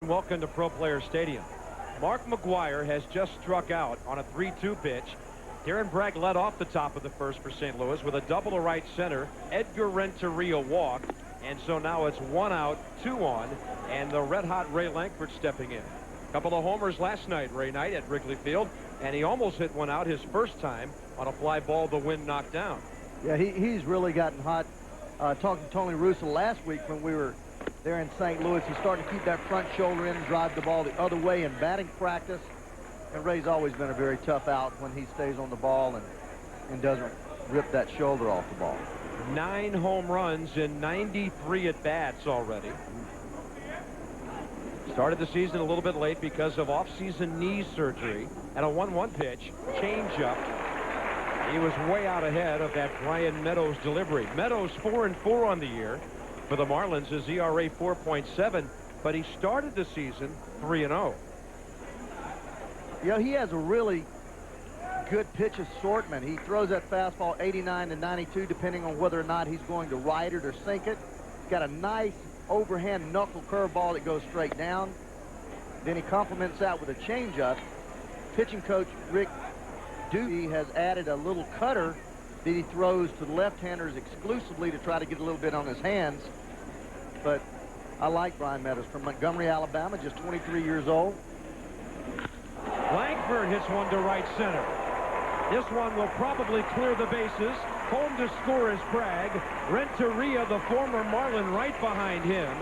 Welcome to Pro Player Stadium. Mark McGwire has just struck out on a 3-2 pitch. Darren Bragg led off the top of the first for St. Louis with a double to right center. Edgar Renteria walked, and so now it's 1 out, 2 on, and the red-hot Ray Lankford stepping in. A couple of homers last night, Ray Knight, at Wrigley Field, and he almost hit one out his first time on a fly ball the wind knocked down. Yeah, he's really gotten hot. Talking to Tony Russo last week when we were there in St. Louis, he's starting to keep that front shoulder in and drive the ball the other way in batting practice. And Ray's always been a very tough out when he stays on the ball and doesn't rip that shoulder off the ball. 9 home runs in 93 at-bats already. Started the season a little bit late because of off-season knee surgery. And a 1-1 pitch, changeup. He was way out ahead of that Brian Meadows delivery. Meadows 4-4 on the year. For the Marlins, his ERA 4.7, but he started the season 3-0. You know, he has a really good pitch assortment. He throws that fastball 89 to 92, depending on whether or not he's going to ride it or sink it. He's got a nice overhand knuckle curveball that goes straight down. Then he complements that with a changeup. Pitching coach Rick Duty has added a little cutter that he throws to the left-handers exclusively to try to get a little bit on his hands. But I like Brian Meadows from Montgomery, Alabama, just 23 years old. Lankford hits one to right center. This one will probably clear the bases. Home to score is Bragg. Renteria, the former Marlin, right behind him.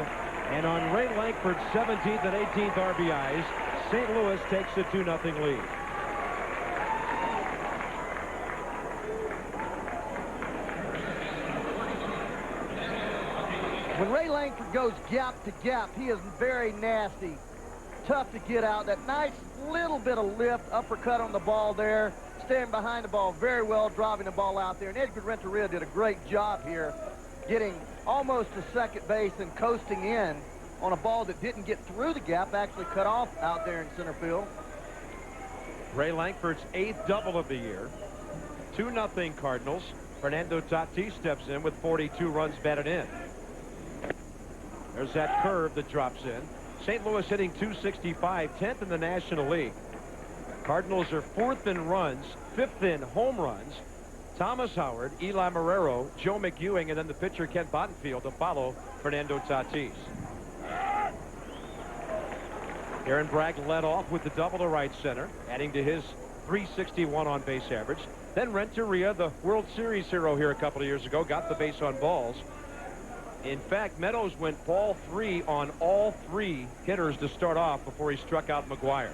And on Ray Lankford's 17th and 18th RBIs, St. Louis takes a 2-0 lead. When Ray Lankford goes gap to gap, he is very nasty. Tough to get out. That nice little bit of lift, uppercut on the ball there. Staying behind the ball very well, driving the ball out there. And Edgar Renteria did a great job here, getting almost to second base and coasting in on a ball that didn't get through the gap, actually cut off out there in center field. Ray Lankford's 8th double of the year. 2-0 Cardinals. Fernando Tatis steps in with 42 runs batted in. There's that curve that drops in. St. Louis hitting .265, 10th in the National League. Cardinals are 4th in runs, 5th in home runs. Thomas Howard, Eli Marrero, Joe McEwing, and then the pitcher Kent Bottenfield to follow Fernando Tatis. Darren Bragg led off with the double to right center, adding to his .361 on base average. Then Renteria, the World Series hero here a couple of years ago, got the base on balls. In fact, Meadows went ball 3 on all 3 hitters to start off before he struck out McGwire.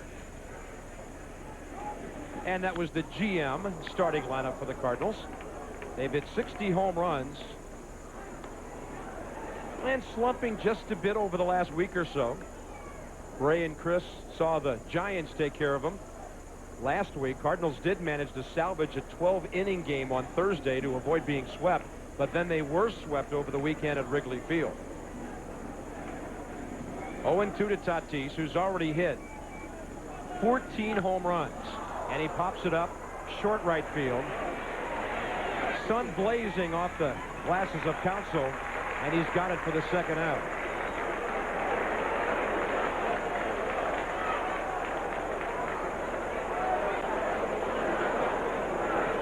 And that was the GM starting lineup for the Cardinals. They've hit 60 home runs and slumping just a bit over the last week or so. Ray and Chris saw the Giants take care of them last week. Cardinals did manage to salvage a 12-inning game on Thursday to avoid being swept. But then they were swept over the weekend at Wrigley Field. 0-2 to Tatis, who's already hit 14 home runs. And he pops it up short right field. Sun blazing off the glasses of Council, and he's got it for the second out.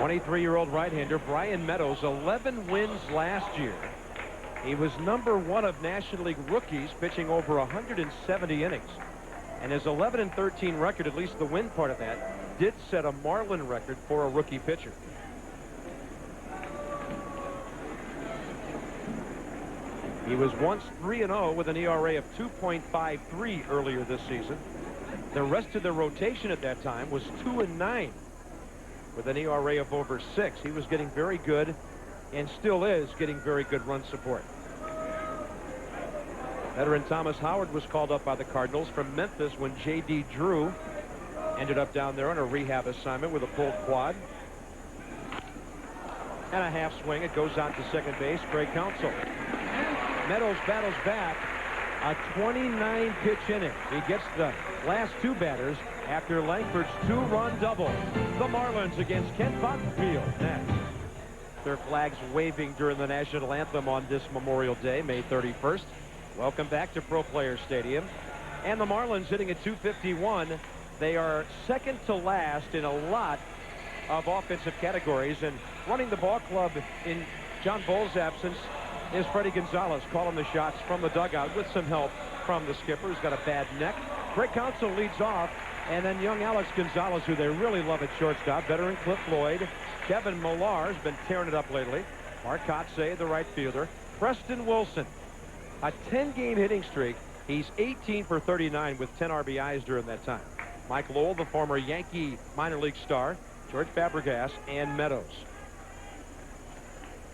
'23-year-old right-hander Brian Meadows, 11 wins last year. He was #1 of National League rookies, pitching over 170 innings. And his 11-13 record, at least the win part of that, did set a Marlin record for a rookie pitcher. He was once 3-0 with an ERA of 2.53 earlier this season. The rest of the rotation at that time was 2-9. With an ERA of over 6. He was getting very good and still is getting very good run support. Veteran Thomas Howard was called up by the Cardinals from Memphis when J.D. Drew ended up down there on a rehab assignment with a pulled quad. And a half swing. It goes out to second base. Craig Counsell. Meadows battles back. A 29-pitch inning. He gets the last 2 batters after Lankford's 2-run double. The Marlins against Kent Bottenfield next. Their flags waving during the national anthem on this Memorial Day, May 31st. Welcome back to Pro Player Stadium. And the Marlins hitting at 251. They are second to last in a lot of offensive categories. And running the ball club in John Bull's absence is Freddie Gonzalez, calling the shots from the dugout with some help from the skipper, who's got a bad neck. Craig Counsell leads off, and then young Alex Gonzalez, who they really love at shortstop. Veteran Cliff Floyd. Kevin Millar has been tearing it up lately. Mark Kotsay, the right fielder. Preston Wilson, a 10-game hitting streak. He's 18 for 39 with 10 RBIs during that time. Mike Lowell, the former Yankee minor league star. George Fabregas and Meadows.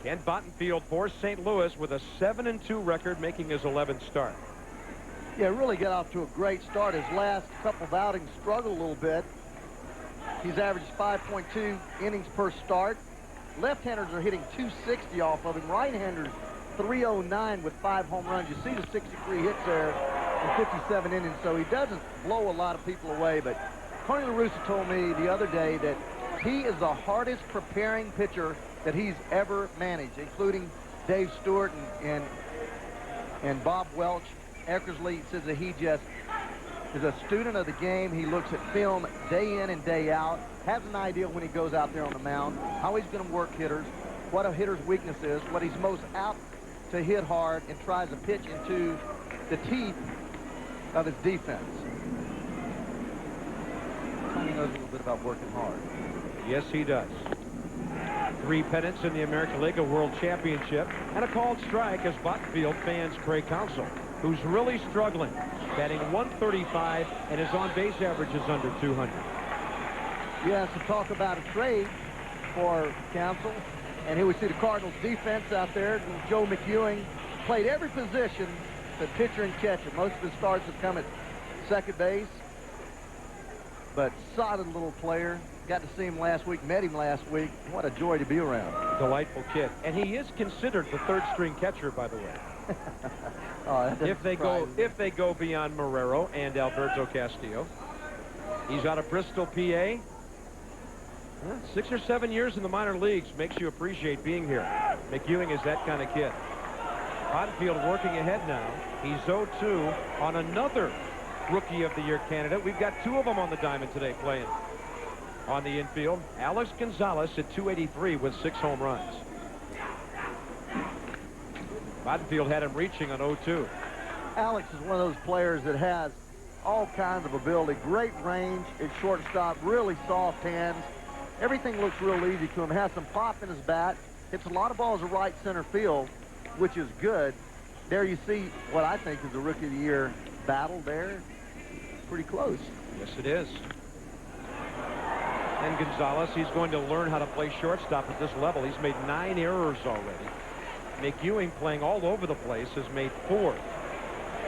Kent Bottenfield for St. Louis with a 7-2 record, making his 11th start. Yeah, really got off to a great start. His last couple of outings struggled a little bit. He's averaged 5.2 innings per start. Left-handers are hitting 260 off of him. Right-handers 309 with 5 home runs. You see the 63 hits there in 57 innings, so he doesn't blow a lot of people away. But Tony La Russa told me the other day that he is the hardest preparing pitcher that he's ever managed, including Dave Stewart and Bob Welch. Eckersley says that he just is a student of the game. He looks at film day in and day out, has an idea when he goes out there on the mound, how he's going to work hitters, what a hitter's weakness is, what he's most apt to hit hard, and tries to pitch into the teeth of his defense. Tony knows a little bit about working hard. Yes, he does. 3 pennants in the American League, a world championship, and a called strike as Bottenfield fans Craig Counsell, who's really struggling, batting 135, and his on-base average is under 200. Yes, to talk about a trade for Counsell, and here we see the Cardinals defense out there. Joe McEwing played every position, the pitcher and catcher. Most of his starts have come at second base, but solid little player. Got to see him last week, met him last week. What a joy to be around. Delightful kid. And he is considered the third-string catcher, by the way. Oh, if they go beyond Marrero and Alberto Castillo. He's out of Bristol, PA. 6 or 7 years in the minor leagues makes you appreciate being here. McEwing is that kind of kid. Bottenfield working ahead now. He's 0-2 on another Rookie of the Year candidate. We've got 2 of them on the diamond today playing. On the infield, Alex Gonzalez at 283 with 6 home runs. Bottenfield had him reaching on 0-2. Alex is one of those players that has all kinds of ability, great range at shortstop, really soft hands. Everything looks real easy to him. Has some pop in his bat. Hits a lot of balls to right center field, which is good. There you see what I think is the Rookie of the Year battle there. Pretty close. Yes, it is. And Gonzalez, he's going to learn how to play shortstop at this level. He's made 9 errors already. McEwing, playing all over the place, has made 4.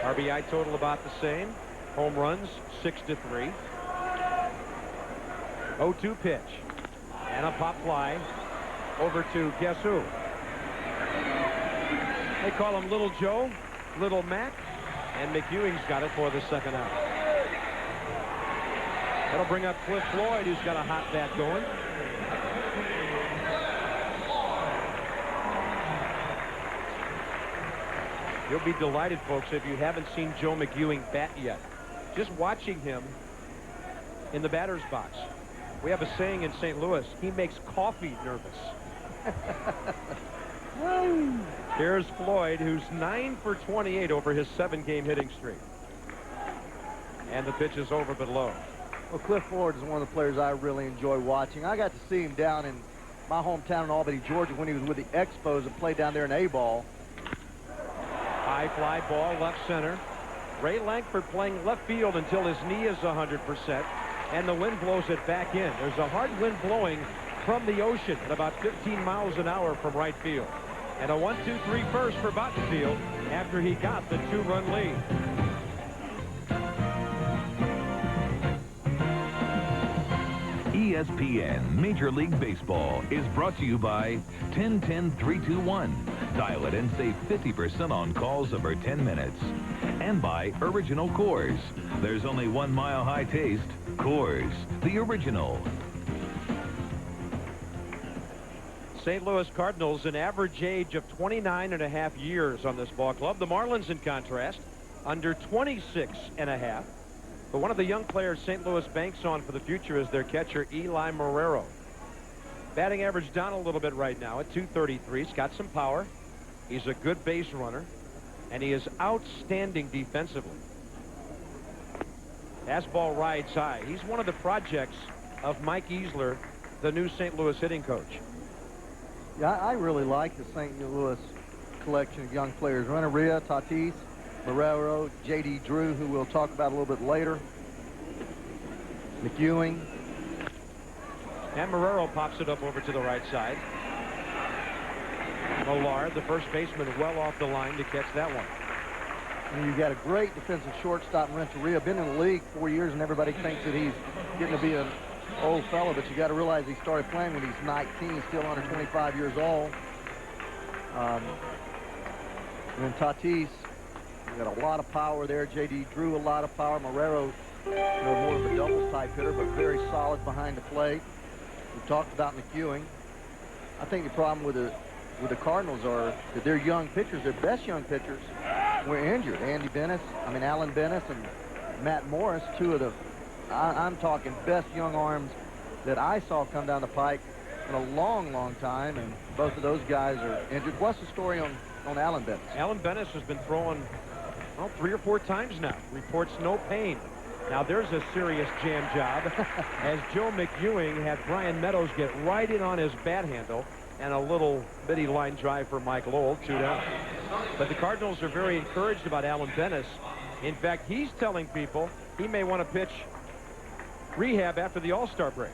RBI total about the same. Home runs 6-3. 0-2 pitch. And a pop fly over to guess who? They call him Little Joe, Little Mac, and McEwing's got it for the second out. That'll bring up Cliff Floyd, who's got a hot bat going. You'll be delighted, folks, if you haven't seen Joe McEwing bat yet. Just watching him in the batter's box. We have a saying in St. Louis, he makes coffee nervous. Here's Floyd, who's 9 for 28 over his 7-game hitting streak. And the pitch is over but low. Well, Cliff Floyd is one of the players I really enjoy watching. I got to see him down in my hometown in Albany, Georgia, when he was with the Expos and played down there in A-ball. High fly ball left center. Ray Lankford playing left field until his knee is 100%, and the wind blows it back in. There's a hard wind blowing from the ocean at about 15 miles an hour from right field. And a 1-2-3 first for Bottenfield after he got the 2-run lead. ESPN Major League Baseball is brought to you by 10-10-3-2-1. Dial it and save 50% on calls over 10 minutes. And by Original Coors. There's only 1 mile-high taste. Coors, the original. St. Louis Cardinals, an average age of 29.5 years on this ball club. The Marlins, in contrast, under 26.5. But one of the young players St. Louis banks on for the future is their catcher, Eli Marrero. Batting average down a little bit right now at 233. He's got some power. He's a good base runner. And he is outstanding defensively. Fastball rides high. He's one of the projects of Mike Easler, the new St. Louis hitting coach. Yeah, I really like the St. Louis collection of young players. Renteria, Tatis, Marrero, J.D. Drew, who we'll talk about a little bit later. McEwing. And Marrero pops it up over to the right side. Millar, the first baseman, well off the line to catch that one. And you've got a great defensive shortstop in Renteria. Been in the league 4 years, and everybody thinks that he's getting to be an old fellow, but you got to realize he started playing when he's 19, still under 25 years old. And then Tatis, got a lot of power there. J.D. Drew, a lot of power. Marrero, more of a doubles type hitter, but very solid behind the plate. We talked about McEwing. I think the problem with the Cardinals are that their young pitchers, their best young pitchers, were injured. Alan Bennis and Matt Morris, two of the, I'm talking best young arms that I saw come down the pike in a long, long time, and both of those guys are injured. What's the story on Alan Bennis? Alan Bennis has been throwing, well, 3 or 4 times now. Reports no pain. Now there's a serious jam job as Joe McEwing had Brian Meadows get right in on his bat handle, and a little bitty line drive for Mike Lowell, 2 down. But the Cardinals are very encouraged about Alan Bennis. In fact, he's telling people he may want to pitch rehab after the All-Star break.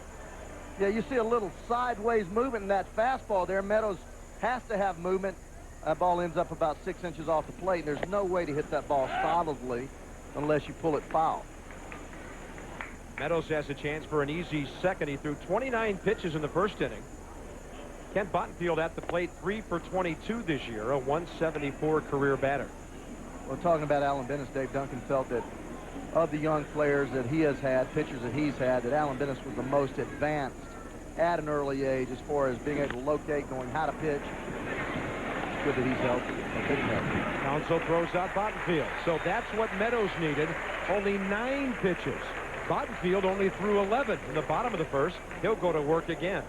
Yeah, you see a little sideways movement in that fastball there. Meadows has to have movement. That ball ends up about 6 inches off the plate, and there's no way to hit that ball solidly unless you pull it foul. Meadows has a chance for an easy second. He threw 29 pitches in the first inning. Kent Bottenfield at the plate, 3 for 22 this year, a 174 career batter. Well, talking about Alan Bennis, Dave Duncan felt that of the young players that he has had, pitchers that he's had, that Alan Bennis was the most advanced at an early age as far as being able to locate, knowing how to pitch. It's good that he's healthy. Counsell throws out Bottenfield. So that's what Meadows needed. Only 9 pitches. Bottenfield only threw 11 in the bottom of the first. He'll go to work again.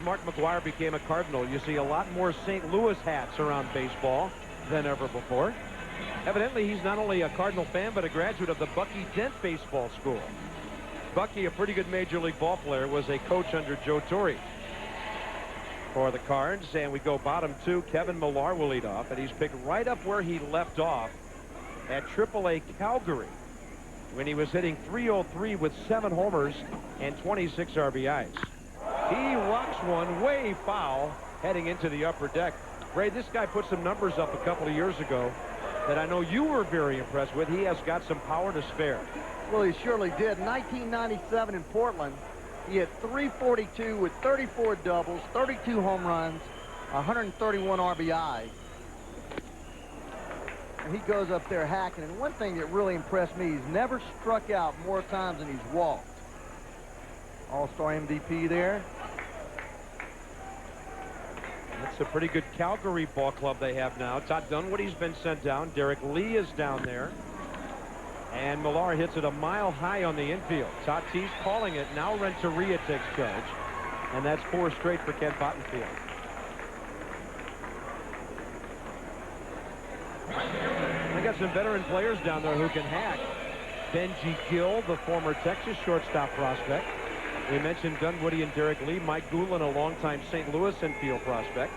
Mark McGwire became a Cardinal. You see a lot more St. Louis hats around baseball than ever before. Evidently, he's not only a Cardinal fan, but a graduate of the Bucky Dent Baseball School. Bucky, a pretty good Major League ball player, was a coach under Joe Torre for the Cards. And we go bottom 2. Kevin Millar will lead off, and he's picked right up where he left off at AAA Calgary when he was hitting .303 with 7 homers and 26 RBIs. He rocks one way foul heading into the upper deck. Ray, this guy put some numbers up a couple of years ago that I know you were very impressed with. He has got some power to spare. Well, he surely did. 1997 in Portland, he had .342 with 34 doubles, 32 home runs, 131 RBI. And he goes up there hacking. And one thing that really impressed me, he's never struck out more times than he's walked. All-Star MVP there. That's a pretty good Calgary ball club they have now. Todd Dunwoody's been sent down. Derek Lee is down there. And Millar hits it a mile high on the infield. Tatis calling it. Now Renteria takes charge. And that's 4 straight for Kent Bottenfield. They got some veteran players down there who can hack. Benji Gill, the former Texas shortstop prospect. We mentioned Dunwoody and Derek Lee. Mike Goulin, a longtime St. Louis infield prospect.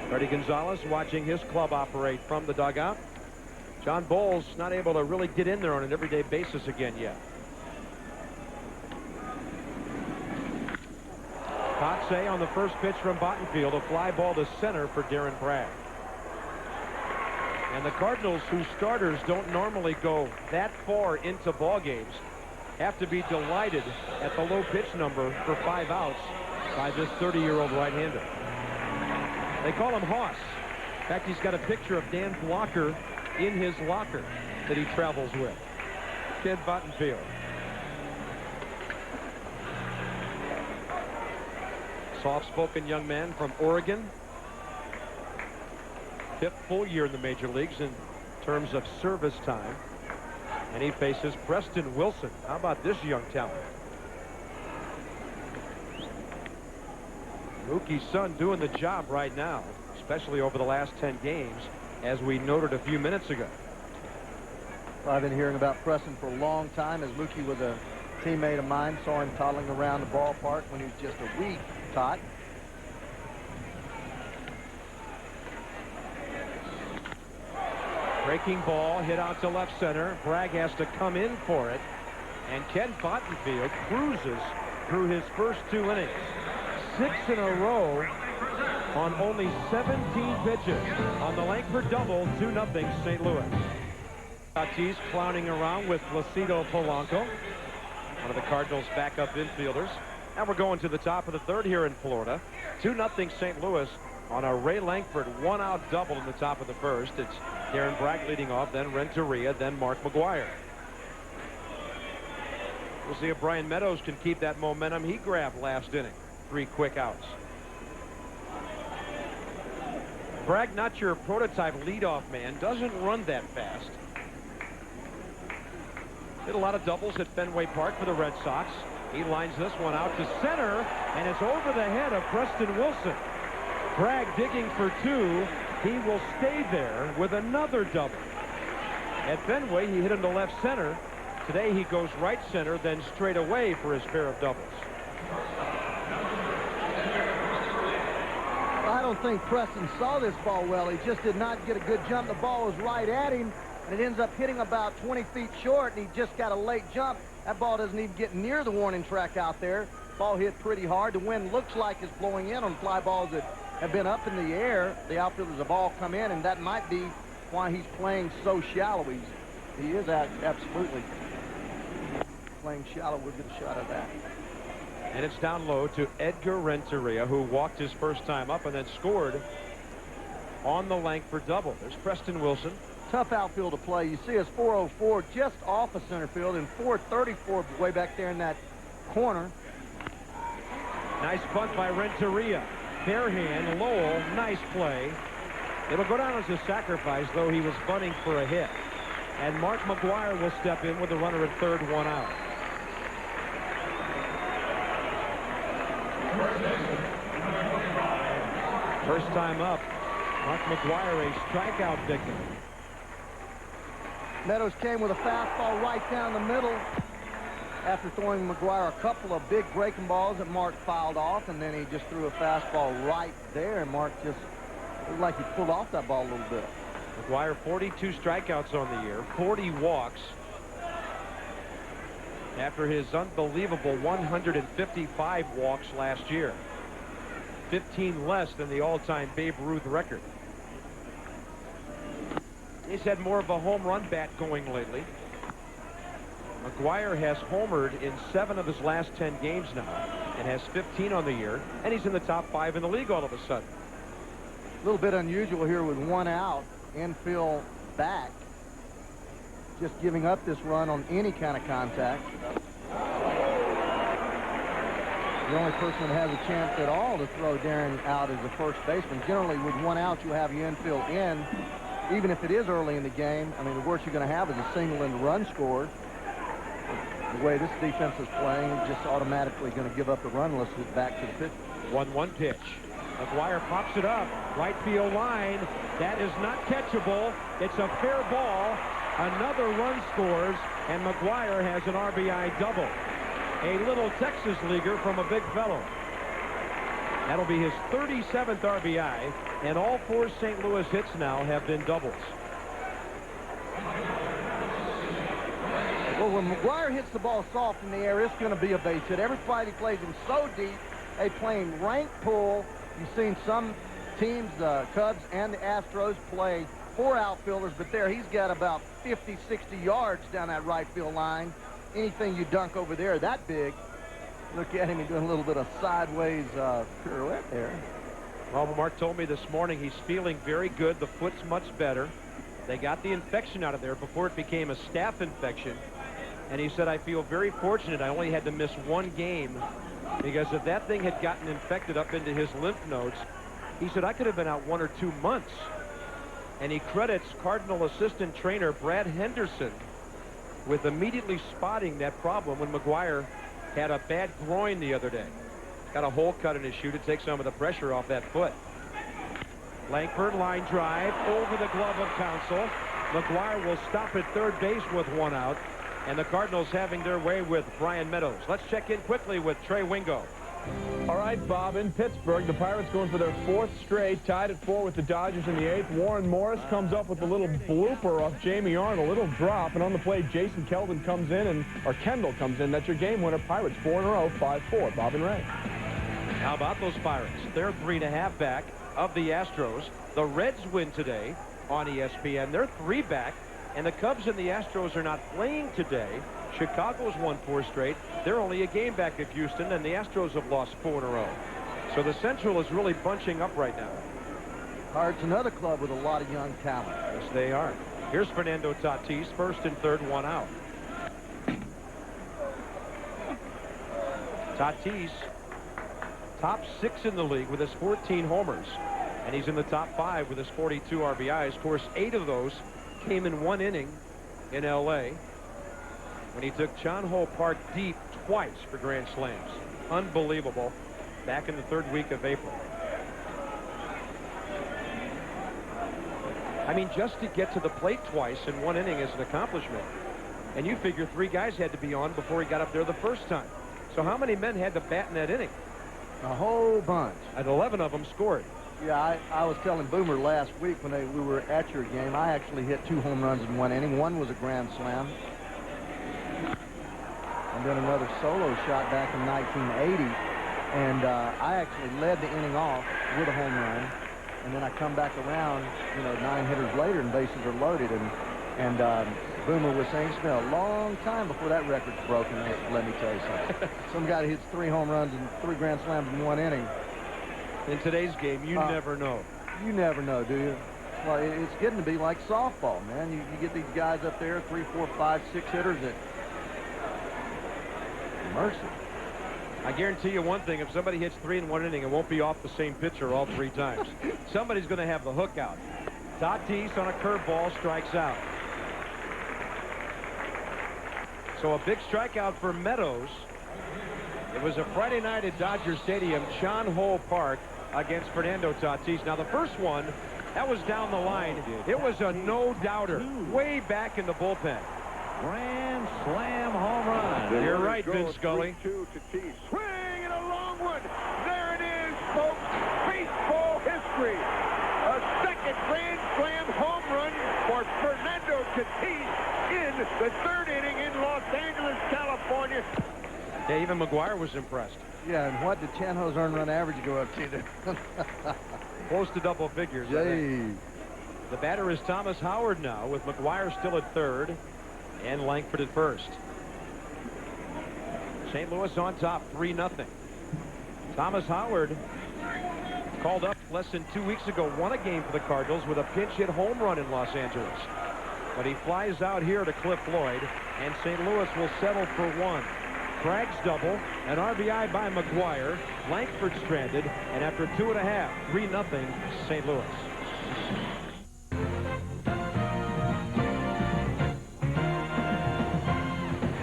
Freddie Gonzalez watching his club operate from the dugout. John Bowles not able to really get in there on an everyday basis again yet. Kotsay on the first pitch from Bottenfield. A fly ball to center for Darren Bragg. And the Cardinals, whose starters don't normally go that far into ball games, have to be delighted at the low pitch number for 5 outs by this 30-year-old right-hander. They call him Hoss. In fact, he's got a picture of Dan Blocker in his locker that he travels with. Kent Bottenfield. Soft-spoken young man from Oregon. 5th full year in the major leagues, and terms of service time. And he faces Preston Wilson. How about this young talent? Mookie's son doing the job right now, especially over the last 10 games, as we noted a few minutes ago. I've been hearing about Preston for a long time, as Mookie was a teammate of mine. Saw him toddling around the ballpark when he was just a wee tot. Breaking ball hit out to left center. Bragg has to come in for it. And Kent Bottenfield cruises through his first 2 innings. 6 in a row on only 17 pitches. On the Langford double, 2-0 St. Louis. Tatis clowning around with Placido Polanco, one of the Cardinals' backup infielders. And we're going to the top of the 3rd here in Florida. 2-0 St. Louis on a Ray Langford 1-out double in the top of the 1st. It's Darren Bragg leading off, then Renteria, then Mark McGwire. We'll see if Brian Meadows can keep that momentum he grabbed last inning. 3 quick outs. Bragg, not your prototype leadoff man, doesn't run that fast. Did a lot of doubles at Fenway Park for the Red Sox. He lines this one out to center, and it's over the head of Preston Wilson. Bragg digging for 2. He will stay there with another double. At Fenway, he hit him to left center. Today, he goes right center, then straight away for his pair of doubles. I don't think Preston saw this ball well. He just did not get a good jump. The ball was right at him, and it ends up hitting about 20 feet short, and he just got a late jump. That ball doesn't even get near the warning track out there. Ball hit pretty hard. The wind looks like it's blowing in on fly balls that have been up in the air. The outfielder's a ball come in, and that might be why he's playing so shallow. He is absolutely playing shallow. We'll get a shot of that. And it's down low to Edgar Renteria, who walked his first time up and then scored on the Langford double. There's Preston Wilson. Tough outfield to play. You see us 404 just off of center field and 434 way back there in that corner. Nice bunt by Renteria. Bare hand, Lowell, nice play. It'll go down as a sacrifice, though he was bunting for a hit. And Mark McGwire will step in with the runner at 3rd, 1 out. First time up, Mark McGwire a strikeout victim. Meadows came with a fastball right down the middle after throwing McGwire a couple of big breaking balls that Mark fouled off, and then he just threw a fastball right there, and Mark just looked like he pulled off that ball a little bit. McGwire 42 strikeouts on the year, 40 walks after his unbelievable 155 walks last year. 15 less than the all-time Babe Ruth record. He's had more of a home run bat going lately. McGwire has homered in 7 of his last 10 games now and has 15 on the year, and he's in the top 5 in the league all of a sudden. A little bit unusual here with 1 out, infield back, just giving up this run on any kind of contact. The only person that has a chance at all to throw Darren out is the first baseman. Generally, with 1 out, you have your infield in, even if it is early in the game. I mean, the worst you're going to have is a single and run scored. The way this defense is playing, just automatically going to give up the run. Let's get back to the pitch. 1-1 pitch. McGwire pops it up. Right field line. That is not catchable. It's a fair ball. Another run scores, and McGwire has an RBI double. A little Texas leaguer from a big fellow. That'll be his 37th RBI, and all 4 St. Louis hits now have been doubles. Well, when McGwire hits the ball soft in the air, it's going to be a base hit. Everybody plays him so deep. They play him rank pull. You've seen some teams, the Cubs and the Astros, play 4 outfielders, but there he's got about 50, 60 yards down that right field line. Anything you dunk over there that big, look at him, he's doing a little bit of sideways pirouette there. Well, Mark told me this morning he's feeling very good. The foot's much better. They got the infection out of there before it became a staph infection. And he said, I feel very fortunate I only had to miss 1 game, because if that thing had gotten infected up into his lymph nodes, he said, I could have been out 1 or 2 months. And he credits Cardinal assistant trainer Brad Henderson with immediately spotting that problem when McGuire had a bad groin the other day. Got a hole cut in his shoe to take some of the pressure off that foot. Langford line drive over the glove of Counsell. McGuire will stop at third base with one out. And the Cardinals having their way with Brian Meadows. Let's check in quickly with Trey Wingo. All right, Bob, in Pittsburgh, the Pirates going for their 4th straight, tied at 4 with the Dodgers in the 8th. Warren Morris comes up with a little blooper off Jamie Arnold, a little drop, and on the plate, Jason Kendall comes in, Kendall comes in. That's your game winner. Pirates 4 in a row, 5-4. Bob and Ray. How about those Pirates? They're 3.5 back of the Astros. The Reds win today on ESPN. They're 3 back. And the Cubs and the Astros are not playing today. Chicago's won 4 straight. They're only a game back of Houston, and the Astros have lost 4 in a row. So the Central is really bunching up right now. Pirates, another club with a lot of young talent. Yes, they are. Here's Fernando Tatis, 1st and 3rd, 1 out. Tatis, top 6 in the league with his 14 homers. And he's in the top 5 with his 42 RBIs. Of course, 8 of those came in 1 inning in L.A. when he took John Hole Park deep twice for grand slams. Unbelievable. Back in the 3rd week of April. I mean, just to get to the plate twice in 1 inning is an accomplishment. And you figure 3 guys had to be on before he got up there the first time. So how many men had to bat in that inning? A whole bunch. And 11 of them scored. Yeah, I was telling Boomer last week when we were at your game, I actually hit 2 home runs in 1 inning. One was a grand slam. And then another solo shot back in 1980. And I actually led the inning off with a home run. And then I come back around, 9 hitters later, and bases are loaded. And Boomer was saying it's been a long time before that record's broken. Let me tell you something. Some guy hits 3 home runs and 3 grand slams in 1 inning. In today's game, you never know. You never know, do you? Well, it's getting to be like softball, man. You get these guys up there, 3, 4, 5, 6 hitters that mercy. I guarantee you one thing, if somebody hits 3 in 1 inning, it won't be off the same pitcher all 3 times. Somebody's going to have the hook out. Tatis on a curveball strikes out. So a big strikeout for Meadows. It was a Friday night at Dodger Stadium, John Hole Park, against Fernando Tatis. Now the first one, that was down the line. It was a no-doubter, way back in the bullpen. Grand slam home run. You're right, Vince Scully. 3-2 Tatis. Swing and a long one. There it is, folks. Baseball history. A second grand slam home run for Fernando Tatis in the 3rd inning in Los Angeles, California. Yeah, even McGuire was impressed. Yeah, and what did Chanho's earned run average go up to? Close to double figures. Yay. The batter is Thomas Howard now, with McGuire still at 3rd and Langford at 1st. St. Louis on top, 3-0. Thomas Howard called up less than 2 weeks ago, won a game for the Cardinals with a pinch hit home run in Los Angeles. But he flies out here to Cliff Floyd, and St. Louis will settle for 1. Bragg's double, an RBI by McGuire. Langford stranded, and after 2.5, 3-0 St. Louis.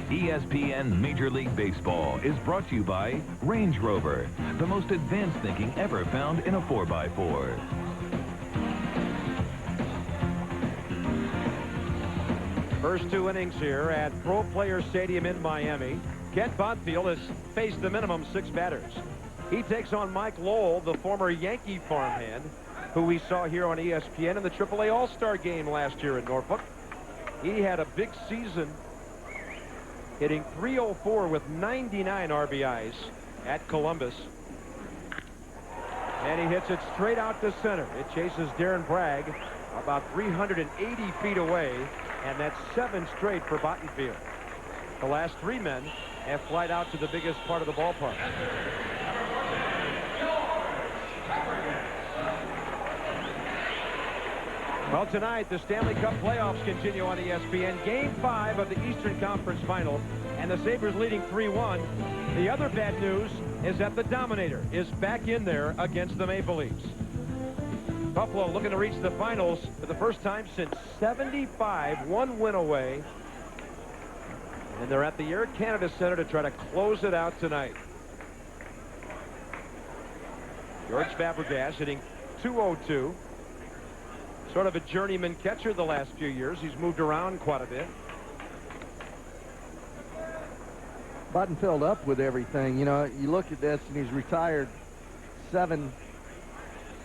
ESPN Major League Baseball is brought to you by Range Rover, the most advanced thinking ever found in a 4x4. First 2 innings here at Pro Player Stadium in Miami. Kent Bottenfield has faced the minimum 6 batters. He takes on Mike Lowell, the former Yankee farmhand, who we saw here on ESPN in the AAA All-Star game last year in Norfolk. He had a big season, hitting .304 with 99 RBIs at Columbus. And he hits it straight out to center. It chases Darren Bragg about 380 feet away, and that's 7 straight for Bottenfield. The last 3 men have flied out to the biggest part of the ballpark. Well, tonight, the Stanley Cup playoffs continue on ESPN. Game 5 of the Eastern Conference Final, and the Sabres leading 3-1. The other bad news is that the Dominator is back in there against the Maple Leafs. Buffalo looking to reach the finals for the first time since '75, one win away. And they're at the Air Canada Center to try to close it out tonight. George Fabregas hitting .202. Sort of a journeyman catcher the last few years. He's moved around quite a bit. Bottenfield up with everything. You know, you look at this, and he's retired 7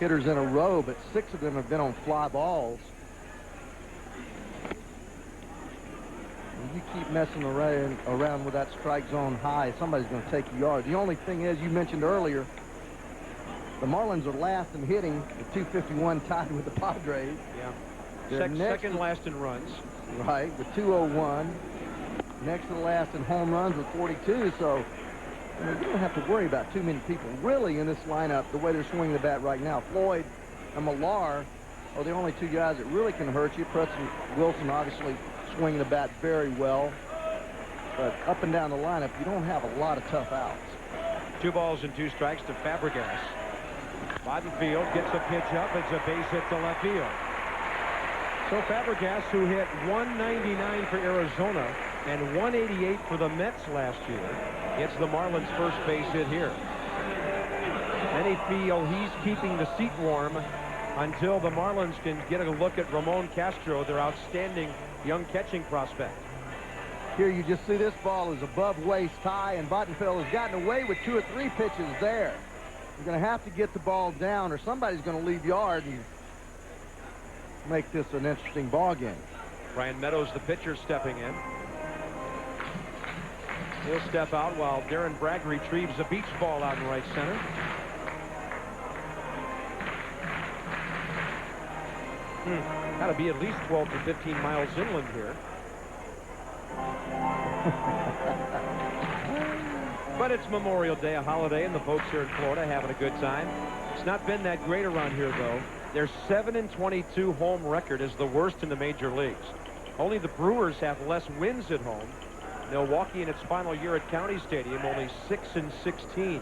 hitters in a row, but 6 of them have been on fly balls. And you keep messing around with that strike zone high, somebody's going to take a yard. The only thing is, you mentioned earlier, the Marlins are last in hitting, the 251 tied with the Padres. Yeah. Second last in runs. Right, with 201. Next to the last in home runs with 42. So, you know, you don't have to worry about too many people really in this lineup the way they're swinging the bat right now. Floyd and Millar are the only 2 guys that really can hurt you. Preston Wilson obviously swinging the bat very well. But up and down the lineup, you don't have a lot of tough outs. 2 balls and 2 strikes to Fabregas. Bottenfield gets a pitch up. It's a base hit to left field. So Fabregas, who hit .199 for Arizona and .188 for the Mets last year, gets the Marlins' first base hit here. Many feel he's keeping the seat warm until the Marlins can get a look at Ramon Castro, their outstanding young catching prospect. Here you just see this ball is above waist high, and Bottenfield has gotten away with 2 or 3 pitches there. You're going to have to get the ball down, or somebody's going to leave yard and make this an interesting ball game. Brian Meadows, the pitcher, stepping in. He'll step out while Darren Bragg retrieves a beach ball out in right center. Got to be at least 12 to 15 miles inland here. But it's Memorial Day, a holiday, and the folks here in Florida having a good time. It's not been that great around here, though. Their 7-22 home record is the worst in the major leagues. Only the Brewers have less wins at home. Milwaukee in its final year at County Stadium, only 6-16.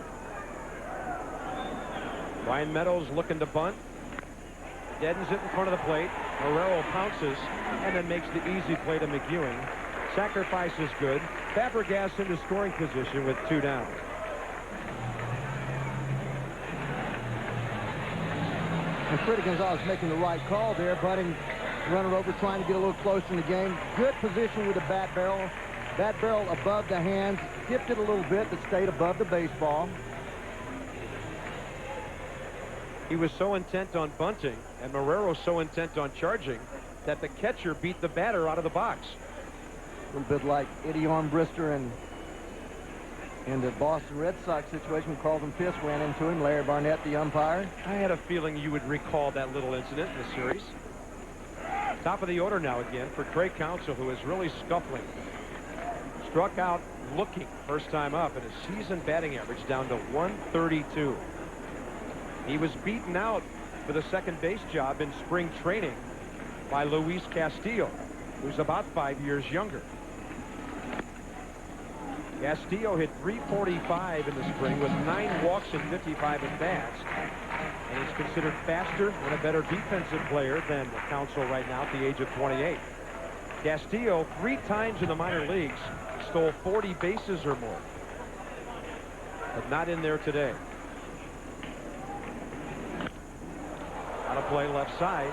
Ryan Meadows looking to bunt. Deadens it in front of the plate. Marrero pounces and then makes the easy play to McEwing. Sacrifice is good. Fabregas into scoring position with 2 down. And Freddie Gonzalez making the right call there, butting runner over, trying to get a little closer in the game. Good position with the bat barrel. Bat barrel above the hands. Dipped it a little bit, but stayed above the baseball. He was so intent on bunting, and Marrero so intent on charging, that the catcher beat the batter out of the box. A little bit like Eddie Armbrister in the Boston Red Sox situation. Carlton Fisk ran into him. Larry Barnett, the umpire. I had a feeling you would recall that little incident in the series. Top of the order now again for Trey Counsell, who is really scuffling. Struck out looking first time up, and his season batting average down to 132. He was beaten out for the second base job in spring training by Luis Castillo, who's about 5 years younger. Castillo hit .345 in the spring with 9 walks and 55 at-bats. And he's considered faster and a better defensive player than Counsell right now at the age of 28. Castillo, 3 times in the minor leagues, stole 40 bases or more. But not in there today. Out of play left side.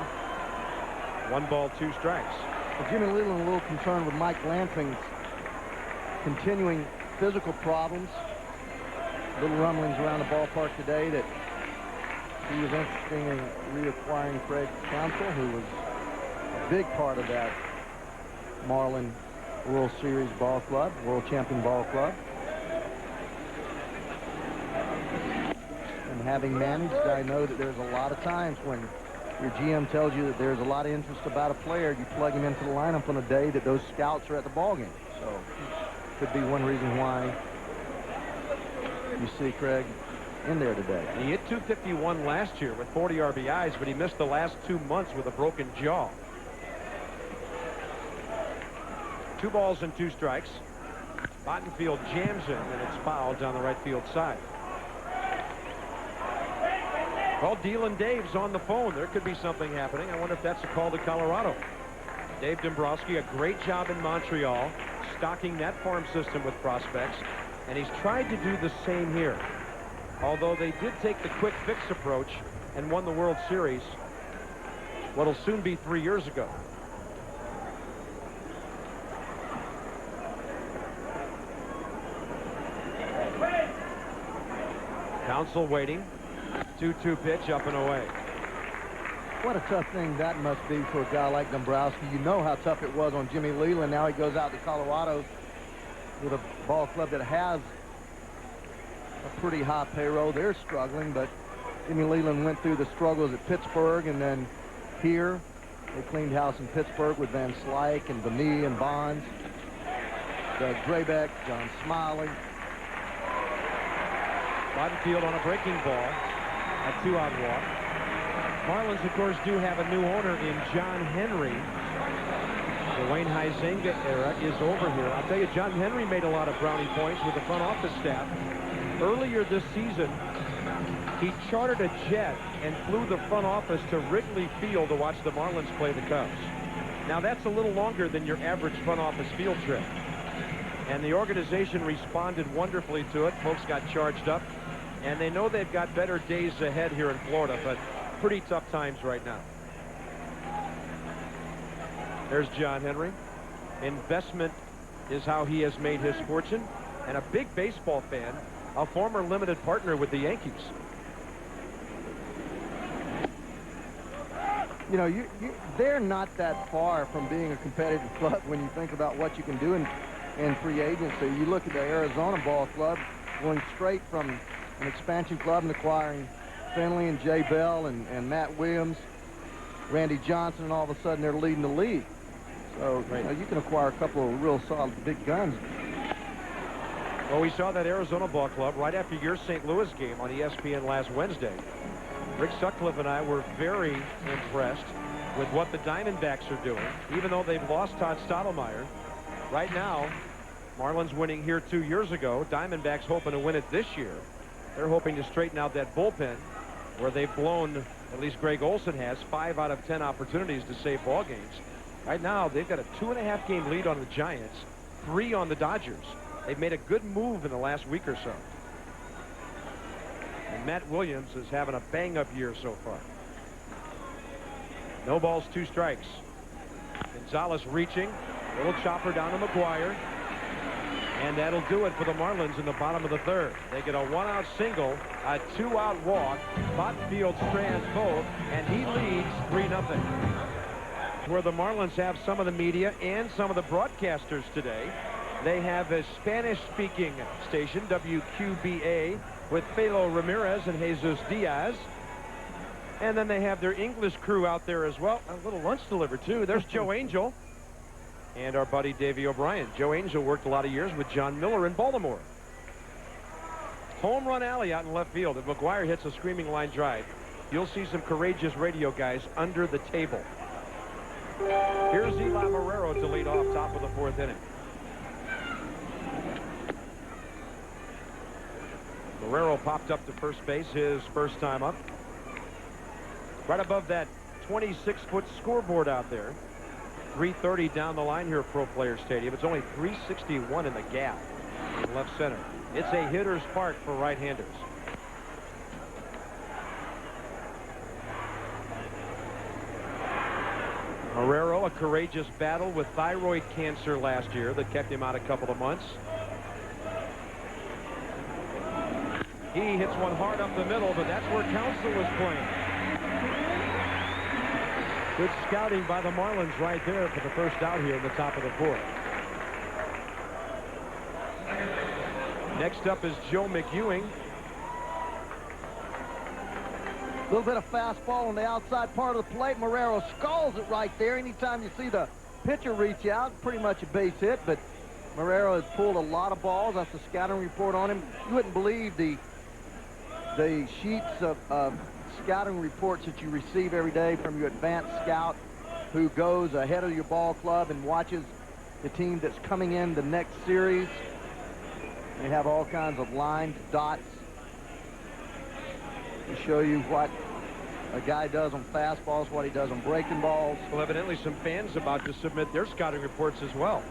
1 ball, 2 strikes. Well, Jimmy Leland a little concerned with Mike Lansing's continuing physical problems. Little rumblings around the ballpark today that he was interested in reacquiring Fred Counsell, who was a big part of that Marlin World Series ball club, World Champion ball club. And having managed, I know that there's a lot of times when your GM tells you that there's a lot of interest about a player, you plug him into the lineup on a day that those scouts are at the ball game. So could be one reason why you see Craig in there today. He hit .251 last year with 40 RBIs, but he missed the last 2 months with a broken jaw. 2 balls and 2 strikes. Bottenfield jams in, and it's fouled down the right field side. Well, Dylan Dave's on the phone. There could be something happening. I wonder if that's a call to Colorado. Dave Dombrowski, a great job in Montreal, stocking that farm system with prospects, and he's tried to do the same here. Although they did take the quick fix approach and won the World Series, what'll soon be 3 years ago. Counsell waiting. 2-2 pitch, up and away. What a tough thing that must be for a guy like Dombrowski. You know how tough it was on Jimmy Leland. Now he goes out to Colorado with a ball club that has a pretty high payroll. They're struggling, but Jimmy Leland went through the struggles at Pittsburgh, and then here they cleaned house in Pittsburgh with Van Slyke and Bonilla and Bonds, Doug Drabek, John Smiley. Bottenfield on a breaking ball, a 2-out walk. Marlins, of course, do have a new owner in John Henry. The Wayne Huizenga era is over here. I'll tell you, John Henry made a lot of brownie points with the front office staff. Earlier this season, he chartered a jet and flew the front office to Wrigley Field to watch the Marlins play the Cubs. Now, that's a little longer than your average front office field trip. And the organization responded wonderfully to it. Folks got charged up. And they know they've got better days ahead here in Florida, but pretty tough times right now. There's John Henry. Investment is how he has made his fortune. And a big baseball fan, a former limited partner with the Yankees. You know, they're not that far from being a competitive club when you think about what you can do in free agency. You look at the Arizona ball club going straight from an expansion club and acquiring Finley and Jay Bell and Matt Williams, Randy Johnson, and all of a sudden they're leading the league. So you know, you can acquire a couple of real solid big guns. Well, we saw that Arizona ball club right after your St. Louis game on ESPN last Wednesday. Rick Sutcliffe and I were very impressed with what the Diamondbacks are doing, even though they've lost Todd Stottlemyre. Right now, Marlins winning here 2 years ago. Diamondbacks hoping to win it this year. They're hoping to straighten out that bullpen where they've blown, at least Greg Olson has, 5 out of 10 opportunities to save ball games. Right now, they've got a 2.5 game lead on the Giants, 3 on the Dodgers. They've made a good move in the last week or so. And Matt Williams is having a bang-up year so far. No balls, 2 strikes. Gonzalez reaching. Little chopper down to McGuire. And that'll do it for the Marlins in the bottom of the 3rd. They get a 1-out single, a 2-out walk. Bottenfield strands both, and he leads 3-0. Where the Marlins have some of the media and some of the broadcasters today. They have a Spanish-speaking station, WQBA, with Felo Ramirez and Jesus Diaz. And then they have their English crew out there as well. A little lunch delivered, too. There's Joe Angel. And our buddy Davey O'Brien. Joe Angel worked a lot of years with John Miller in Baltimore. Home run alley out in left field. If McGuire hits a screaming line drive, you'll see some courageous radio guys under the table. Here's Eli Marrero to lead off top of the 4th inning. Marrero popped up to first base his first time up. Right above that 26-foot scoreboard out there. 330 down the line here at Pro Player Stadium. It's only 361 in the gap in left center. It's a hitter's park for right-handers. Marrero, a courageous battle with thyroid cancer last year that kept him out a couple of months. He hits one hard up the middle, but that's where Counsell was playing. Good scouting by the Marlins right there for the first out here in the top of the 4th. Next up is Joe McEwing. A little bit of fastball on the outside part of the plate. Marrero skulls it right there. Anytime you see the pitcher reach out, pretty much a base hit, but Marrero has pulled a lot of balls. That's the scouting report on him. You wouldn't believe the sheets of scouting reports that you receive every day from your advanced scout who goes ahead of your ball club and watches the team that's coming in the next series. They have all kinds of lines, dots to show you what a guy does on fastballs, what he does on breaking balls. Well, evidently some fans about to submit their scouting reports as well.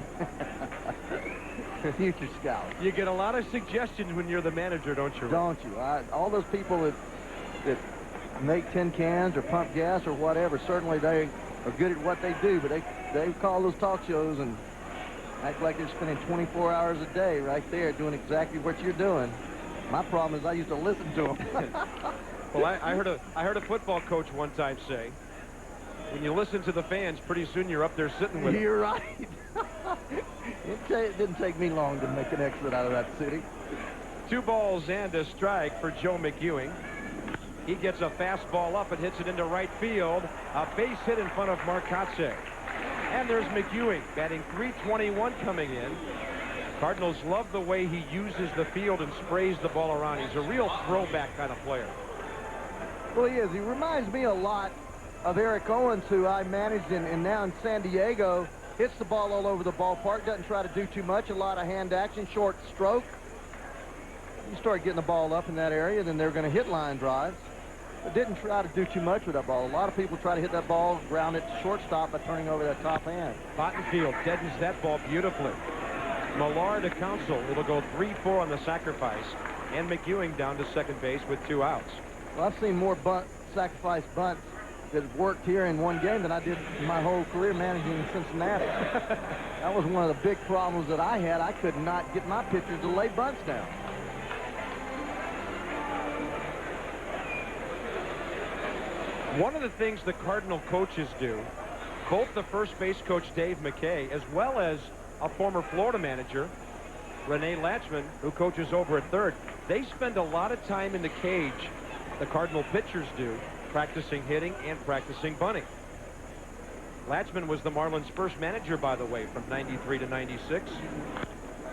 Future scout. You get a lot of suggestions when you're the manager, don't you? Don't you? All those people that make tin cans or pump gas or whatever, certainly they are good at what they do, but they call those talk shows and act like they're spending 24 hours a day right there doing exactly what you're doing. My problem is I used to listen to them. Well, I heard a football coach one time say, when you listen to the fans, pretty soon you're up there sitting with them. You're right. It didn't take me long to make an exit out of that city. 2 balls and a strike for Joe McEwing. He gets a fastball up and hits it into right field. A base hit in front of Marcotte. And there's McEwing batting .321 coming in. Cardinals love the way he uses the field and sprays the ball around. He's a real throwback kind of player. Well, he is. He reminds me a lot of Eric Owens, who I managed and now in San Diego. Hits the ball all over the ballpark, doesn't try to do too much, a lot of hand action, short stroke. You start getting the ball up in that area, then they're going to hit line drives. But didn't try to do too much with that ball. A lot of people try to hit that ball, ground it to shortstop by turning over that top hand. Bottenfield deadens that ball beautifully. Millar to Counsell. It'll go 3-4 on the sacrifice. And McEwing down to second base with 2 outs. Well, I've seen more sacrifice bunts that have worked here in one game than I did my whole career managing in Cincinnati. That was one of the big problems that I had. I could not get my pitchers to lay bunts down. One of the things the Cardinal coaches do, both the first base coach Dave McKay, as well as a former Florida manager, Rene Latchman, who coaches over at third, they spend a lot of time in the cage, the Cardinal pitchers do, practicing hitting and practicing bunting. Latchman was the Marlins' first manager, by the way, from '93 to '96.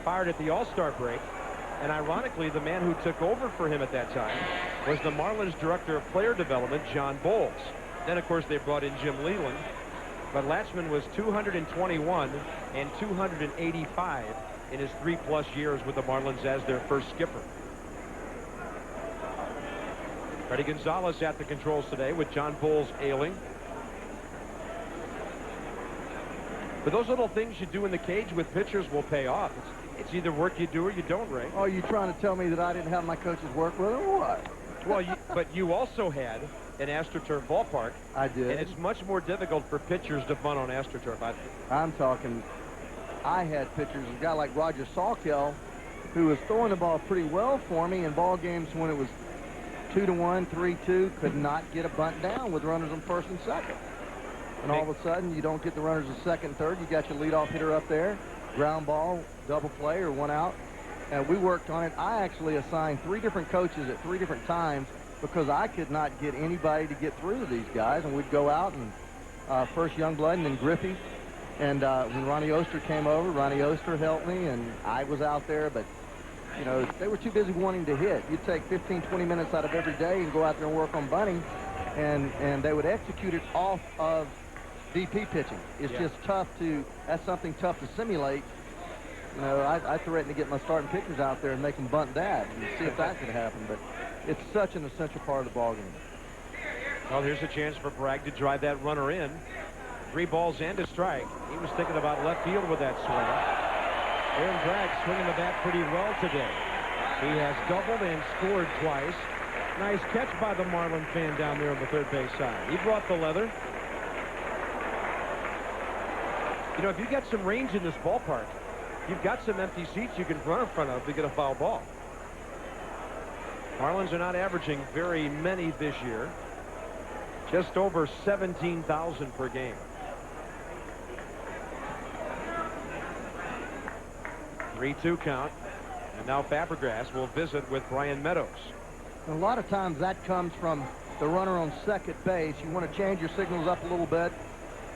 Fired at the All-Star break. And ironically, the man who took over for him at that time was the Marlins director of player development, John Bowles. Then, of course, they brought in Jim Leland. But Latchman was 221 and 285 in his 3+ years with the Marlins as their first skipper. Freddie Gonzalez at the controls today with John Bowles ailing. But those little things you do in the cage with pitchers will pay off. It's either work you do or you don't, Ray. Oh, you trying to tell me that I didn't have my coaches work with or what? Well, but you also had an AstroTurf ballpark. I did. And it's much more difficult for pitchers to bunt on AstroTurf. I'm talking, I had pitchers, a guy like Roger Sawkill, who was throwing the ball pretty well for me in ball games when it was 2-1, 3-2, could not get a bunt down with runners on first and second. And all of a sudden, you don't get the runners at second and third. You got your leadoff hitter up there, ground ball, double play, or 1 out. And we worked on it. I actually assigned 3 different coaches at 3 different times because I could not get anybody to get through to these guys. And we'd go out and first Youngblood and then Griffey. And when Ronnie Oster came over, Ronnie Oster helped me, and I was out there. But, you know, they were too busy wanting to hit. You'd take 15, 20 minutes out of every day and go out there and work on bunting. And they would execute it off of DP pitching. It's just tough to, that's something tough to simulate. You know, I threatened to get my starting pitchers out there and make them bunt that and see if that could happen. But it's such an essential part of the ballgame. Well, here's a chance for Bragg to drive that runner in. 3 balls and a strike. He was thinking about left field with that swing. Aaron Bragg swinging the bat pretty well today. He has doubled and scored twice. Nice catch by the Marlin fan down there on the third base side. He brought the leather. You know, if you got some range in this ballpark, you've got some empty seats you can run in front of to get a foul ball. Marlins are not averaging very many this year. Just over 17,000 per game. 3-2 count. And now Fabregas will visit with Brian Meadows. A lot of times that comes from the runner on second base. You want to change your signals up a little bit.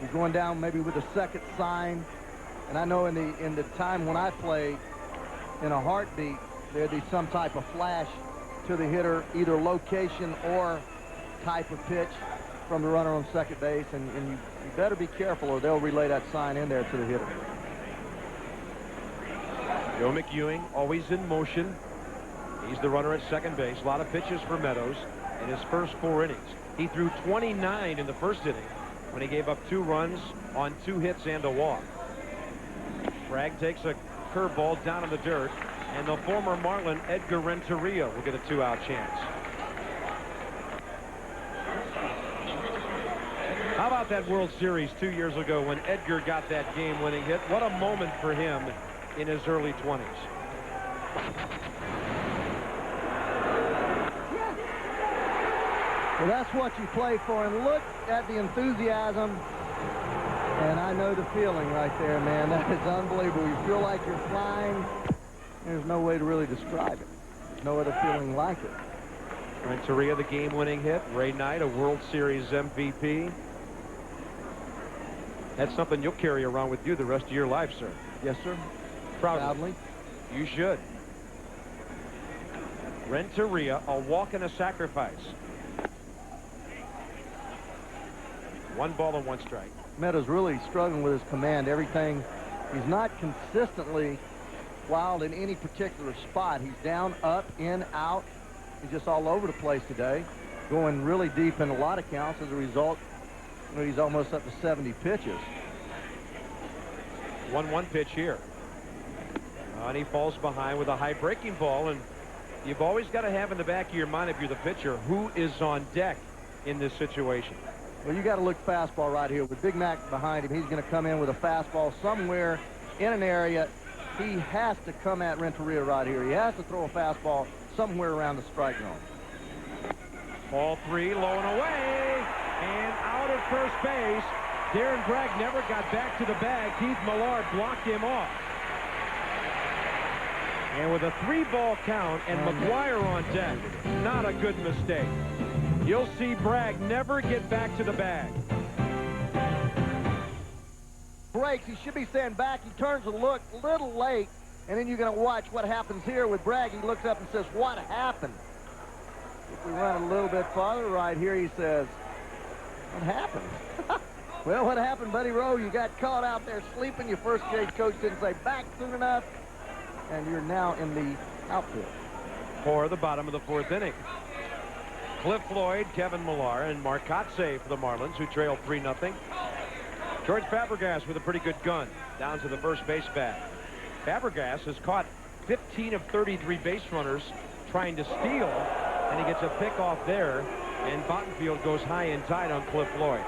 You're going down maybe with a second sign. And I know in the time when I played, in a heartbeat, there'd be some type of flash to the hitter, either location or type of pitch from the runner on second base. And you better be careful or they'll relay that sign in there to the hitter. Joe McEwing always in motion. He's the runner at second base. A lot of pitches for Meadows in his first 4 innings. He threw 29 in the first inning when he gave up 2 runs on 2 hits and a walk. Bragg takes a curveball down in the dirt, and the former Marlin Edgar Renteria will get a 2-out chance. How about that World Series 2 years ago when Edgar got that game-winning hit? What a moment for him in his early 20s. Well, that's what you play for, and look at the enthusiasm, and I know the feeling right there, man. That is unbelievable. You feel like you're flying. There's no way to really describe it. There's no other feeling like it. Renteria, the game-winning hit. Ray Knight, a World Series MVP. That's something you'll carry around with you the rest of your life, sir. Yes, sir. Proudly. You should. Renteria, a walk and a sacrifice. 1 ball and 1 strike. Meadows really struggling with his command. Everything. He's not consistently wild in any particular spot. He's down, up, in, out. He's just all over the place today, going really deep in a lot of counts. As a result, you know, he's almost up to 70 pitches. 1-1 pitch here. And he falls behind with a high breaking ball, and you've always got to have in the back of your mind, if you're the pitcher, who is on deck in this situation. Well, you got to look fastball right here. With Big Mac behind him, he's going to come in with a fastball somewhere in an area. He has to come at Renteria right here. He has to throw a fastball somewhere around the strike zone. Ball 3, low and away, and out at first base. Darren Bragg never got back to the bag. Keith Millard blocked him off. And with a 3-ball count and McGuire on deck, not a good mistake. You'll see Bragg never get back to the bag. Breaks. He should be saying back. He turns to look a little late, and then you're going to watch what happens here with Bragg. He looks up and says, "What happened?" If we run a little bit farther right here, he says, "What happened?" Well, what happened, Buddy Rowe? You got caught out there sleeping. Your first grade coach didn't say back soon enough, and you're now in the outfield. For the bottom of the 4th inning. Cliff Floyd, Kevin Millar, and Mark Kotze for the Marlins, who trail 3-0. George Fabregas with a pretty good gun down to the first base bag. Fabregas has caught 15 of 33 base runners trying to steal, and he gets a pick off there, and Bottenfield goes high and tight on Cliff Floyd.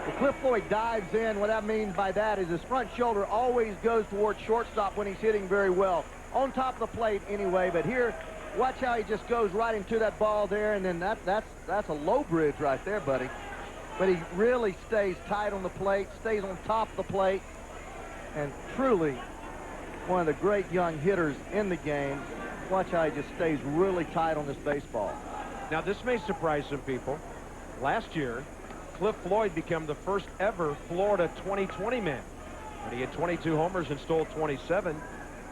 Well, Cliff Floyd dives in. What that means by that is his front shoulder always goes towards shortstop when he's hitting very well. On top of the plate anyway, but here, watch how he just goes right into that ball there, and then that's a low bridge right there, buddy. But he really stays tight on the plate, stays on top of the plate, and truly one of the great young hitters in the game. Watch how he just stays really tight on this baseball. Now, this may surprise some people. Last year, Cliff Floyd became the first ever Florida 20-20 man. When he had 22 homers and stole 27.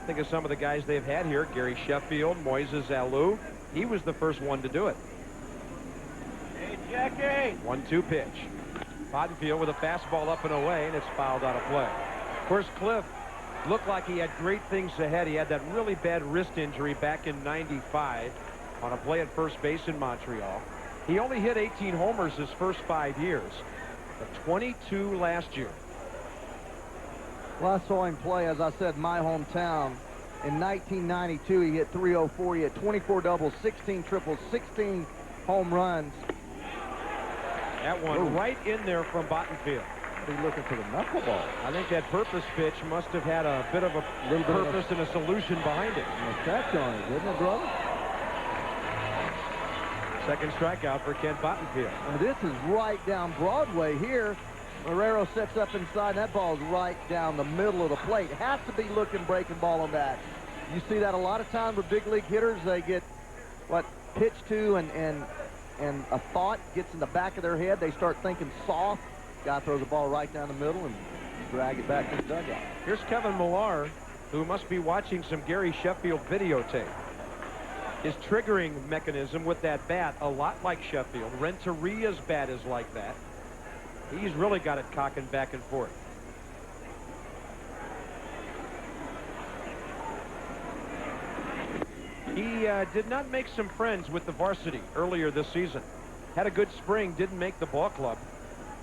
Think of some of the guys they've had here. Gary Sheffield, Moises Alou. He was the first one to do it. Hey, Jackie. 1-2 pitch. Bottenfield with a fastball up and away, and it's fouled out of play. Of course, Cliff looked like he had great things ahead. He had that really bad wrist injury back in '95 on a play at first base in Montreal. He only hit 18 homers his first 5 years, but 22 last year. Well, I saw him play, as I said, my hometown. In 1992, he hit .304. He had 24 doubles, 16 triples, 16 home runs. That one right in there from Bottenfield. He's looking for the knuckleball. I think that purpose pitch must have had a bit of a purpose and a solution behind it. An effect on it, didn't it, brother? Second strikeout for Kent Bottenfield. And this is right down Broadway here. Marrero sets up inside. That ball's right down the middle of the plate. Has to be looking breaking ball on that. You see that a lot of times with big league hitters. They get pitched to, and a thought gets in the back of their head. They start thinking soft. Guy throws the ball right down the middle and drag it back to the dugout. Here's Kevin Millar, who must be watching some Gary Sheffield videotape. His triggering mechanism with that bat, a lot like Sheffield. Renteria's bat is like that. He's really got it cocking back and forth. He did not make some friends with the varsity earlier this season. had a good spring, didn't make the ball club.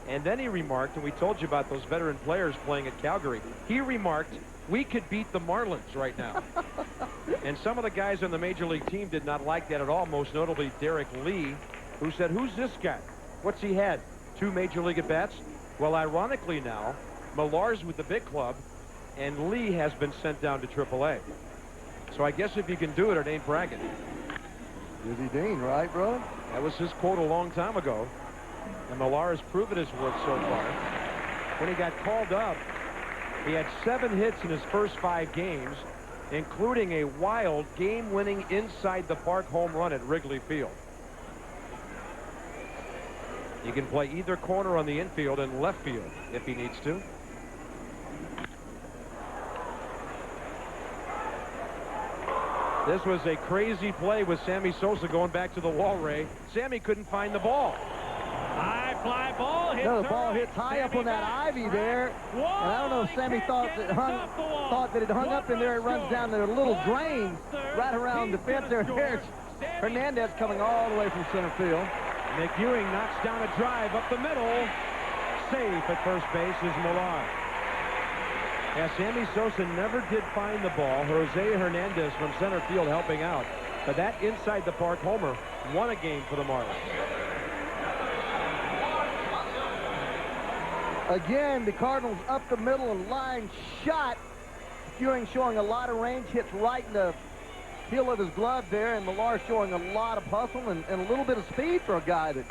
And then he remarked, and we told you about those veteran players playing at Calgary, he remarked, we could beat the Marlins right now. And some of the guys on the Major League team did not like that at all, most notably Derek Lee, who said, who's this guy? What's he had? 2 Major League at-bats? Well, ironically now, Millar's with the big club, and Lee has been sent down to AAA. So I guess if you can do it, it ain't bragging. Dizzy Dean, right, bro? That was his quote a long time ago. And Millar has proven his worth so far. When he got called up, he had 7 hits in his first 5 games, including a wild game-winning inside-the-park home run at Wrigley Field. He can play either corner on the infield and left field if he needs to. This was a crazy play with Sammy Sosa going back to the wall, Ray. Sammy couldn't find the ball. High fly ball hits. No, the ball hits high up on that ivy there. And I don't know if Sammy thought that it hung up in there. It runs down to a little drain right around the fence there. There's Hernandez coming all the way from center field. McEwing knocks down a drive up the middle. Safe at first base is Millar. Yeah, Sammy Sosa never did find the ball. Jose Hernandez from center field helping out. But that inside-the-park homer won a game for the Marlins. Again, the Cardinals up the middle and line shot. Ewing showing a lot of range, hits right in the heel of his glove there, and Millar showing a lot of hustle and a little bit of speed for a guy that's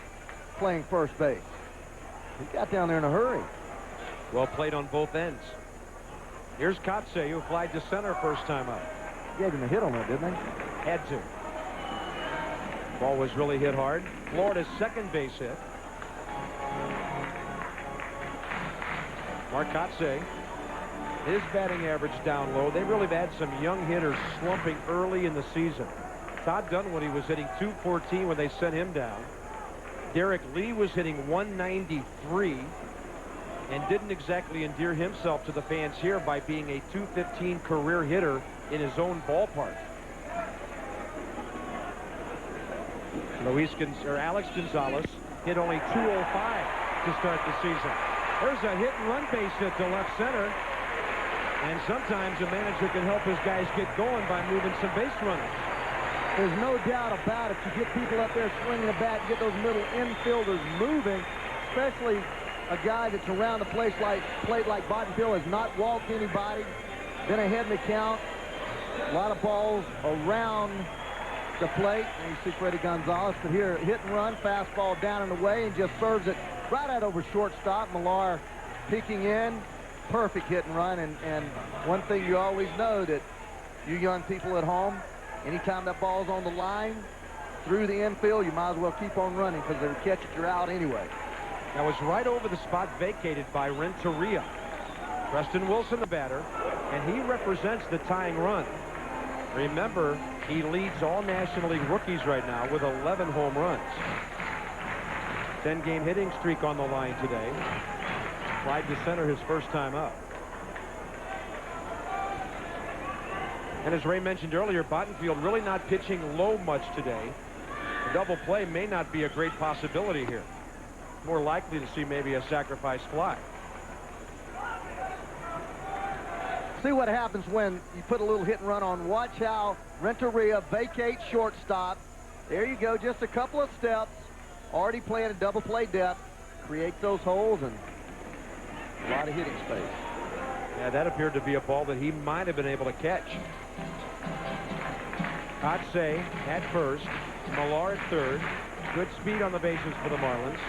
playing first base. He got down there in a hurry. Well played on both ends. Here's Kotze, who flied to center first time up. Gave him a hit on that, didn't they? Had to. Ball was really hit hard. Florida's second base hit. Mark Kotze, his batting average down low. They really had some young hitters slumping early in the season. Todd Dunwoody was hitting .214 when they sent him down. Derek Lee was hitting .193 and didn't exactly endear himself to the fans here by being a .215 career hitter in his own ballpark. Alex Gonzalez hit only .205 to start the season. There's a hit-and-run base hit to left center. And sometimes a manager can help his guys get going by moving some base runners. There's no doubt about it. You get people up there swinging the bat, get those middle infielders moving, especially a guy that's around the plate like Bottenfield has not walked anybody, been ahead in the count. A lot of balls around the plate. And you see Freddie Gonzalez, but here, hit and run, fastball down and away, and just serves it right out over shortstop. Millar peeking in. Perfect hit and run, and one thing you always know that you young people at home, anytime that ball's on the line through the infield, you might as well keep on running because they'll catch it, you're out anyway. That was right over the spot vacated by Renteria. Preston Wilson, the batter, and he represents the tying run. Remember, he leads all National League rookies right now with 11 home runs. 10-game hitting streak on the line today. Flied to center his first time up. And as Ray mentioned earlier, Bottenfield really not pitching low much today. A double play may not be a great possibility here. More likely to see maybe a sacrifice fly. See what happens when you put a little hit and run on. Watch how Renteria vacates shortstop. There you go, just a couple of steps. Already playing a double play depth. Creates those holes and a lot of hitting space. Yeah, that appeared to be a ball that he might have been able to catch. Kotze at first, Millar at third. Good speed on the bases for the Marlins.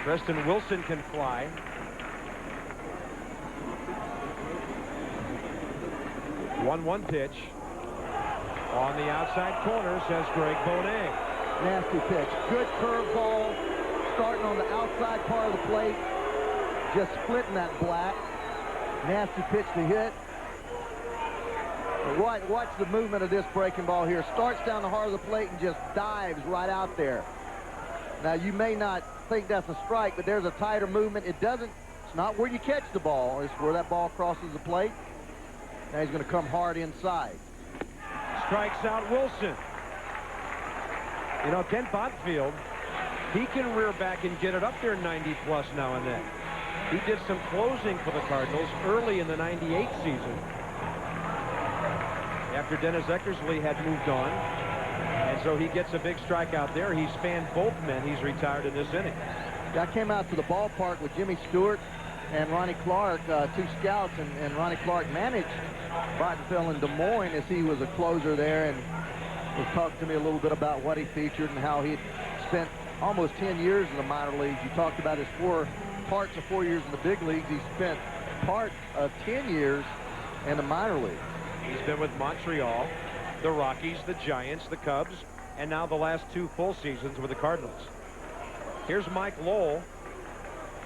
Preston Wilson can fly. One pitch. On the outside corner, says Greg Bonet. Nasty pitch. Good curveball. Starting on the outside part of the plate. Just splitting that black. Nasty pitch to hit. Watch the movement of this breaking ball here. Starts down the heart of the plate and just dives right out there. Now, you may not think that's a strike, but there's a tighter movement. It's not where you catch the ball. It's where that ball crosses the plate. Now he's going to come hard inside. Strikes out Wilson. You know, Kent Bottenfield He can rear back and get it up there 90-plus now and then. He did some closing for the Cardinals early in the '98 season after Dennis Eckersley had moved on. And so he gets a big strikeout there. He spanned both men. He's retired in this inning. I came out to the ballpark with Jimmy Stewart and Ronnie Clark, two scouts, and Ronnie Clark managed Bottenfield in Des Moines as he was a closer there, and was talking to me a little bit about what he featured and how he had spent almost 10 years in the minor leagues. You talked about his parts of 4 years in the big leagues. He spent part of 10 years in the minor league. He's been with Montreal, the Rockies, the Giants, the Cubs, and now the last 2 full seasons with the Cardinals. Here's Mike Lowell.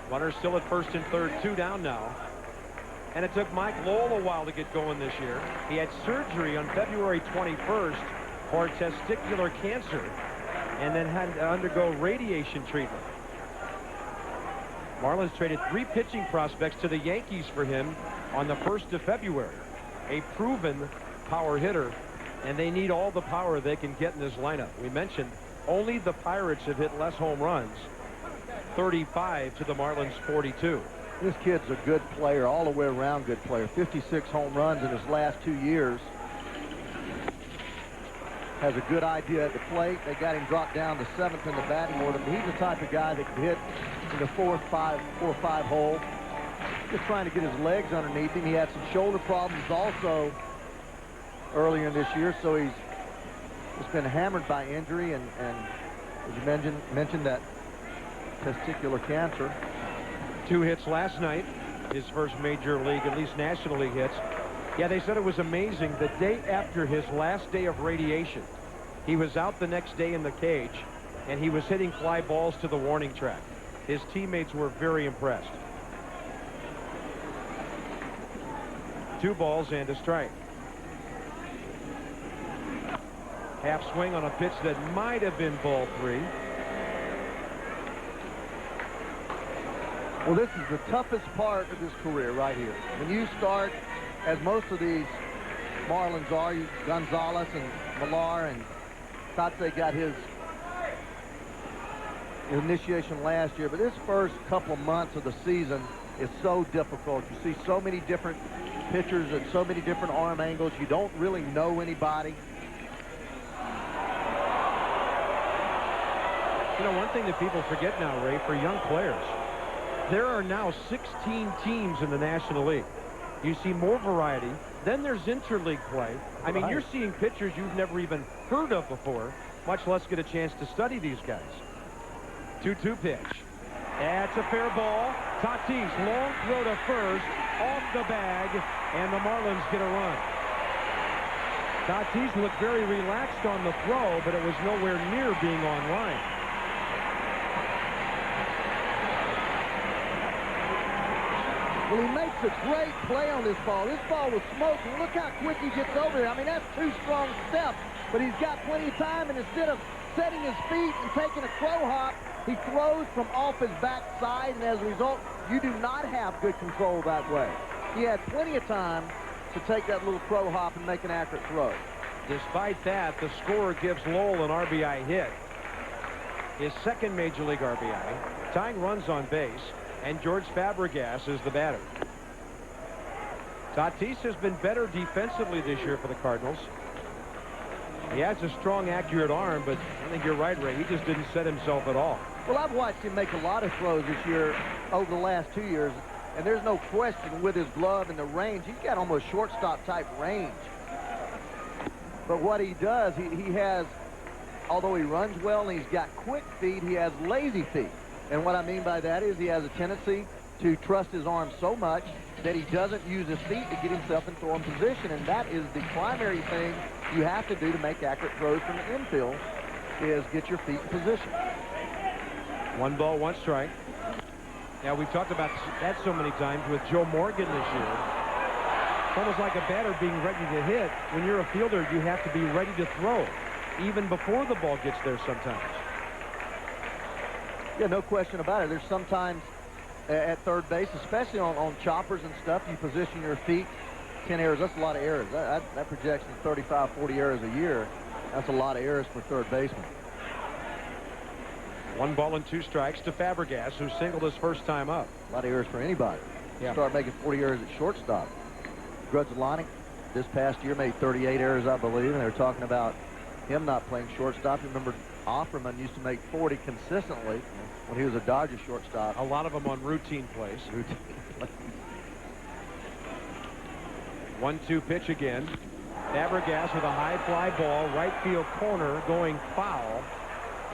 Runners still at first and third, 2 down now. And it took Mike Lowell a while to get going this year. He had surgery on February 21st for testicular cancer and then had to undergo radiation treatment. Marlins traded 3 pitching prospects to the Yankees for him on the 1st of February. A proven power hitter, and they need all the power they can get in this lineup. We mentioned only the Pirates have hit less home runs, 35 to the Marlins 42. This kid's a good player, all the way around good player. 56 home runs in his last 2 years. Has a good idea at the plate. They got him dropped down to 7th in the batting order. But he's the type of guy that can hit in the 4-5 hole. Just trying to get his legs underneath him. He had some shoulder problems also earlier in this year, so he's just been hammered by injury, and as you mentioned that testicular cancer. 2 hits last night, his first major league, at least National League hits. Yeah, they said it was amazing. The day after his last day of radiation, he was out the next day in the cage, and he was hitting fly balls to the warning track. His teammates were very impressed. 2 balls and a strike. Half swing on a pitch that might have been ball 3. Well, this is the toughest part of his career right here. When you start, as most of these Marlins are, Gonzalez and Millar, and Tatse got his initiation last year, but this first couple of months of the season is so difficult. You see so many different pitchers at so many different arm angles. You don't really know anybody. You know, one thing that people forget now, Ray, for young players, there are now 16 teams in the National League. You see more variety. Then there's interleague play. I mean, you're seeing pitchers you've never even heard of before, much less get a chance to study these guys. 2-2 pitch. That's a fair ball. Tatis, long throw to first, off the bag, and the Marlins get a run. Tatis looked very relaxed on the throw, but it was nowhere near being on line. Well, he makes a great play on this ball. This ball was smoking. Look how quick he gets over there. I mean, that's 2 strong steps, but he's got plenty of time, and instead of setting his feet and taking a crow hop, he throws from off his backside, and as a result, you do not have good control that way. He had plenty of time to take that little crow hop and make an accurate throw. Despite that, the scorer gives Lowell an RBI hit, his 2nd Major League RBI, tying runs on base, and George Fabregas is the batter. Tatis has been better defensively this year for the Cardinals. He has a strong, accurate arm, but I think you're right, Ray. He just didn't set himself at all. Well, I've watched him make a lot of throws this year over the last 2 years, and there's no question with his glove and the range, he's got almost shortstop-type range. But what he does, he has, although he runs well and he's got quick feet, he has lazy feet. And what I mean by that is he has a tendency to trust his arm so much that he doesn't use his feet to get himself in throwing position, and that is the primary thing you have to do to make accurate throws from the infield, is get your feet in position. 1 ball, 1 strike. Now, we've talked about that so many times with Joe Morgan this year. It's almost like a batter being ready to hit. When you're a fielder, you have to be ready to throw, even before the ball gets there sometimes. Yeah, no question about it. There's sometimes at third base, especially on choppers and stuff, you position your feet. 10 errors, that's a lot of errors. That projection is 35, 40 errors a year. That's a lot of errors for third baseman. 1 ball and 2 strikes to Fabregas, who singled his first time up. A lot of errors for anybody. Yeah. Start making 40 errors at shortstop. Grudzielanek this past year made 38 errors, I believe, and they're talking about him not playing shortstop. Remember, Offerman used to make 40 consistently when he was a Dodger shortstop. A lot of them on routine plays. 1-2 pitch again. Fabregas with a high fly ball, right field corner, going foul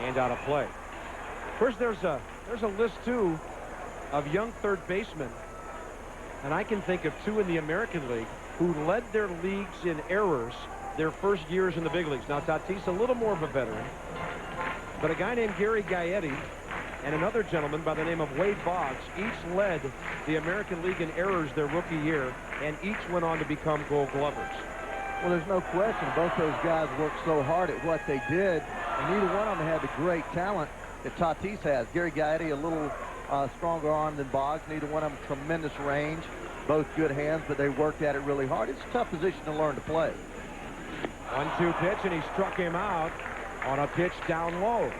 and out of play. Of course, there's a list too of young third basemen, and I can think of 2 in the American League who led their leagues in errors their first years in the big leagues. Now, Tatis a little more of a veteran, but a guy named Gary Gaetti and another gentleman by the name of Wade Boggs each led the American League in errors their rookie year, and each went on to become Gold Glovers. Well, there's no question. Both those guys worked so hard at what they did, and neither one of them had the great talent that Tatis has. Gary Gaetti, a little stronger arm than Boggs. Neither one of them tremendous range. Both good hands, but they worked at it really hard. It's a tough position to learn to play. 1-2 pitch, and he struck him out on a pitch down low.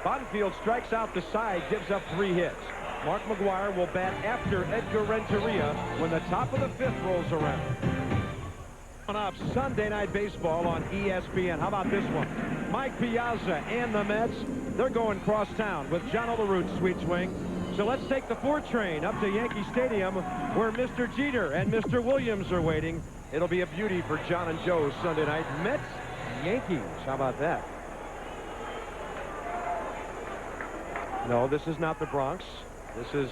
Bottenfield strikes out the side, gives up 3 hits. Mark McGwire will bat after Edgar Renteria when the top of the 5th rolls around. On up Sunday Night Baseball on ESPN. How about this one? Mike Piazza and the Mets. They're going cross town with John Olerud's sweet swing. So let's take the 4 train up to Yankee Stadium, where Mr. Jeter and Mr. Williams are waiting. It'll be a beauty for John and Joe Sunday night. Mets, Yankees. How about that? No, this is not the Bronx. This is...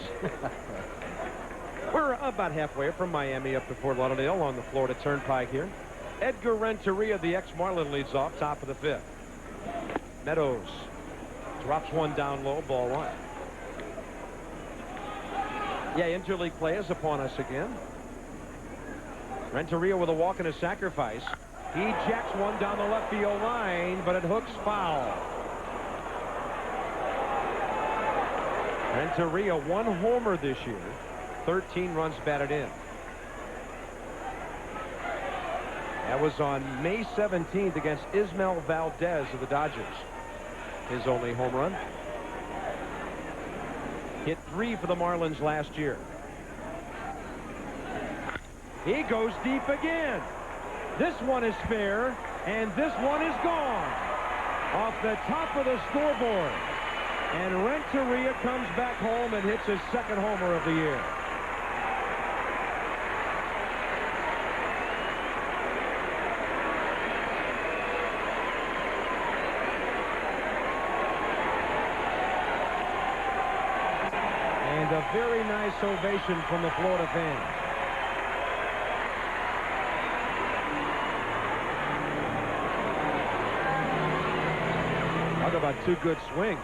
We're about halfway from Miami up to Fort Lauderdale on the Florida Turnpike here. Edgar Renteria, the ex-Marlin, leads off, top of the 5th. Meadows drops one down low, ball 1. Yeah, interleague play is upon us again. Renteria with a walk and a sacrifice. He jacks one down the left field line, but it hooks foul. Renteria 1 homer this year. 13 runs batted in. That was on May 17th against Ismael Valdez of the Dodgers. His only home run. Hit 3 for the Marlins last year. He goes deep again. This one is fair, and this one is gone. Off the top of the scoreboard. And Renteria comes back home and hits his 2nd homer of the year. And a very nice ovation from the Florida fans. Talk about 2 good swings.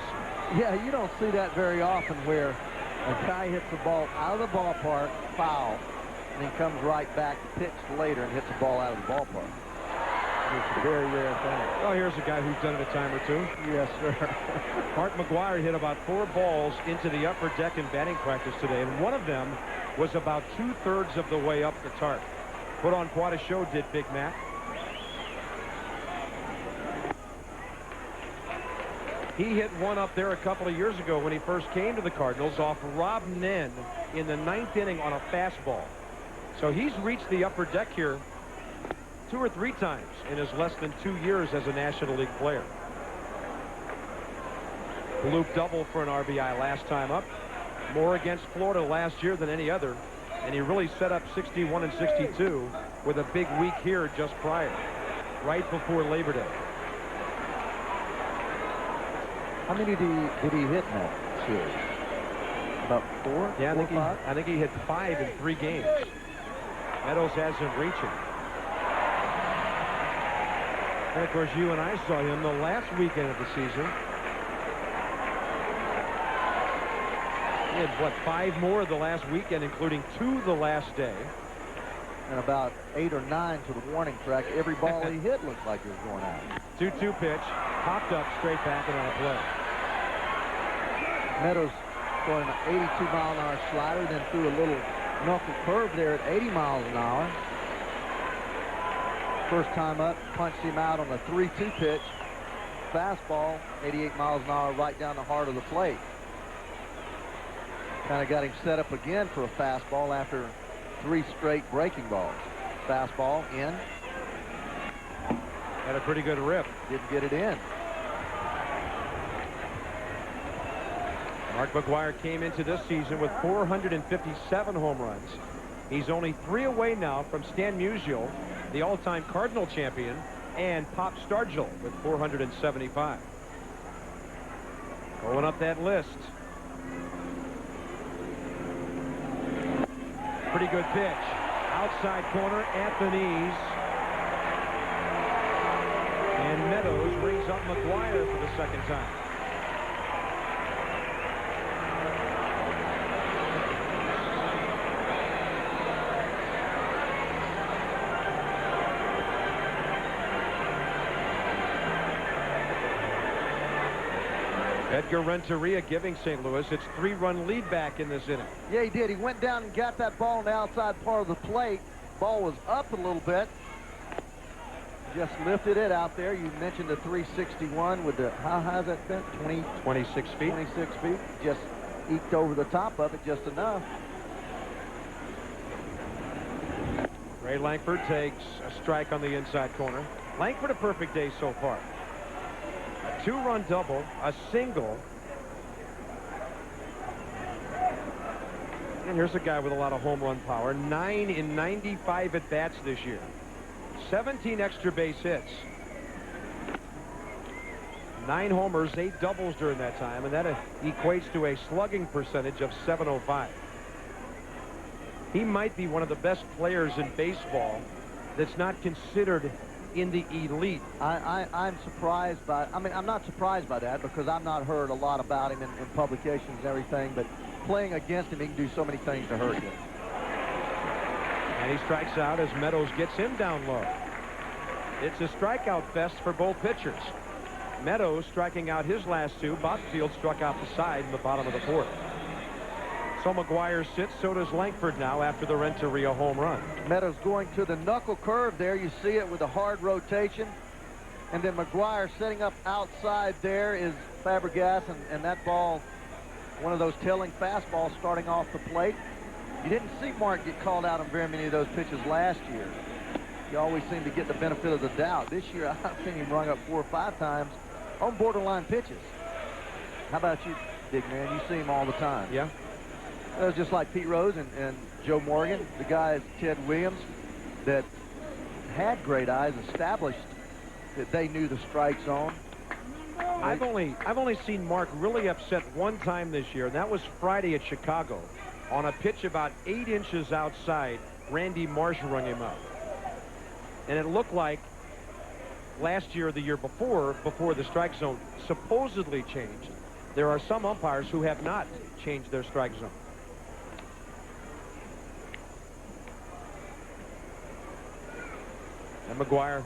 Yeah, you don't see that very often where a guy hits the ball out of the ballpark, foul, and then comes right back to pitch later and hits the ball out of the ballpark. It's a very rare thing. Oh, here's a guy who's done it a time or 2. Yes, sir. Mark McGwire hit about 4 balls into the upper deck in batting practice today, and one of them was about 2/3 of the way up the tarp. Put on quite a show, did Big Mac. He hit one up there a couple of years ago when he first came to the Cardinals off Rob Nen in the 9th inning on a fastball. So he's reached the upper deck here 2 or 3 times in his less than 2 years as a National League player. Bloop double for an RBI last time up. More against Florida last year than any other. And he really set up 61 and 62 with a big week here just prior, right before Labor Day. How many did he hit in that series? About 4? Yeah, 4 or 5? I think he hit 5 in 3 games. Meadows has him reaching. And of course, you and I saw him the last weekend of the season. He had, what, 5 more the last weekend, including 2 the last day. And about 8 or 9 to the warning track. Every ball he hit looked like it was going out. 2-2 pitch, popped up straight back and on a play. Meadows throwing an 82-mile-an-hour slider, then threw a little knuckle curve there at 80 miles an hour. First time up, punched him out on a 3-2 pitch. fastball, 88 miles an hour, right down the heart of the plate. Kind of got him set up again for a fastball after 3 straight breaking balls. Fastball in. Had a pretty good rip. Didn't get it in. Mark McGwire came into this season with 457 home runs. He's only 3 away now from Stan Musial, the all-time Cardinal champion, and Pop Stargell with 475. Going up that list. Pretty good pitch. Outside corner, Anthony's. And Meadows rings up McGwire for the second time. Edgar Renteria giving St. Louis its 3-run lead back in this inning. Yeah, he did. He went down and got that ball on the outside part of the plate. Ball was up a little bit. Just lifted it out there. You mentioned the 361 with the, how high is that fence? 26 feet. 26 feet. Just eked over the top of it just enough. Ray Langford takes a strike on the inside corner. Langford a perfect day so far. A 2-run double, a single. And here's a guy with a lot of home run power. 9 in 95 at-bats this year. 17 extra base hits. 9 homers, 8 doubles during that time, and that equates to a slugging percentage of .705. He might be one of the best players in baseball that's not considered in the elite. I'm surprised by, I mean, I'm not surprised by that because I've not heard a lot about him in publications and everything, but playing against him, he can do so many things to hurt you. And he strikes out as Meadows gets him down low. It's a strikeout fest for both pitchers. Meadows striking out his last 2. Bottenfield struck out the side in the bottom of the 4th. So McGwire sits, so does Langford now after the Renteria home run. Meadows going to the knuckle curve there. You see it with a hard rotation. And then McGwire setting up outside there is Fabregas, and that ball, one of those telling fastballs starting off the plate. You didn't see Mark get called out on very many of those pitches last year. He always seemed to get the benefit of the doubt. This year, I've seen him rung up 4 or 5 times on borderline pitches. How about you, big man? You see him all the time. Yeah. It was just like Pete Rose and Joe Morgan, the guys, Ted Williams, that had great eyes, established that they knew the strike zone. I've only seen Mark really upset one time this year, and that was Friday at Chicago. On a pitch about 8 inches outside, Randy Marsh rung him up. And it looked like last year or the year before the strike zone supposedly changed. There are some umpires who have not changed their strike zone. And McGwire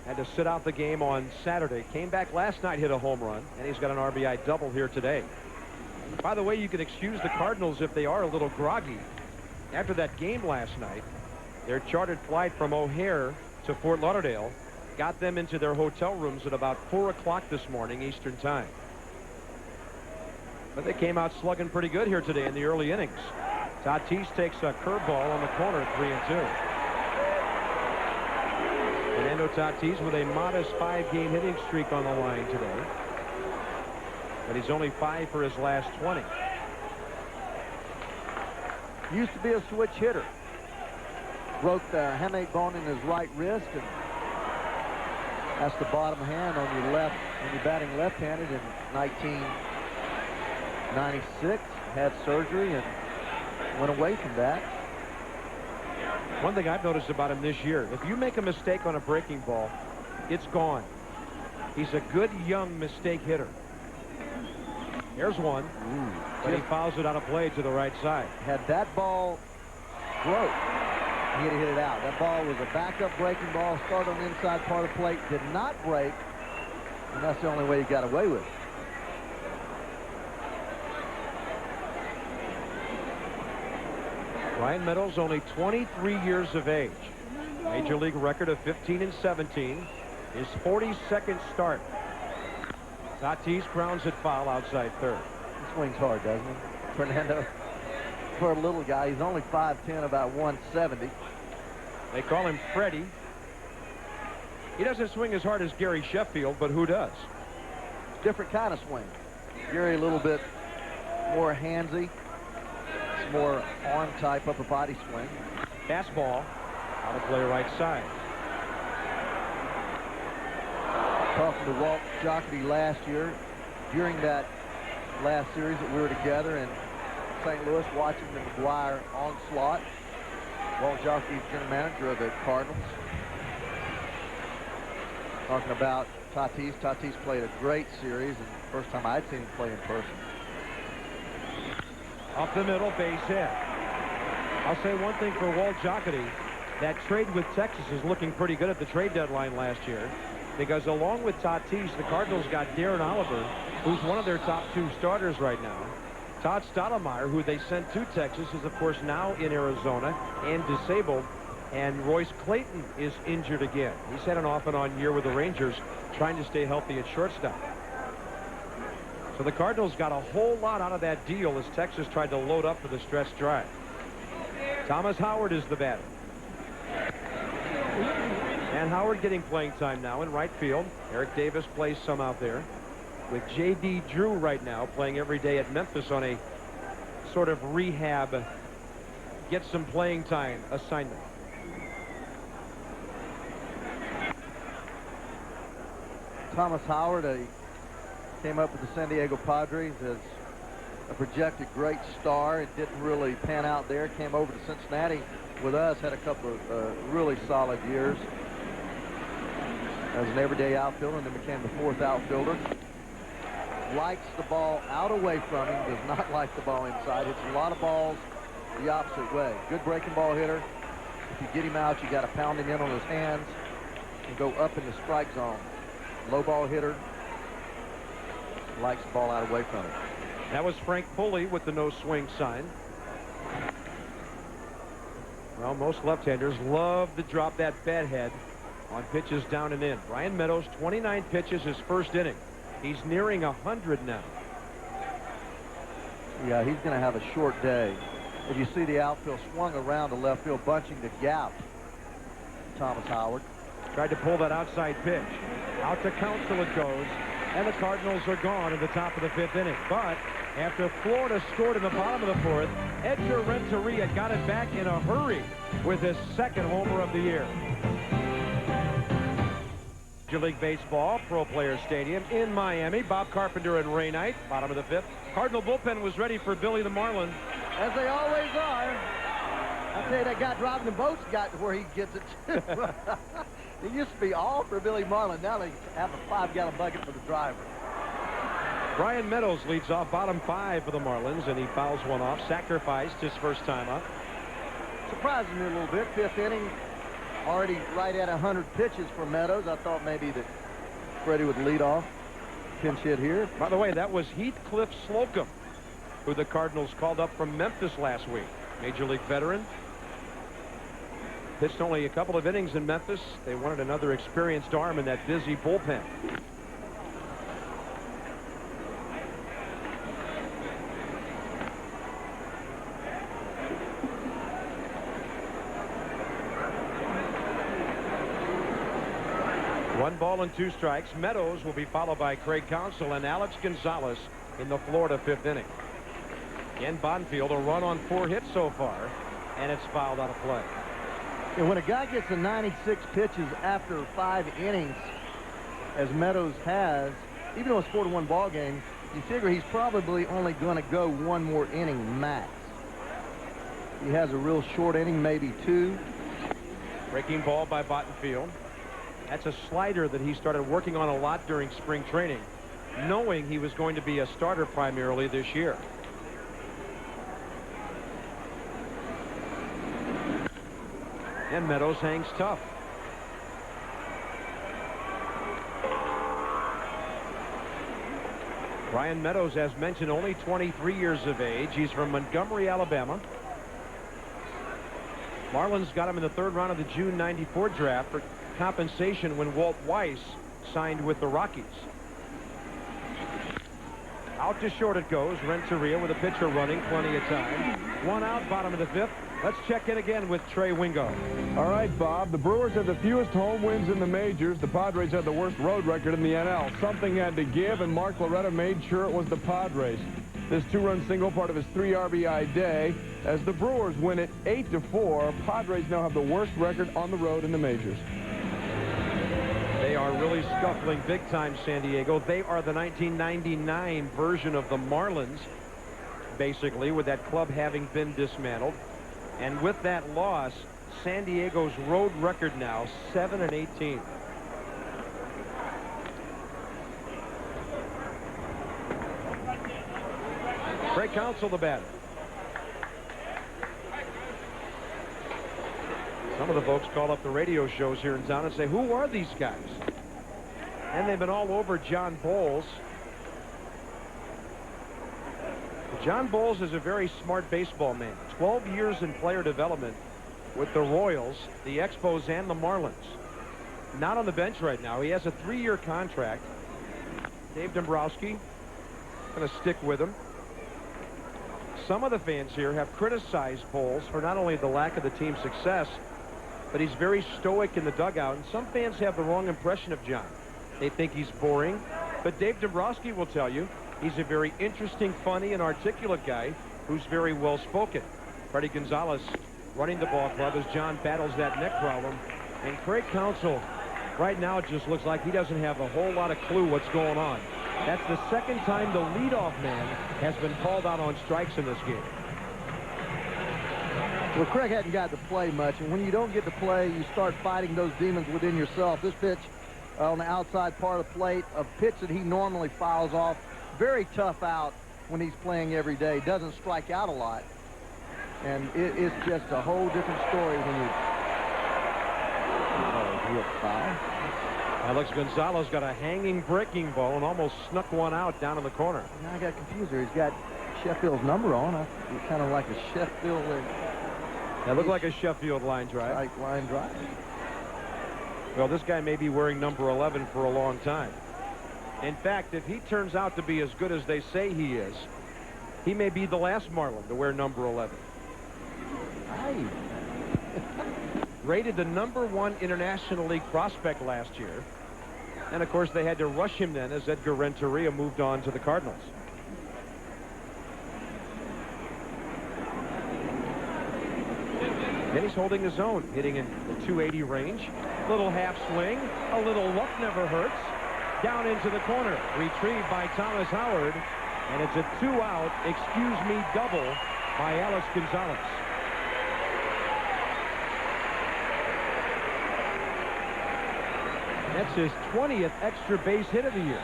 had to sit out the game on Saturday. Came back last night, hit a home run, and he's got an RBI double here today. By the way, you can excuse the Cardinals if they are a little groggy. After that game last night, their chartered flight from O'Hare to Fort Lauderdale got them into their hotel rooms at about 4 o'clock this morning Eastern time. But they came out slugging pretty good here today in the early innings. Tatis takes a curveball on the corner, 3-2. Fernando Tatis with a modest 5-game hitting streak on the line today. But he's only 5 for his last 20. Used to be a switch hitter. Broke the hamate bone in his right wrist, and that's the bottom hand on your left when you're batting left-handed in 1996. Had surgery and went away from that. One thing I've noticed about him this year, if you make a mistake on a breaking ball, it's gone. He's a good young mistake hitter. There's one. But he fouls it on a play to the right side. Had that ball broke, he'd have hit it out. That ball was a backup breaking ball, started on the inside part of the plate, did not break, and that's the only way he got away with it. Ryan Meadows, only 23 years of age. Major league record of 15 and 17. His 42nd start Tatis grounds it foul outside third. He swings hard, doesn't he? Fernando, for a little guy, he's only 5'10", about 170. They call him Freddie. He doesn't swing as hard as Gary Sheffield, but who does? Different kind of swing. Gary a little bit more handsy. It's more arm type upper body swing. Fastball out of play right side. Talking to Walt Jocketty last year, during that last series that we were together in St. Louis watching the McGuire onslaught. Walt Jocketty, general manager of the Cardinals. Talking about Tatis. Tatis played a great series, and first time I'd seen him play in person. Up the middle, base hit. I'll say one thing for Walt Jocketty. That trade with Texas is looking pretty good at the trade deadline last year, because along with Tatis, the Cardinals got Darren Oliver, who's one of their top 2 starters right now. Todd Stottlemyre, who they sent to Texas, is of course now in Arizona and disabled. And Royce Clayton is injured again. He's had an off and on year with the Rangers, trying to stay healthy at shortstop. So the Cardinals got a whole lot out of that deal as Texas tried to load up for the stretch drive. Thomas Howard is the batter. And Howard getting playing time now in right field. Eric Davis plays some out there, with J.D. Drew right now playing every day at Memphis on a sort of rehab, get some playing time assignment. Thomas Howard came up with the San Diego Padres as a projected great star. It didn't really pan out there. Came over to Cincinnati with us, had a couple of really solid years as an everyday outfielder, and then became the 4th outfielder. Likes the ball out away from him, does not like the ball inside. Hits a lot of balls the opposite way. Good breaking ball hitter. If you get him out, you got to pound him in on his hands and go up in the strike zone. Low ball hitter, likes the ball out away from him. That was Frank Pulley with the no swing sign. Well, most left-handers love to drop that bat head on pitches down and in. Brian Meadows, 29 pitches his first inning. He's nearing 100 now. Yeah, he's going to have a short day. If you see the outfield swung around to left field, bunching the gap. Thomas Howard tried to pull that outside pitch. Out to count till it goes, and the Cardinals are gone in the top of the 5th inning. But after Florida scored in the bottom of the 4th, Edgar Renteria got it back in a hurry with his 2nd homer of the year. Major League Baseball, Pro Player Stadium in Miami. Bob Carpenter and Ray Knight, bottom of the 5th. Cardinal bullpen was ready for Billy the Marlin. As they always are. I tell you, that guy driving the boat's got to where he gets it too. It used to be all for Billy Marlin. Now they have a 5-gallon bucket for the driver. Brian Meadows leads off bottom 5 for the Marlins, and he fouls one off. Sacrificed his first time up. Surprising me a little bit. 5th inning, already right at 100 pitches for Meadows. I thought maybe that Freddie would lead off. Pinch hit here. By the way, that was Heathcliff Slocum, who the Cardinals called up from Memphis last week. Major League veteran. Pitched only a couple of innings in Memphis. They wanted another experienced arm in that busy bullpen. One ball and 2 strikes. Meadows will be followed by Craig Counsell and Alex Gonzalez in the Florida 5th inning. Kent Bottenfield, a run on 4 hits so far, and it's fouled out of play. And when a guy gets to 96 pitches after 5 innings, as Meadows has, even though it's 4-1 ball game, you figure he's probably only going to go 1 more inning max. He has a real short inning, maybe 2. Breaking ball by Bottenfield. That's a slider that he started working on a lot during spring training, knowing he was going to be a starter primarily this year. And Meadows hangs tough. Brian Meadows, as mentioned, only 23 years of age. He's from Montgomery, Alabama. Marlins got him in the 3rd round of the June '94 draft for compensation when Walt Weiss signed with the Rockies. Out to short it goes. Renteria with a pitcher running. Plenty of time. One out, bottom of the fifth. Let's check in again with Trey Wingo. All right, Bob. The Brewers have the fewest home wins in the majors. The Padres had the worst road record in the NL. Something had to give, and Mark Loretta made sure it was the Padres. This two-run single, part of his 3 RBI day. As the Brewers win it 8-4, Padres now have the worst record on the road in the majors. They are really scuffling big time, San Diego. They are the 1999 version of the Marlins, basically, with that club having been dismantled. And with that loss, San Diego's road record now 7-18. Craig Counsell, the batter. Some of the folks call up the radio shows here in town and say, who are these guys? And they've been all over John Bowles. John Bowles is a very smart baseball man. 12 years in player development with the Royals, the Expos, and the Marlins. Not on the bench right now. He has a 3-year contract. Dave Dombrowski going to stick with him. Some of the fans here have criticized Bowles for not only the lack of the team's success, but he's very stoic in the dugout. And some fans have the wrong impression of John. They think he's boring. But Dave Dombrowski will tell you he's a very interesting, funny, and articulate guy who's very well-spoken. Freddie Gonzalez running the ball club as John battles that neck problem. And Craig Counsell right now it just looks like he doesn't have a whole lot of clue what's going on. That's the second time the leadoff man has been called out on strikes in this game. Well, Craig hadn't got to play much, and when you don't get to play, you start fighting those demons within yourself. This pitch on the outside part of the plate, a pitch that he normally fouls off, very tough out when he's playing every day. Doesn't strike out a lot, and it is just a whole different story when you foul. Alex Gonzalez got a hanging breaking ball and almost snuck one out down in the corner. Now I got confused there. He's got Sheffield's number on. It's kind of like a Sheffield. That looked like a Sheffield line drive. Right, line drive. Well, this guy may be wearing number 11 for a long time. In fact, if he turns out to be as good as they say he is, he may be the last Marlin to wear number 11. Aye. Rated the #1 International League prospect last year. And, of course, they had to rush him then as Edgar Renteria moved on to the Cardinals. Then he's holding his own, hitting in the 280 range. Little half swing. A little luck never hurts. Down into the corner. Retrieved by Thomas Howard. And it's a 2-out, excuse me, double by Alex Gonzalez. That's his 20th extra base hit of the year.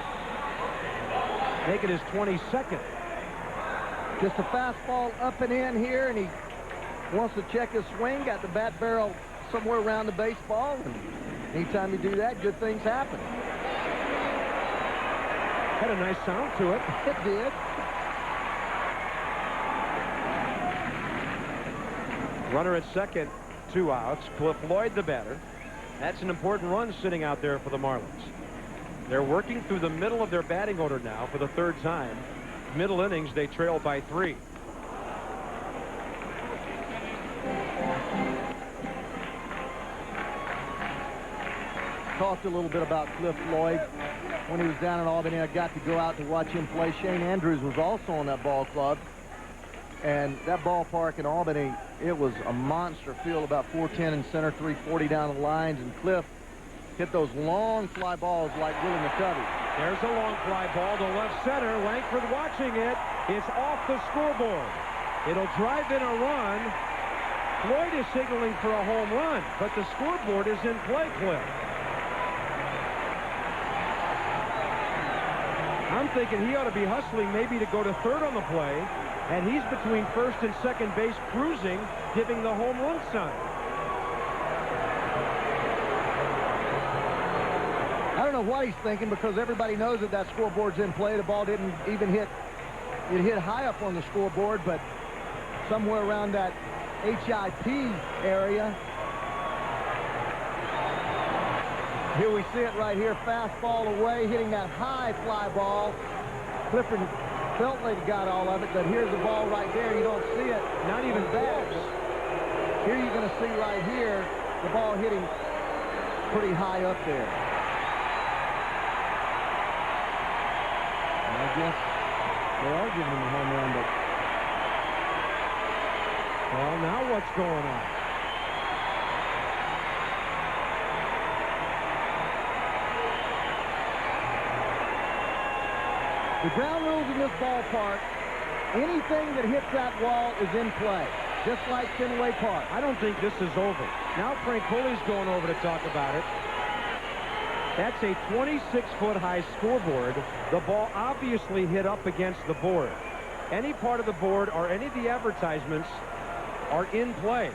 Make it his 22nd. Just a fastball up and in here, and he wants to check his swing. Got the bat barrel somewhere around the baseball, and anytime you do that, good things happen. Had a nice sound to it. It did. Runner at second, 2 outs. Cliff Lloyd, the batter. That's an important run sitting out there for the Marlins. They're working through the middle of their batting order now for the 3rd time. Middle innings, they trail by 3. Talked a little bit about Cliff Lloyd when he was down in Albany. I got to go out to watch him play. Shane Andrews was also on that ball club. And that ballpark in Albany, it was a monster field, about 410 in center, 340 down the lines. And Cliff hit those long fly balls like Willie McCovey. There's a long fly ball to left center. Langford watching it. It's off the scoreboard. It'll drive in a run. Floyd is signaling for a home run, but the scoreboard is in play, Cliff. I'm thinking he ought to be hustling maybe to go to 3rd on the play. And he's between 1st and 2nd base cruising, giving the home run sign. I don't know what he's thinking, because everybody knows that that scoreboard's in play. The ball didn't even hit. It hit high up on the scoreboard, but somewhere around that HIP area. Here we see it right here. Fastball away, hitting that high fly ball. Clifford felt like he got all of it, but here's the ball right there. You don't see it. Not even that. Here you're going to see right here the ball hitting pretty high up there. And I guess they are giving him a home run, but... Well, now what's going on? The ground rules in this ballpark, anything that hits that wall is in play, just like Fenway Park. I don't think this is over. Now Frank Pulley's going over to talk about it. That's a 26-foot-high scoreboard. The ball obviously hit up against the board. Any part of the board or any of the advertisements are in play.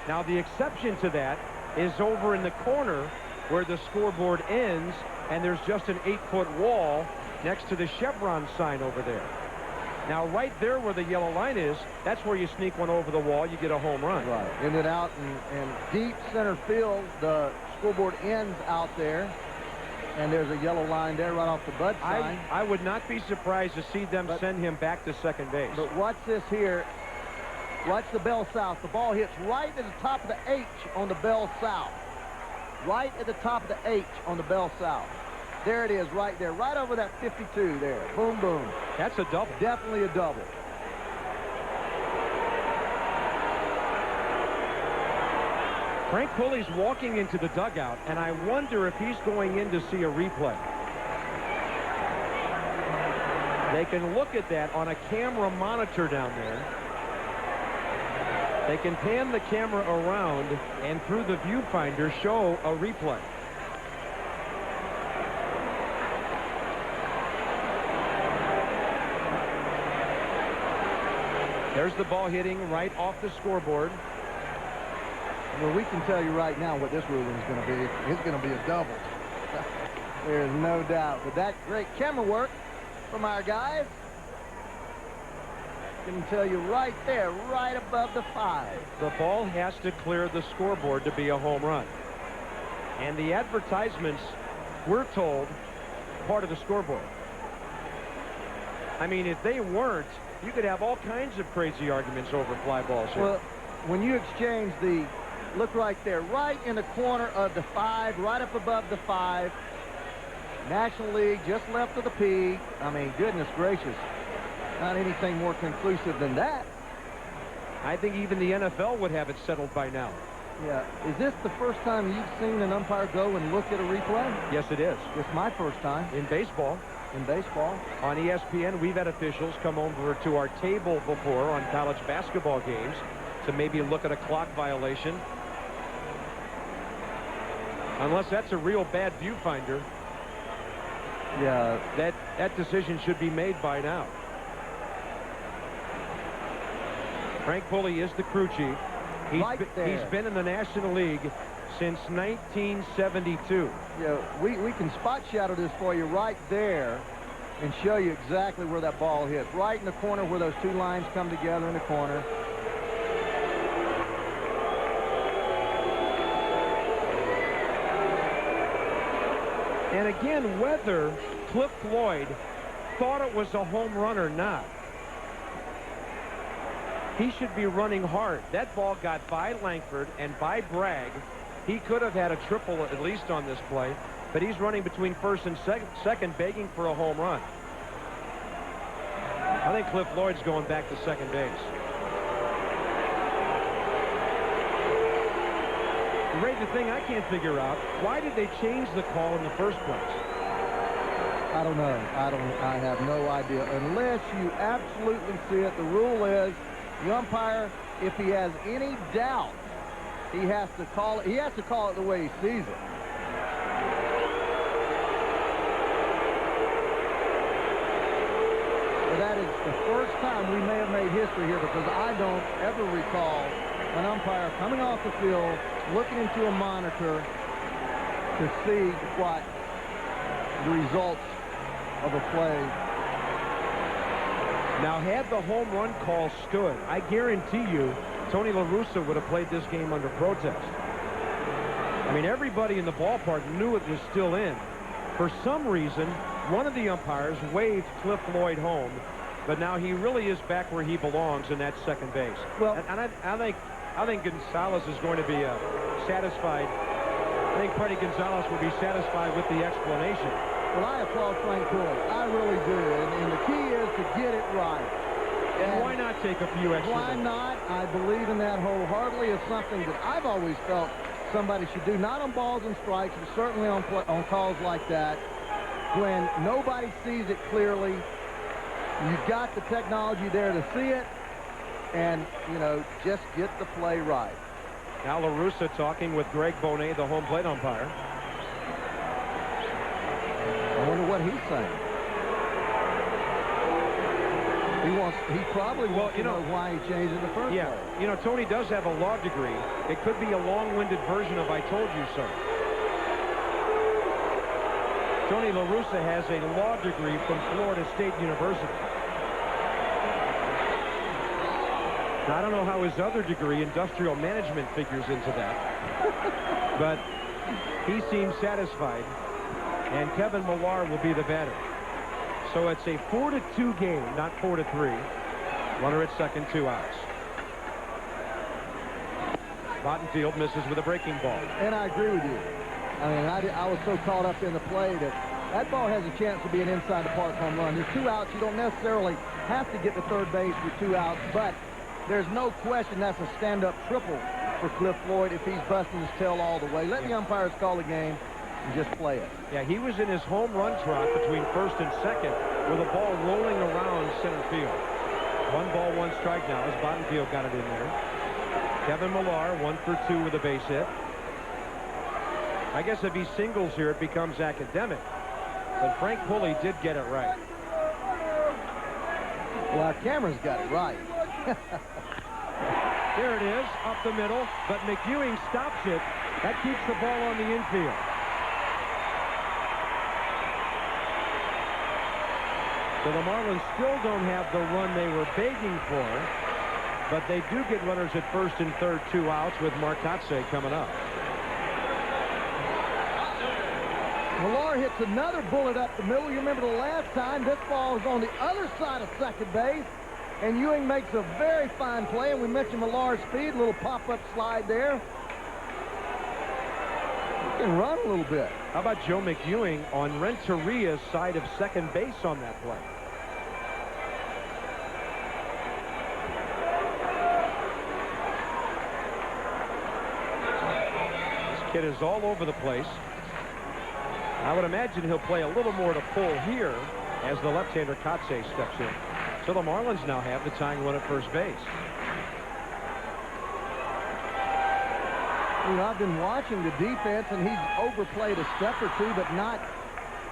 Now, the exception to that is over in the corner where the scoreboard ends, and there's just an 8-foot wall next to the Chevron sign over there. Now, right there where the yellow line is, that's where you sneak one over the wall, you get a home run. Right. And then out in deep center field, the scoreboard ends out there, and there's a yellow line there right off the Bud sign. I would not be surprised to see them send him back to second base. But watch this here. Watch the Bell South. The ball hits right at the top of the H on the Bell South. Right at the top of the H on the Bell South. There it is right there, right over that 52 there. Boom, boom. That's a double. Definitely a double. Frank Pulley's walking into the dugout, and I wonder if he's going in to see a replay. They can look at that on a camera monitor down there. They can pan the camera around and through the viewfinder show a replay. There's the ball hitting right off the scoreboard. Well, we can tell you right now what this ruling is going to be. It's going to be a double. There's no doubt. With that great camera work from our guys, I can tell you right there, right above the 5. The ball has to clear the scoreboard to be a home run. And the advertisements, we're told, part of the scoreboard. I mean, if they weren't, you could have all kinds of crazy arguments over fly balls here. Well, when you exchange the, look right there, right in the corner of the 5, right up above the 5, National League, just left of the P. I mean, goodness gracious. Not anything more conclusive than that. I think even the NFL would have it settled by now. Yeah. Is this the first time you've seen an umpire go and look at a replay? Yes, it is. It's my first time. In baseball. In baseball. On ESPN, we've had officials come over to our table before on college basketball games to maybe look at a clock violation. Unless that's a real bad viewfinder. Yeah. That decision should be made by now. Frank Pulley is the crew chief. He's been in the National League since 1972. Yeah, we can spot shadow this for you right there and show you exactly where that ball hits. Right in the corner where those two lines come together in the corner. And again, whether Cliff Floyd thought it was a home run or not, he should be running hard. That ball got by Langford and by Bragg. He could have had a triple at least on this play, but he's running between first and second begging for a home run. I think Cliff Floyd's going back to second base. Ray, the thing I can't figure out, why did they change the call in the first place? I don't know. I have no idea. Unless you absolutely see it, the rule is the umpire, if he has any doubt, he has to call it. He has to call it the way he sees it. Well, that is the first time we may have made history here, because I don't ever recall an umpire coming off the field, looking into a monitor to see what the results of a play. Now, had the home run call stood, I guarantee you Tony La Russa would have played this game under protest. I mean, everybody in the ballpark knew it was still in. For some reason, one of the umpires waved Cliff Floyd home, but now he really is back where he belongs in that second base. Well, and I think Gonzalez is going to be satisfied. I think Freddie Gonzalez will be satisfied with the explanation. Well, I applaud Frank Pulley. I really do. And the key is to get it right. And why not take a few extra? Why not? I believe in that wholeheartedly. It's something that I've always felt somebody should do, not on balls and strikes, but certainly on calls like that. When nobody sees it clearly, you've got the technology there to see it, and, you know, just get the play right. Now La Russa talking with Greg Bonet, the home plate umpire. I wonder what he's saying. He probably wants to know why he changed in the first place. You know, Tony does have a law degree. It could be a long-winded version of I told you so. Tony La Russa has a law degree from Florida State University. Now, I don't know how his other degree, industrial management, figures into that. But he seems satisfied. And Kevin Millar will be the batter. So it's a 4-2 game, not 4-3. Runner at second, 2 outs. Bottenfield misses with a breaking ball. And I agree with you. I mean, I was so caught up in the play that ball has a chance to be an inside-the-park home run. There's 2 outs. You don't necessarily have to get to third base with 2 outs, but there's no question that's a stand-up triple for Cliff Floyd if he's busting his tail all the way. Let the umpires call the game and just play it. Yeah, he was in his home run trot between first and second with a ball rolling around center field. 1 ball, 1 strike now as Bottenfield got it in there. Kevin Millar 1 for 2 with a base hit. I guess if he singles here, it becomes academic. But Frank Pulley did get it right. Well, our camera's got it right. There it is, up the middle, but McEwing stops it. That keeps the ball on the infield. So the Marlins still don't have the run they were begging for, but they do get runners at first and third, 2 outs with Marcotte coming up. Millar hits another bullet up the middle. You remember the last time this ball was on the other side of second base, and Ewing makes a very fine play, and we mentioned Millar's speed, a little pop-up slide there. He can run a little bit. How about Joe McEwing on Renteria's side of second base on that play? This kid is all over the place. I would imagine he'll play a little more to pull here as the left-hander Kotze steps in. So the Marlins now have the tying run at first base. You know, I've been watching the defense, and he's overplayed a step or two, but not,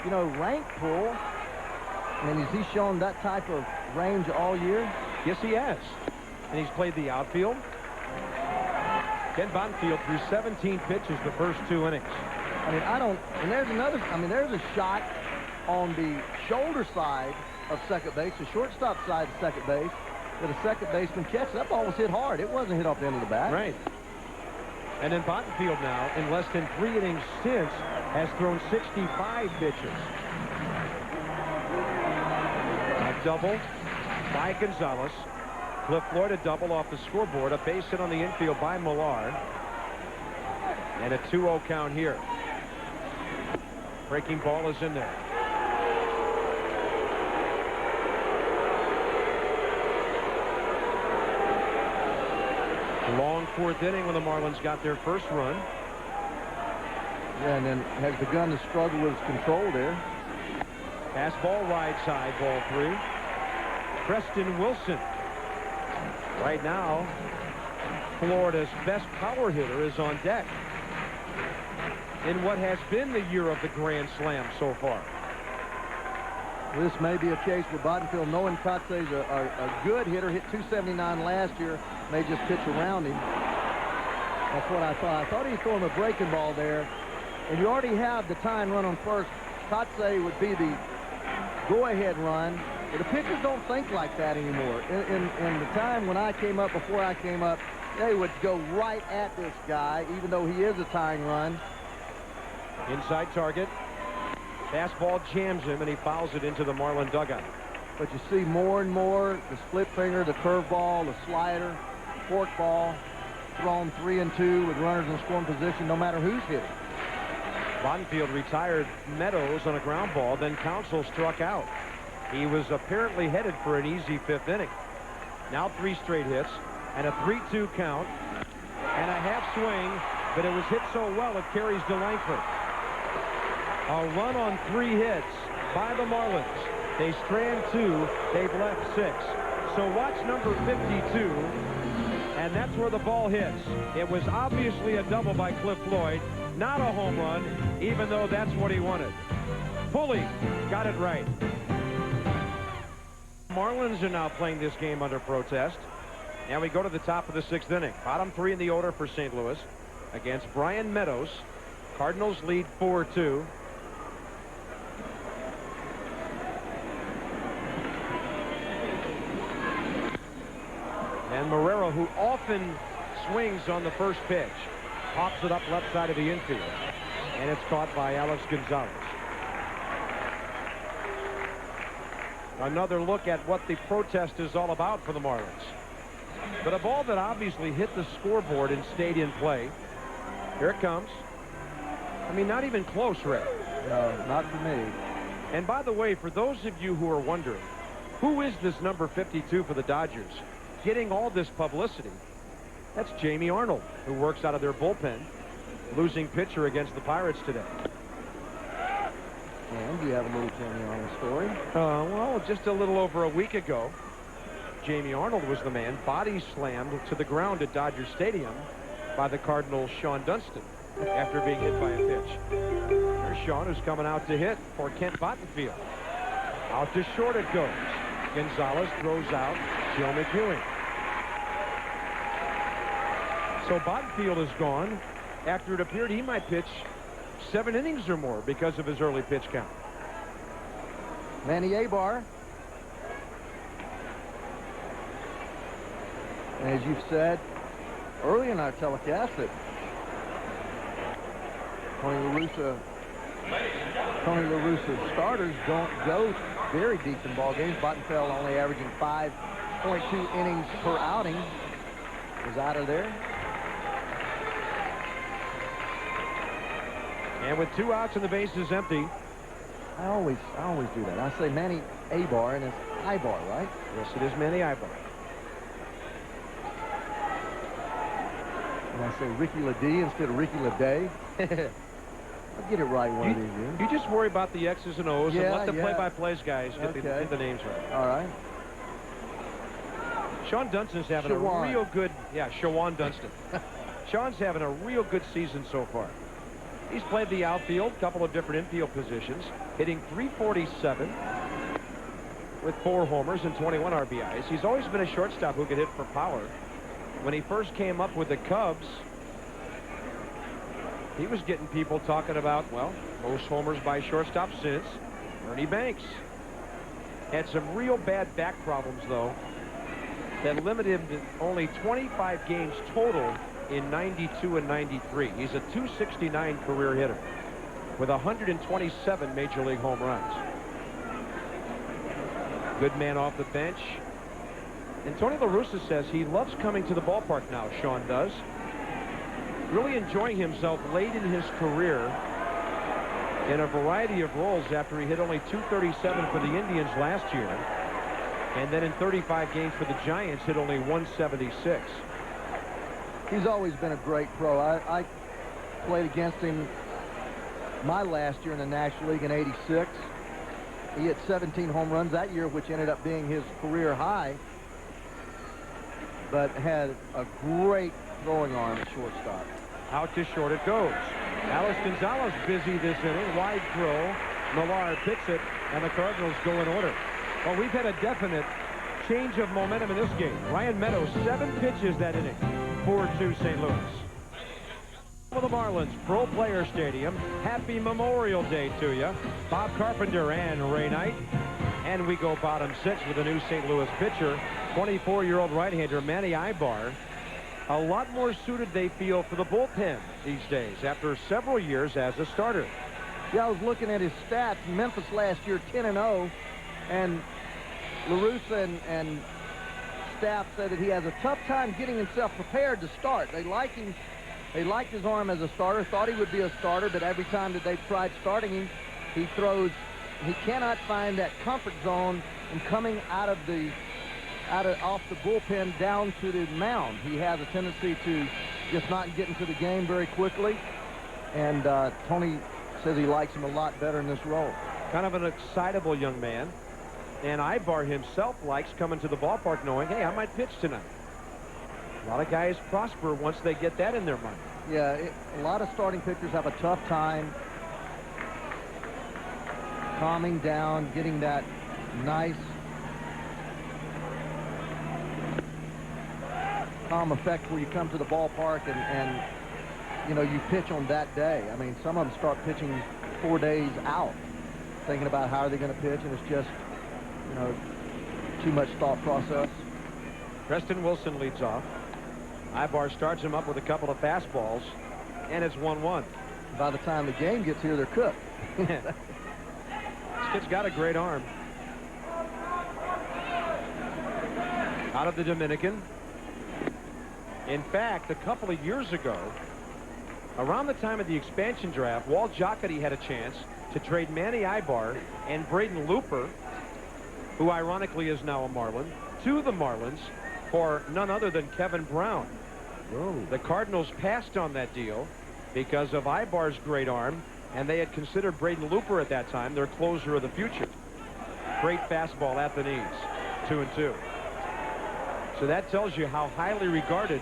you know, rank pull. And has he shown that type of range all year? Yes, he has. And he's played the outfield. Kent Bottenfield threw 17 pitches the first 2 innings. I mean, and there's another, I mean, there's a shot on the shoulder side of second base, the shortstop side of second base, that a second baseman catches. That ball was hit hard. It wasn't hit off the end of the bat. Right. And then Bottenfield now, in less than 3 innings since, has thrown 65 pitches. A double by Gonzalez. Cliff Floyd a double off the scoreboard. A base hit on the infield by Millar. And a 2-0 count here. Breaking ball is in there. Long 4th inning when the Marlins got their first run. Yeah, and then has begun to struggle with his control there. Fastball right side, ball 3. Preston Wilson. Right now, Florida's best power hitter is on deck in what has been the year of the Grand Slam so far. This may be a case where Bottenfield, knowing Kotze's a good hitter, hit 279 last year, may just pitch around him. That's what I thought. I thought he'd throw him a breaking ball there. And you already have the tying run on first. Kotze would be the go-ahead run. But the pitchers don't think like that anymore. In the time when I came up, before I came up, they would go right at this guy, even though he is a tying run. Inside target. Fastball jams him, and he fouls it into the Marlin dugout. But you see more and more the split finger, the curveball, the slider, fork ball, thrown 3 and 2 with runners in scoring position, no matter who's hitting. Bottenfield retired Meadows on a ground ball, then Counsell struck out. He was apparently headed for an easy 5th inning. Now 3 straight hits and a 3-2 count and a half swing, but it was hit so well it carries to Langford. A run on 3 hits by the Marlins. They strand 2, they've left 6. So watch number 52, and that's where the ball hits. It was obviously a double by Cliff Floyd, not a home run, even though that's what he wanted. Pulley got it right. Marlins are now playing this game under protest. And we go to the top of the 6th inning. Bottom 3 in the order for St. Louis against Brian Meadows. Cardinals lead 4-2. And Marrero, who often swings on the first pitch, pops it up left side of the infield. And it's caught by Alex Gonzalez. Another look at what the protest is all about for the Marlins. But a ball that obviously hit the scoreboard and stayed in play. Here it comes. I mean, not even close, Rick. No, not for me. And by the way, for those of you who are wondering, who is this number 52 for the Dodgers getting all this publicity? That's Jamie Arnold, who works out of their bullpen, losing pitcher against the Pirates today. And you have a little Jamie Arnold story. Well, just a little over a week ago, Jamie Arnold was the man body slammed to the ground at Dodger Stadium by the Cardinals' Sean Dunston after being hit by a pitch. There's Sean, who's coming out to hit for Kent Bottenfield. Out to short it goes. Gonzalez throws out Joe McEwing. So Bottenfield is gone after it appeared he might pitch 7 innings or more because of his early pitch count. Manny Abar. As you've said early in our telecast, that Tony La Russa's starters don't go very deep in ball games. Bottenfield only averaging 5.2 innings per outing. Was out of there. And with 2 outs and the bases empty. I always do that. I say Manny Abar and it's Ibar, right? Yes, it is Manny Ibar. And I say Ricky LaD instead of Ricky LaDay. I'll get it right one of these years. You just worry about the X's and O's and let the play-by-plays guys get the names right. All right. Sean Dunston's having a real good, Shawan Dunston. Sean's having a real good season so far. He's played the outfield, a couple of different infield positions, hitting .347 with 4 homers and 21 RBIs. He's always been a shortstop who could hit for power. When he first came up with the Cubs, he was getting people talking about, well, most homers by shortstop since Ernie Banks. Had some real bad back problems, though, that limited him to only 25 games total in 92 and 93. He's a .269 career hitter with 127 major league home runs. Good man off the bench. And Tony La Russa says he loves coming to the ballpark now, Sean does. Really enjoying himself late in his career in a variety of roles after he hit only .237 for the Indians last year. And then in 35 games for the Giants, hit only .176. He's always been a great pro. I played against him my last year in the National League in '86. He hit 17 home runs that year, which ended up being his career high, but had a great throwing arm at shortstop. Out to short it goes. Alex Gonzalez busy this inning. Wide throw. Millar picks it, and the Cardinals go in order. Well, we've had a definite change of momentum in this game. Ryan Meadows, 7 pitches that inning. 4-2 St. Louis. For the Marlins, Pro Player Stadium. Happy Memorial Day to you. Bob Carpenter and Ray Knight. And we go bottom 6 with a new St. Louis pitcher, 24-year-old right-hander Manny Ibar. A lot more suited, they feel, for the bullpen these days after several years as a starter. Yeah, I was looking at his stats. Memphis last year 10-0, and LaRussa and staff said that he has a tough time getting himself prepared to start. They like him. They liked his arm as a starter, thought he would be a starter, but every time that they've tried starting him, he cannot find that comfort zone in coming off the bullpen down to the mound. He has a tendency to just not get into the game very quickly, and Tony says he likes him a lot better in this role. Kind of an excitable young man, and Ibar himself likes coming to the ballpark knowing, hey, I might pitch tonight. A lot of guys prosper once they get that in their mind. Yeah, a lot of starting pitchers have a tough time calming down, getting that nice calm effect where you come to the ballpark and you know, you pitch on that day. I mean, some of them start pitching 4 days out, thinking about how are they going to pitch, and it's just, you know, too much thought process. Preston Wilson leads off. Ibar starts him up with a couple of fastballs, and it's 1-1. By the time the game gets here, they're cooked. This kid's got a great arm. Out of the Dominican. In fact, a couple of years ago, around the time of the expansion draft, Walt Jocketty had a chance to trade Manny Ibar and Braden Looper, who ironically is now a Marlin, to the Marlins for none other than Kevin Brown. Whoa. The Cardinals passed on that deal because of Ibar's great arm, and they had considered Braden Looper at that time their closer of the future. Great fastball at the knees. 2-2. So that tells you how highly regarded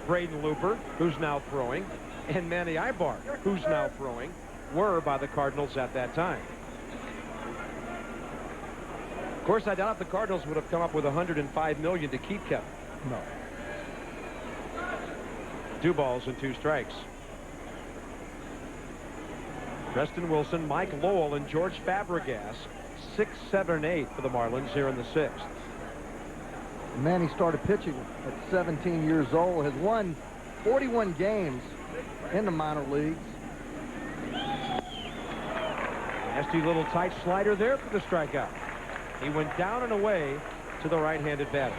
Braden Looper, who's now throwing, and Manny Ibar, who's now throwing, were by the Cardinals at that time. Of course, I doubt if the Cardinals would have come up with $105 million to keep Kevin. No. 2 balls and 2 strikes. Preston Wilson, Mike Lowell, and George Fabregas, 6, 7, and 8 for the Marlins here in the 6th. Manny started pitching at 17 years old, has won 41 games in the minor leagues. Nasty little tight slider there for the strikeout. He went down and away to the right-handed batter.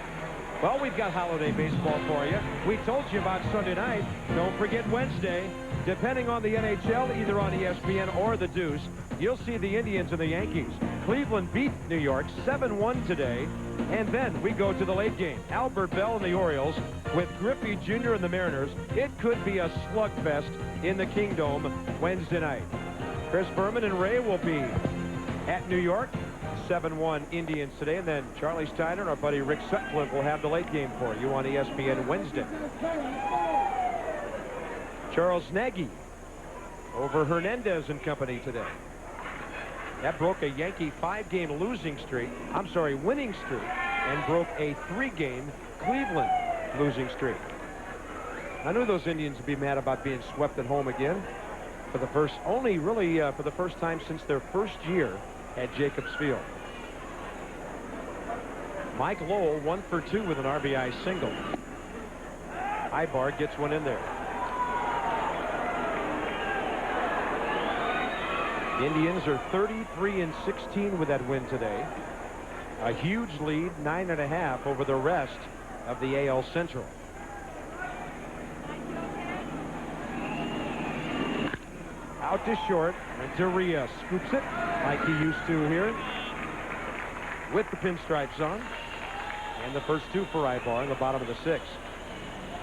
Well, we've got holiday baseball for you. We told you about Sunday night. Don't forget Wednesday. Depending on the NHL, either on ESPN or the Deuce, you'll see the Indians and the Yankees. Cleveland beat New York 7-1 today. And then we go to the late game. Albert Bell and the Orioles with Griffey Jr. and the Mariners. It could be a slugfest in the Kingdome Wednesday night. Chris Berman and Ray will be at New York. 7-1 Indians today, and then Charlie Steiner and our buddy Rick Sutcliffe will have the late game for you on ESPN Wednesday. Charles Nagy over Hernandez and company today. That broke a Yankee 5-game winning streak, and broke a 3-game Cleveland losing streak. I knew those Indians would be mad about being swept at home again for the first time since their first year at Jacobs Field. Mike Lowell 1 for 2 with an RBI single. Ibar gets one in there. The Indians are 33-16 with that win today. A huge lead, 9.5 over the rest of the AL Central. Out to short, Renteria scoops it like he used to here with the pinstripes on. And the first 2 for Ibar in the bottom of the 6th.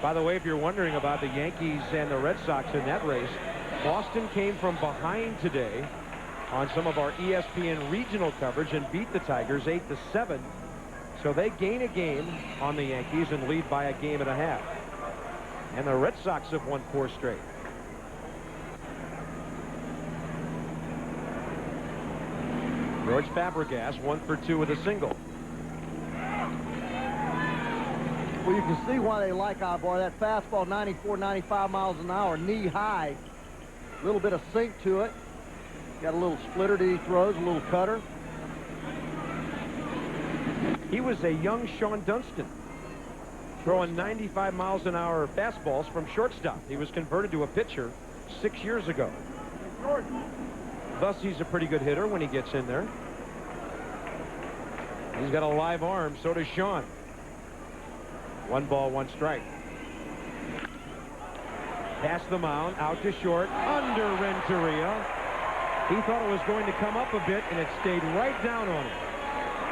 By the way, if you're wondering about the Yankees and the Red Sox in that race, Boston came from behind today on some of our ESPN regional coverage and beat the Tigers 8-7. So they gain a game on the Yankees and lead by a game and a half. And the Red Sox have won 4 straight. George Fabregas 1 for 2 with a single. Well, you can see why they like Ibar. That fastball, 94, 95 miles an hour, knee high. A little bit of sink to it. Got a little splitter that he throws, a little cutter. He was a young Sean Dunston, throwing 95 miles an hour fastballs from shortstop. He was converted to a pitcher 6 years ago. Thus, he's a pretty good hitter when he gets in there. He's got a live arm. So does Sean. 1 ball, 1 strike. Past the mound, out to short, under Renteria. He thought it was going to come up a bit, and it stayed right down on him.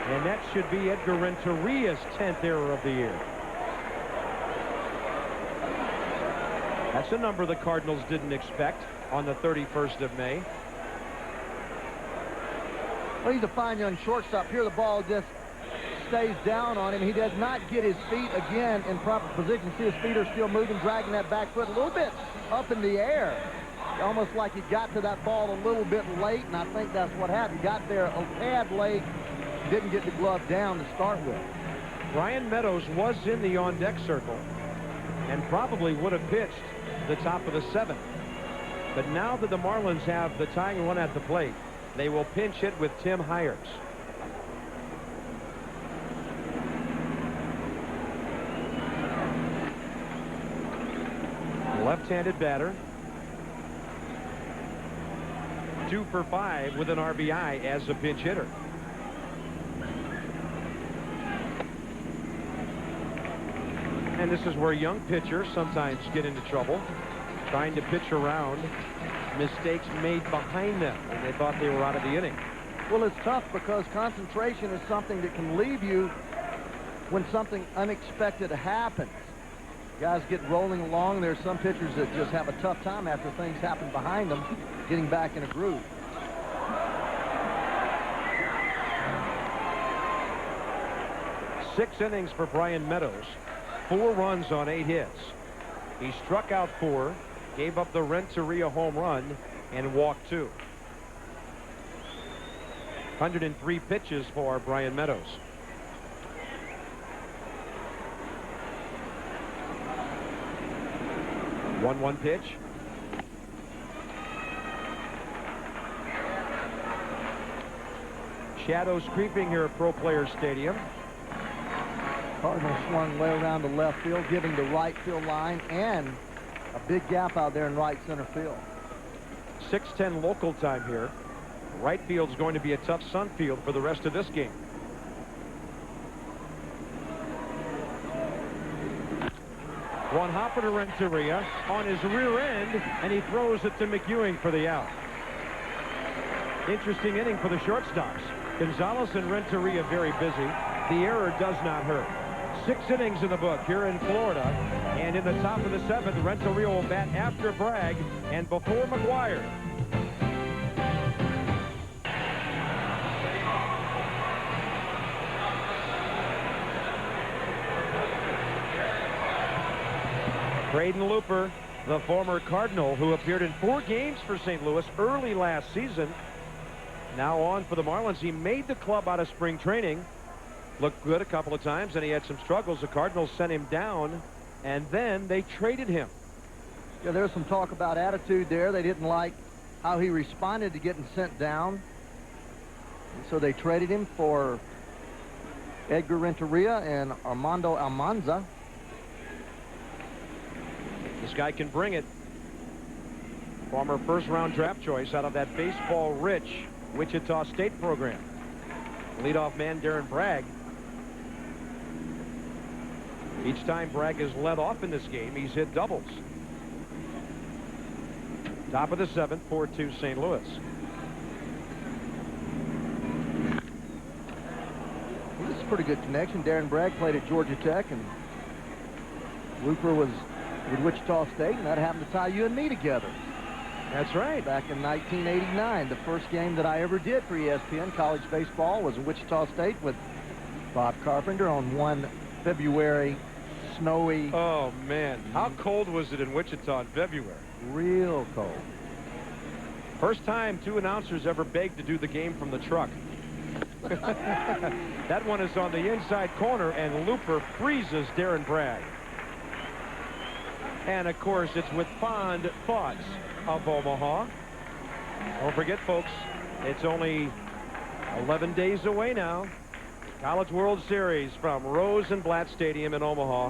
And that should be Edgar Renteria's 10th error of the year. That's a number the Cardinals didn't expect on the 31st of May. Well, he's a fine young shortstop. Here the ball just stays down on him. He does not get his feet again in proper position. See his feet are still moving, dragging that back foot a little bit up in the air. Almost like he got to that ball a little bit late, and I think that's what happened. He got there a tad late, didn't get the glove down to start with. Brian Meadows was in the on-deck circle and probably would have pitched the top of the 7th. But now that the Marlins have the tying run at the plate, they will pinch hit with Tim Hires. Left-handed batter. 2 for 5 with an RBI as a pinch hitter. And this is where young pitchers sometimes get into trouble, trying to pitch around mistakes made behind them when they thought they were out of the inning. Well, it's tough because concentration is something that can leave you when something unexpected happens. Guys get rolling along. There's some pitchers that just have a tough time after things happen behind them, getting back in a groove. Six innings for Brian Meadows. 4 runs on 8 hits. He struck out 4, gave up the Renteria home run, and walked 2. 103 pitches for Brian Meadows. One pitch. Shadows creeping here at Pro Players Stadium. Cardinals swung way around the left field, giving the right field line and a big gap out there in right center field. 6:10 local time here. Right field's going to be a tough sun field for the rest of this game. One hopper to Renteria on his rear end, and he throws it to McEwing for the out. Interesting inning for the shortstops. Gonzalez and Renteria very busy. The error does not hurt. 6 innings in the book here in Florida, and in the top of the 7th, Renteria will bat after Bragg and before McGuire. Braden Looper, the former Cardinal who appeared in 4 games for St. Louis early last season, now on for the Marlins. He made the club out of spring training, looked good a couple of times, and he had some struggles. The Cardinals sent him down, and then they traded him. Yeah, there's some talk about attitude there. They didn't like how he responded to getting sent down, and so they traded him for Edgar Renteria and Armando Almanza. This guy can bring it. Former first-round draft choice out of that baseball-rich Wichita State program. Leadoff man Darren Bragg. Each time Bragg has led off in this game, he's hit doubles. Top of the 7th, 4-2 St. Louis. Well, this is a pretty good connection. Darren Bragg played at Georgia Tech, and Looper was with Wichita State, and that happened to tie you and me together. That's right. Back in 1989, the first game that I ever did for ESPN college baseball was in Wichita State with Bob Carpenter on one February snowy. Oh, man. How cold was it in Wichita in February? Real cold. First time 2 announcers ever begged to do the game from the truck. That one is on the inside corner, and Looper freezes Darren Bragg. And, of course, it's with fond thoughts of Omaha. Don't forget, folks, it's only 11 days away now. College World Series from Rosenblatt Stadium in Omaha.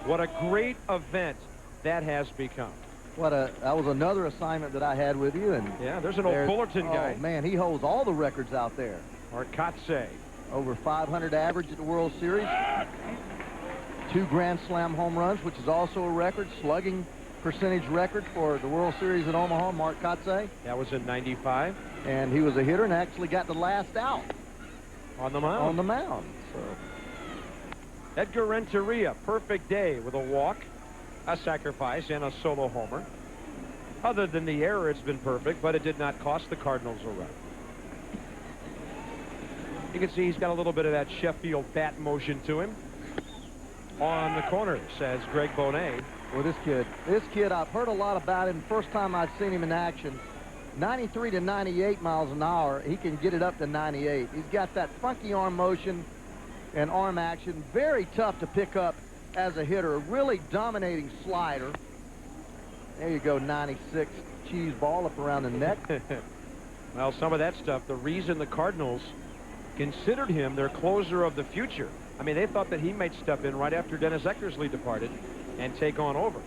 What a great event that has become. That was another assignment that I had with you. And yeah, there's an old Fullerton guy. Oh, man, he holds all the records out there. Or Kotze. over 500 average at the World Series. 2 Grand Slam home runs, which is also a record. Slugging percentage record for the World Series at Omaha, Mark Kotsay. That was in '95. And he was a hitter and actually got the last out On the mound. on the mound. So Edgar Renteria, perfect day with a walk, a sacrifice, and a solo homer. Other than the error, it's been perfect, but it did not cost the Cardinals a run. You can see he's got a little bit of that Sheffield bat motion to him. On the corner, says Greg Bonet. well, this kid, I've heard a lot about him. First time I've seen him in action, 93 to 98 miles an hour. He can get it up to 98. He's got that funky arm motion and arm action. Very tough to pick up as a hitter. A really dominating slider. There you go, 96 cheese ball up around the neck. Well, some of that stuff, the reason the Cardinals considered him their closer of the future. I mean, they thought that he might step in right after Dennis Eckersley departed and take on over.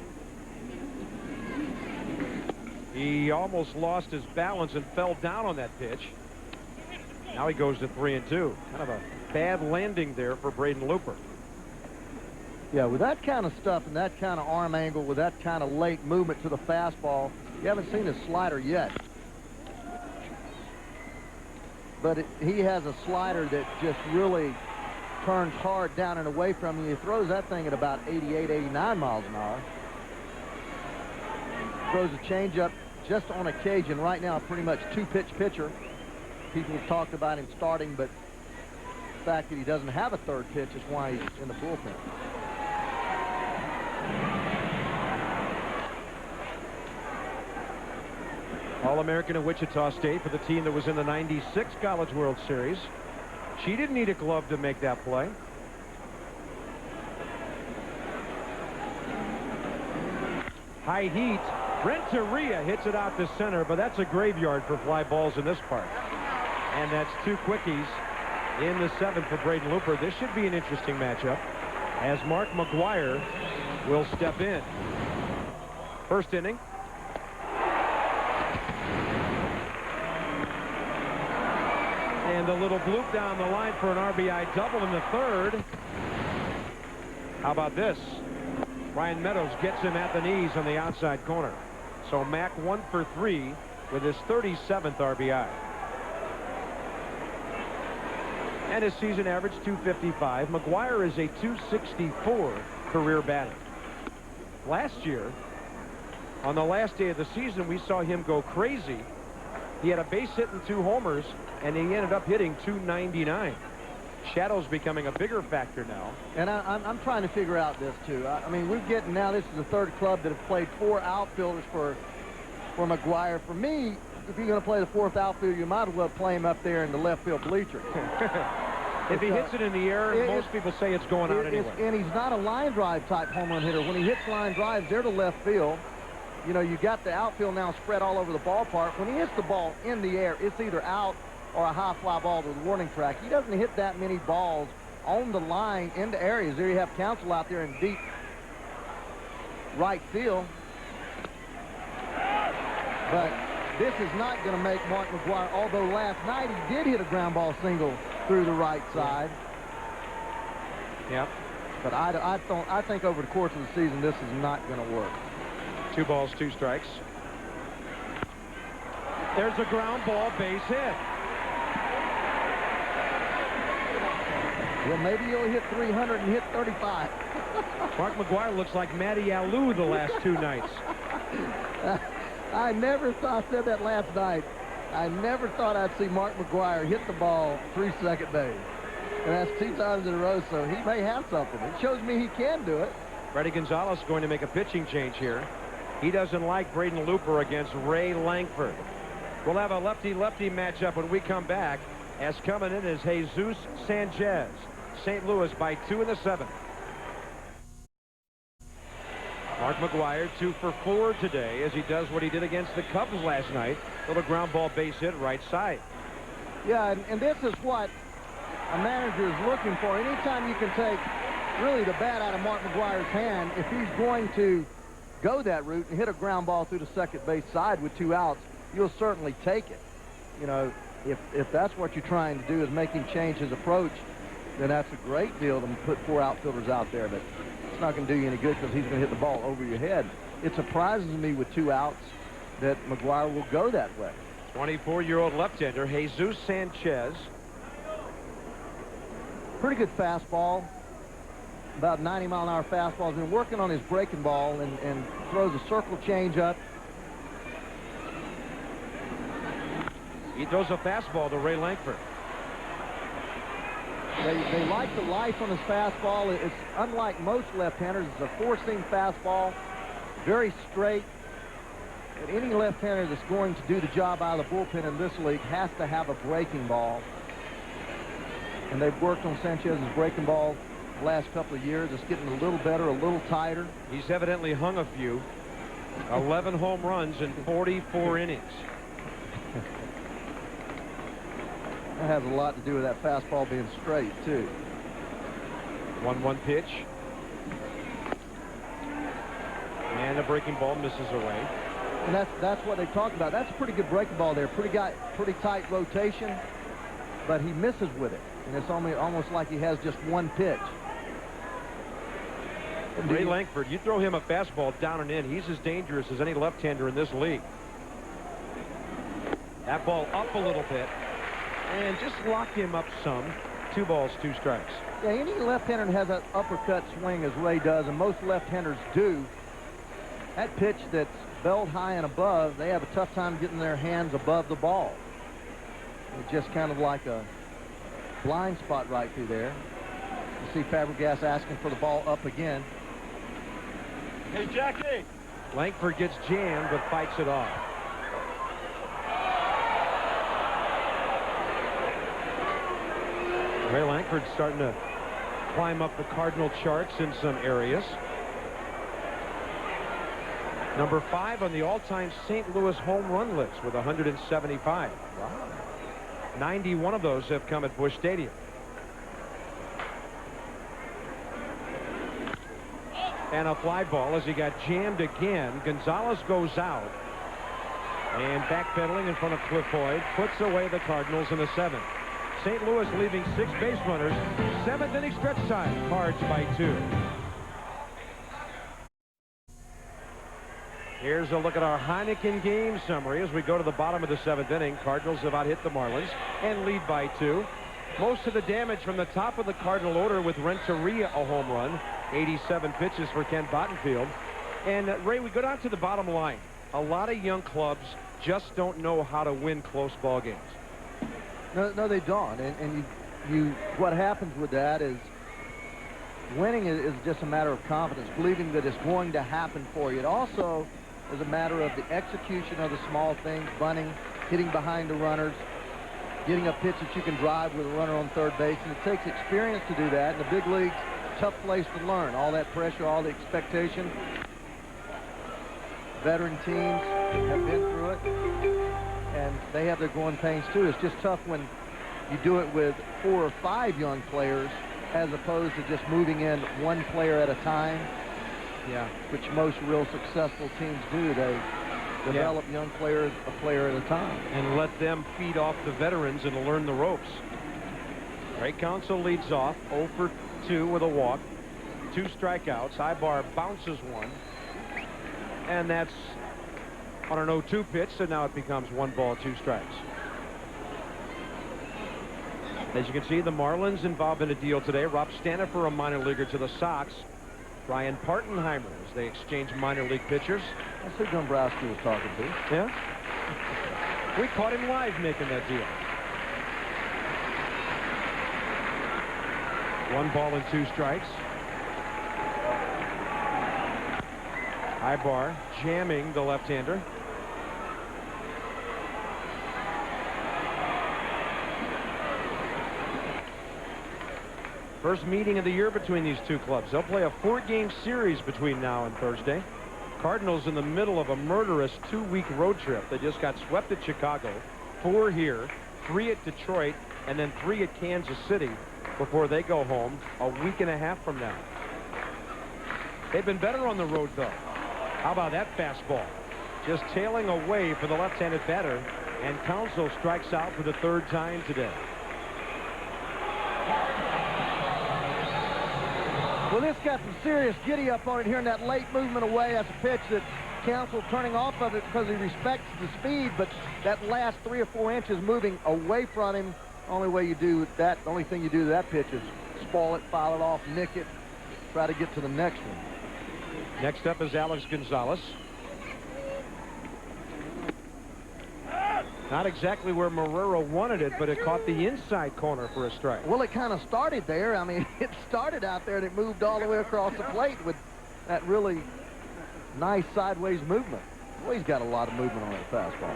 He almost lost his balance and fell down on that pitch. Now he goes to 3-2. Kind of a bad landing there for Braden Looper. Yeah, with that kind of stuff and that kind of arm angle, with that kind of late movement to the fastball, you haven't seen his slider yet. But he has a slider that just really turns hard down and away from you. He throws that thing at about 88, 89 miles an hour. Throws a changeup just on occasion. Right now, pretty much 2-pitch pitcher. People have talked about him starting, but the fact that he doesn't have a third pitch is why he's in the bullpen. All-American at Wichita State for the team that was in the '96 College World Series. She didn't need a glove to make that play. High heat. Renteria hits it out to center, but that's a graveyard for fly balls in this park. And that's 2 quickies in the 7th for Braden Looper. This should be an interesting matchup as Mark McGwire will step in. First inning. And a little bloop down the line for an RBI double in the 3rd. How about this? Ryan Meadows gets him at the knees on the outside corner. So Mac 1 for 3 with his 37th RBI. And his season average 255. McGwire is a 264 career batter. Last year, on the last day of the season, we saw him go crazy. He had a base hit and 2 homers, and he ended up hitting 299. Shadow's becoming a bigger factor now. And I'm trying to figure out this, too. I mean, we're getting now, this is the 3rd club that have played 4 outfielders for McGwire. For me, if you're going to play the 4th outfielder, you might as well play him up there in the left field bleacher. If he hits it in the air, most people say it's going out anyway. And he's not a line drive type home run hitter. When he hits line drives, they're to left field. You know, you got the outfield now spread all over the ballpark. When he hits the ball in the air, it's either out or a high fly ball to the warning track. He doesn't hit that many balls on the line into areas. There you have Counsell out there in deep right field. But this is not going to make Mark McGwire, although last night he did hit a ground ball single through the right side. Yep. But I think over the course of the season, this is not going to work. 2 balls, 2 strikes. There's a ground ball base hit. Well, maybe he'll hit 300 and hit 35. Mark McGwire looks like Matty Alou the last 2 nights. I never thought, I said that last night, I never thought I'd see Mark McGwire hit the ball 3 second base. And that's 2 times in a row, so he may have something. It shows me he can do it. Freddie Gonzalez going to make a pitching change here. He doesn't like Braden Looper against Ray Langford. We'll have a lefty-lefty matchup when we come back, as coming in is Jesus Sanchez. St. Louis by 2 in the 7th. Mark McGwire 2 for 4 today as he does what he did against the Cubs last night. Little ground ball base hit right side. Yeah, and this is what a manager is looking for. Anytime you can take really the bat out of Mark McGwire's hand, if he's going to go that route and hit a ground ball through the second base side with 2 outs, you'll certainly take it. You know, if that's what you're trying to do is make him change his approach, then that's a great deal to put 4 outfielders out there. But it's not going to do you any good because he's going to hit the ball over your head. It surprises me with 2 outs that McGuire will go that way. 24-year-old left-hander Jesus Sanchez. Pretty good fastball. About 90-mile-an-hour fastball. He's been working on his breaking ball and throws a circle changeup. He throws a fastball to Ray Lankford. They like the life on his fastball. It's unlike most left-handers. It's a 4-seam fastball, very straight. And any left-hander that's going to do the job out of the bullpen in this league has to have a breaking ball. And they've worked on Sanchez's breaking ball the last couple of years. It's getting a little better, a little tighter. He's evidently hung a few. 11 home runs in 44 innings. That has a lot to do with that fastball being straight, too. 1-1 pitch. And the breaking ball misses away. And that's what they talked about. That's a pretty good breaking ball there. Pretty tight rotation, but he misses with it. And it's almost like he has just one pitch. Ray Lankford, you throw him a fastball down and in, he's as dangerous as any left-hander in this league. That ball up a little bit and just locked him up some. 2 balls, 2 strikes. Yeah, any left-hander that has that uppercut swing as Ray does, and most left-handers do, that pitch that's belled high and above, they have a tough time getting their hands above the ball. It's just kind of like a blind spot right through there. You see Fabregas asking for the ball up again. Hey, Jackie. Lankford gets jammed but fights it off. Ray Lankford's starting to climb up the Cardinal charts in some areas. Number 5 on the all-time St. Louis home run list with 175. Wow. 91 of those have come at Busch Stadium. And a fly ball as he got jammed again. Gonzalez goes out. And backpedaling in front of Cliff Hoyd puts away the Cardinals in the 7th. St. Louis leaving 6 base runners. 7th inning stretch time. Cards by 2. Here's a look at our Heineken game summary as we go to the bottom of the 7th inning. Cardinals have out-hit the Marlins and lead by 2. Most of the damage from the top of the Cardinal order with Renteria a home run. 87 pitches for Kent Bottenfield. And Ray, we go down to the bottom line. A lot of young clubs just don't know how to win close ball games. No, they don't. And what happens with that is winning is just a matter of confidence, believing that it's going to happen for you. It also is a matter of the execution of the small things, bunting, hitting behind the runners, getting a pitch that you can drive with a runner on third base. And it takes experience to do that. In the big leagues, tough place to learn. All that pressure, all the expectation. Veteran teams have been through it, and they have their growing pains too. It's just tough when you do it with 4 or 5 young players as opposed to just moving in one player at a time. Yeah, which most real successful teams do. They develop young players a player at a time. And let them feed off the veterans and learn the ropes. Ray Counsell leads off 0 for 2 with a walk. 2 strikeouts. Ibar bounces one. And that's on an 0-2 pitch, so now it becomes 1 ball, 2 strikes. As you can see, the Marlins involved in a deal today. Rob Stanifer, a minor leaguer to the Sox. Brian Partenheimer as they exchange minor league pitchers. That's who Dombrowski was talking to. Yeah? We caught him live making that deal. 1 ball and 2 strikes. Ibar jamming the left-hander. First meeting of the year between these two clubs. They'll play a 4-game series between now and Thursday. Cardinals in the middle of a murderous 2-week road trip. They just got swept at Chicago, 4 here, 3 at Detroit, and then 3 at Kansas City before they go home a week and a half from now. They've been better on the road, though. How about that fastball? Just tailing away for the left-handed batter. And Counsell strikes out for the 3rd time today. Well, this got some serious giddy up on it here in that late movement away. That's a pitch that Counsell turning off of it because he respects the speed, but that last 3 or 4 inches moving away from him, the only way you do that, the only thing you do to that pitch is spoil it, foul it off, nick it, try to get to the next one. Next up is Alex Gonzalez. Not exactly where Marrero wanted it, but it caught the inside corner for a strike. Well, it kind of started there. I mean, it started out there and it moved all the way across the plate with that really nice sideways movement. Well, he's got a lot of movement on that fastball.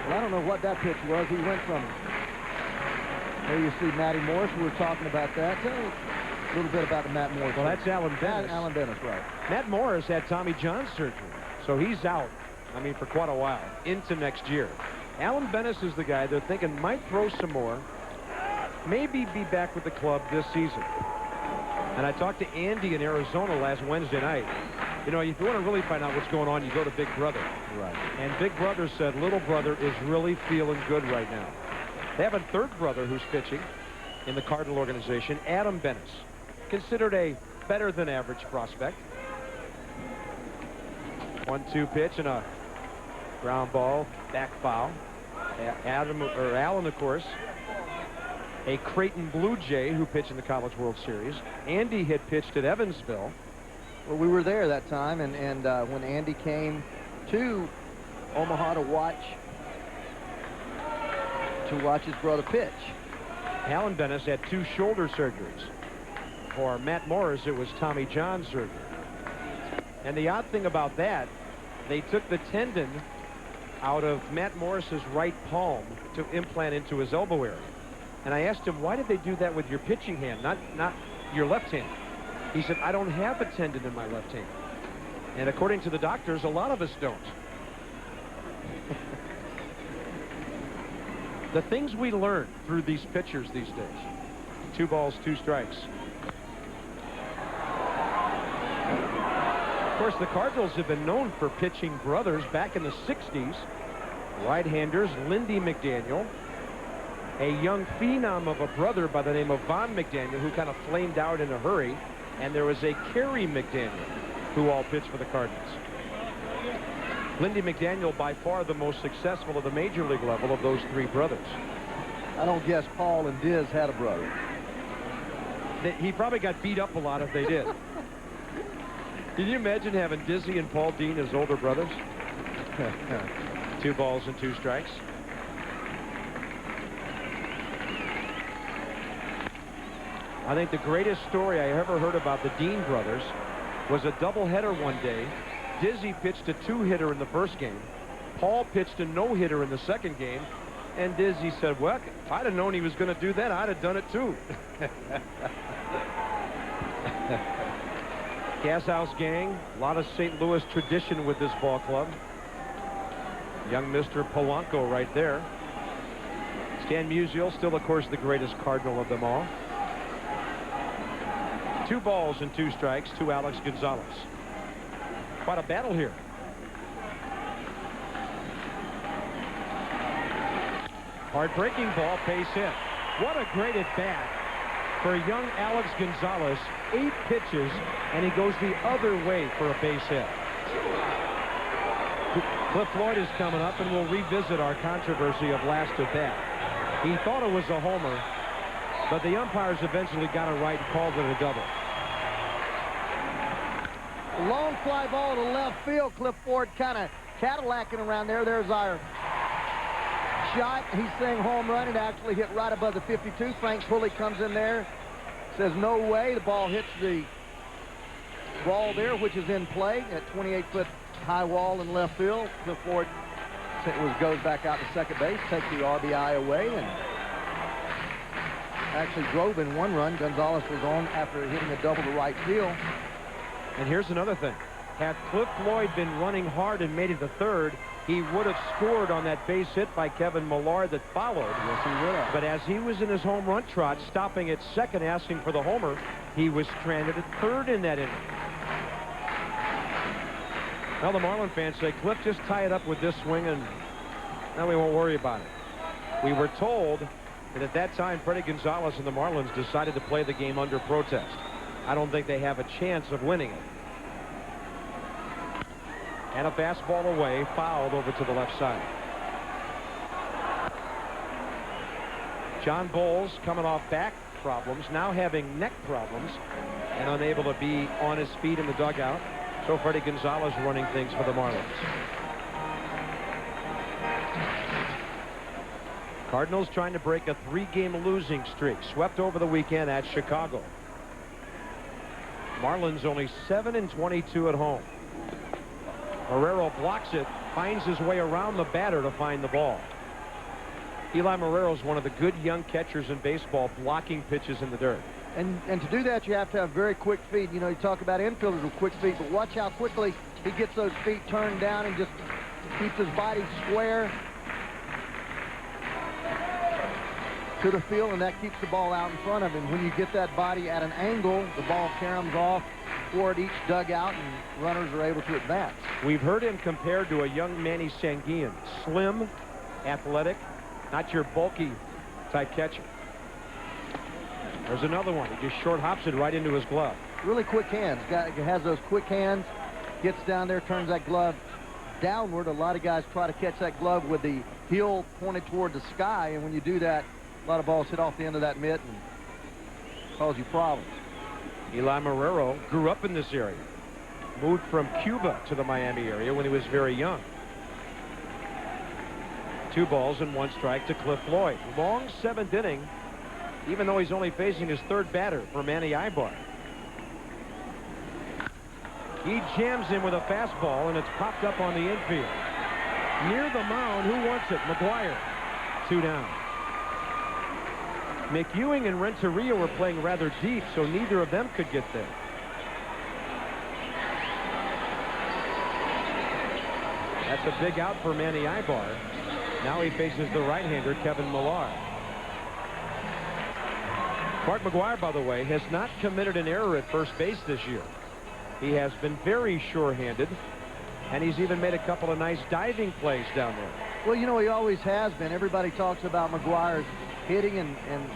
Well, I don't know what that pitch was. He went from, there you see Matty Morris. We were talking about that. Tell me a little bit about the Matt Morris. Well, that's Alan Dennis. Alan Dennis, right. Matt Morris had Tommy John surgery, so he's out, I mean, for quite a while, into next year. Alan Dennis is the guy they're thinking might throw some more, maybe be back with the club this season. And I talked to Andy in Arizona last Wednesday night. You know, if you want to really find out what's going on, you go to Big Brother. Right. And Big Brother said little brother is really feeling good right now. They have a 3rd brother who's pitching in the Cardinal organization, Adam Bennis, considered a better than average prospect. 1-2 pitch and a ground ball, back foul. Alan, of course, a Creighton Blue Jay who pitched in the College World Series. Andy had pitched at Evansville. Well, we were there that time, and when Andy came to Omaha to watch his brother pitch. Alan Bennis had 2 shoulder surgeries. For Matt Morris, it was Tommy John surgery. And the odd thing about that, they took the tendon out of Matt Morris's right palm to implant into his elbow area. And I asked him, why did they do that with your pitching hand, not your left hand? He said, I don't have a tendon in my left hand. And according to the doctors, a lot of us don't. The things we learn through these pitchers these days. 2 balls, 2 strikes. Of course, the Cardinals have been known for pitching brothers back in the 60s. Right-handers, Lindy McDaniel. A young phenom of a brother by the name of Von McDaniel, who kind of flamed out in a hurry. And there was a Kerry McDaniel, who all pitched for the Cardinals. Lindy McDaniel, by far the most successful at the major league level of those 3 brothers. I don't guess Paul and Diz had a brother. He probably got beat up a lot if they did. Can you imagine having Dizzy and Paul Dean as older brothers? 2 balls and 2 strikes. I think the greatest story I ever heard about the Dean brothers was a doubleheader one day. Dizzy pitched a 2-hitter in the first game. Paul pitched a no-hitter in the second game. And Dizzy said, well, if I'd have known he was going to do that, I'd have done it too. Gas House Gang, a lot of St. Louis tradition with this ball club. Young Mr. Polanco right there. Stan Musial, still, of course, the greatest Cardinal of them all. 2 balls and 2 strikes to Alex Gonzalez. Quite a battle here. Hard-breaking ball, base hit. What a great at-bat for young Alex Gonzalez. 8 pitches, and he goes the other way for a base hit. Cliff Floyd is coming up, and we'll revisit our controversy of last at-bat. He thought it was a homer, but the umpires eventually got it right and called it a double. Long fly ball to left field. Cliff Ford kind of Cadillacing around there. There's our shot. He's saying home run. It actually hit right above the 52. Frank Pulley comes in there, says no way. The ball hits the wall there, which is in play at 28-foot high wall in left field. Cliff Ford goes back out to second base, takes the RBI away, and actually drove in 1 run. Gonzalez was on after hitting a double to right field. And here's another thing. Had Cliff Floyd been running hard and made it to third, he would have scored on that base hit by Kevin Millar that followed. Yes, he would have. But as he was in his home run trot, stopping at second, asking for the homer, he was stranded at third in that inning. Now the Marlin fans say, Cliff, just tie it up with this swing and now we won't worry about it. We were told that at that time, Freddie Gonzalez and the Marlins decided to play the game under protest. I don't think they have a chance of winning it. And a fastball away, fouled over to the left side. John Bowles coming off back problems, now having neck problems, and unable to be on his feet in the dugout. So Freddie Gonzalez running things for the Marlins. Cardinals trying to break a 3-game losing streak, swept over the weekend at Chicago. Marlins only 7-22 at home. Marrero blocks it, finds his way around the batter to find the ball. Eli Marrero is one of the good young catchers in baseball, blocking pitches in the dirt. And to do that, you have to have very quick feet. You know, you talk about infielders with quick feet, but watch how quickly he gets those feet turned down and just keeps his body square to the field, and that keeps the ball out in front of him. When you get that body at an angle, the ball caroms off toward each dugout, and runners are able to advance. We've heard him compared to a young Manny Sanguillen. Slim, athletic, not your bulky type catcher. There's another one. He just short hops it right into his glove. Really quick hands. Guy has those quick hands, gets down there, turns that glove downward. A lot of guys try to catch that glove with the heel pointed toward the sky, and when you do that, a lot of balls hit off the end of that mitt and cause you problems. Eli Marrero grew up in this area. Moved from Cuba to the Miami area when he was very young. 2 balls and 1 strike to Cliff Floyd. Long 7th inning, even though he's only facing his 3rd batter for Manny Ibar. He jams him with a fastball, and it's popped up on the infield. Near the mound, who wants it? McGuire. 2 down. McEwing and Renteria were playing rather deep, so neither of them could get there. That's a big out for Manny Ibar. Now he faces the right-hander, Kevin Millar. Mark McGuire, by the way, has not committed an error at first base this year. He has been very sure-handed, and he's even made a couple of nice diving plays down there. Well, you know, he always has been. Everybody talks about McGuire's hitting, and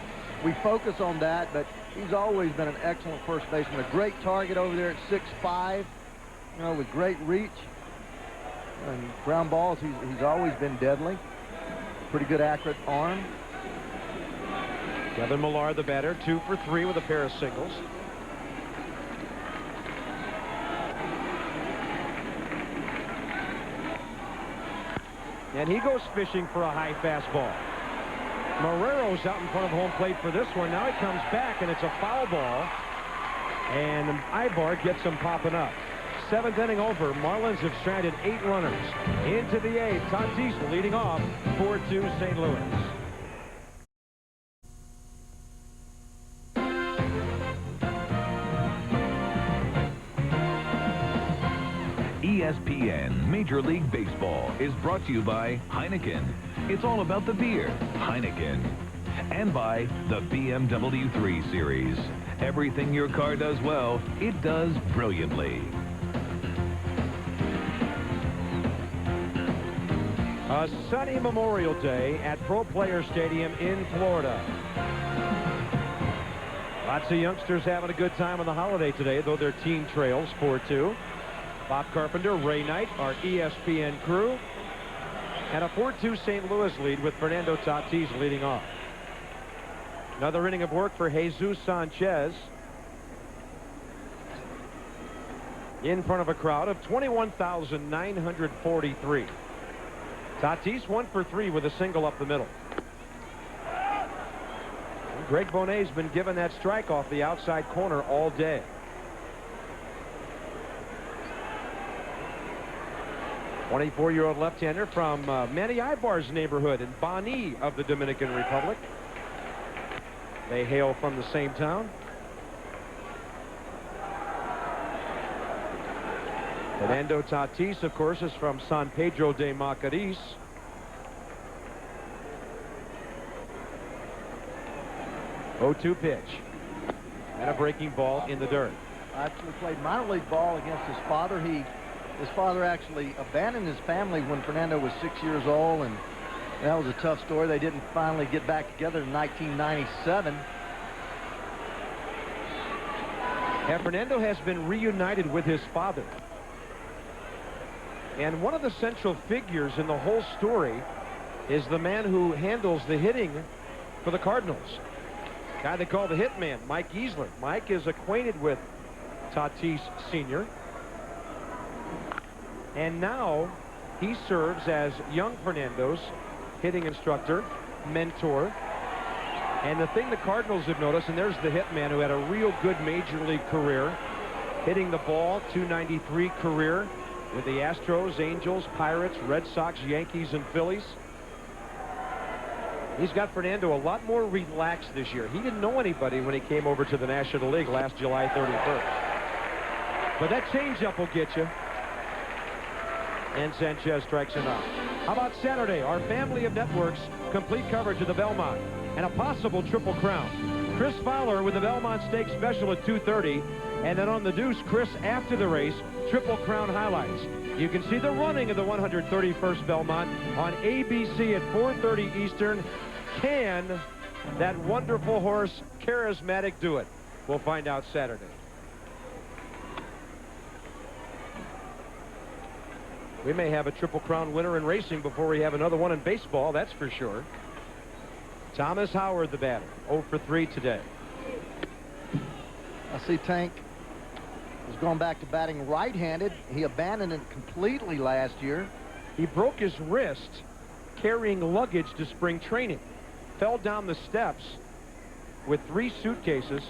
we focus on that, but he's always been an excellent first baseman. A great target over there at 6'5", you know, with great reach. And ground balls, he's always been deadly. Pretty good accurate arm. Kevin Millar, the batter, 2 for 3 with a pair of singles. And he goes fishing for a high fastball. Marrero's out in front of home plate for this one. Now he comes back, and it's a foul ball. And Ibar gets him popping up. 7th inning over. Marlins have stranded 8 runners. Into the 8th. Tatis leading off 4-2 St. Louis. ESPN Major League Baseball is brought to you by Heineken. It's all about the beer, Heineken. And by the BMW 3 Series. Everything your car does well, it does brilliantly. A sunny Memorial Day at Pro Player Stadium in Florida. Lots of youngsters having a good time on the holiday today, though their team trails 4-2. Bob Carpenter, Ray Knight, our ESPN crew. And a 4-2 St. Louis lead with Fernando Tatis leading off. Another inning of work for Jesus Sanchez. In front of a crowd of 21,943. Tatis 1 for 3 with a single up the middle. And Greg Bonet's been given that strike off the outside corner all day. '24-year-old left-hander from Manny Ibar's neighborhood in Bani of the Dominican Republic. They hail from the same town. Fernando Tatis, of course, is from San Pedro de Macorís. Oh-2 pitch. And a breaking ball in the dirt. Actually played minor league ball against his father. His father actually abandoned his family when Fernando was 6 years old, and that was a tough story. They didn't finally get back together in 1997. And Fernando has been reunited with his father. And one of the central figures in the whole story is the man who handles the hitting for the Cardinals. Guy they call the Hitman, Mike Easler. Mike is acquainted with Tatis Sr. And now he serves as young Fernando's hitting instructor, mentor. And the thing the Cardinals have noticed, and there's the Hitman who had a real good major league career, hitting the ball, .293 career with the Astros, Angels, Pirates, Red Sox, Yankees, and Phillies. He's got Fernando a lot more relaxed this year. He didn't know anybody when he came over to the National League last July 31st. But that changeup will get you. And Sanchez strikes him out. How about Saturday? Our family of networks, complete coverage of the Belmont and a possible Triple Crown. Chris Fowler with the Belmont Stakes Special at 2:30. And then on the Deuce, Chris after the race, Triple Crown highlights. You can see the running of the 131st Belmont on ABC at 4:30 Eastern. Can that wonderful horse, Charismatic, do it? We'll find out Saturday. We may have a Triple Crown winner in racing before we have another one in baseball, that's for sure. Thomas Howard, the batter, 0 for 3 today. I see Tank is going back to batting right-handed. He abandoned it completely last year. He broke his wrist carrying luggage to spring training. Fell down the steps with 3 suitcases,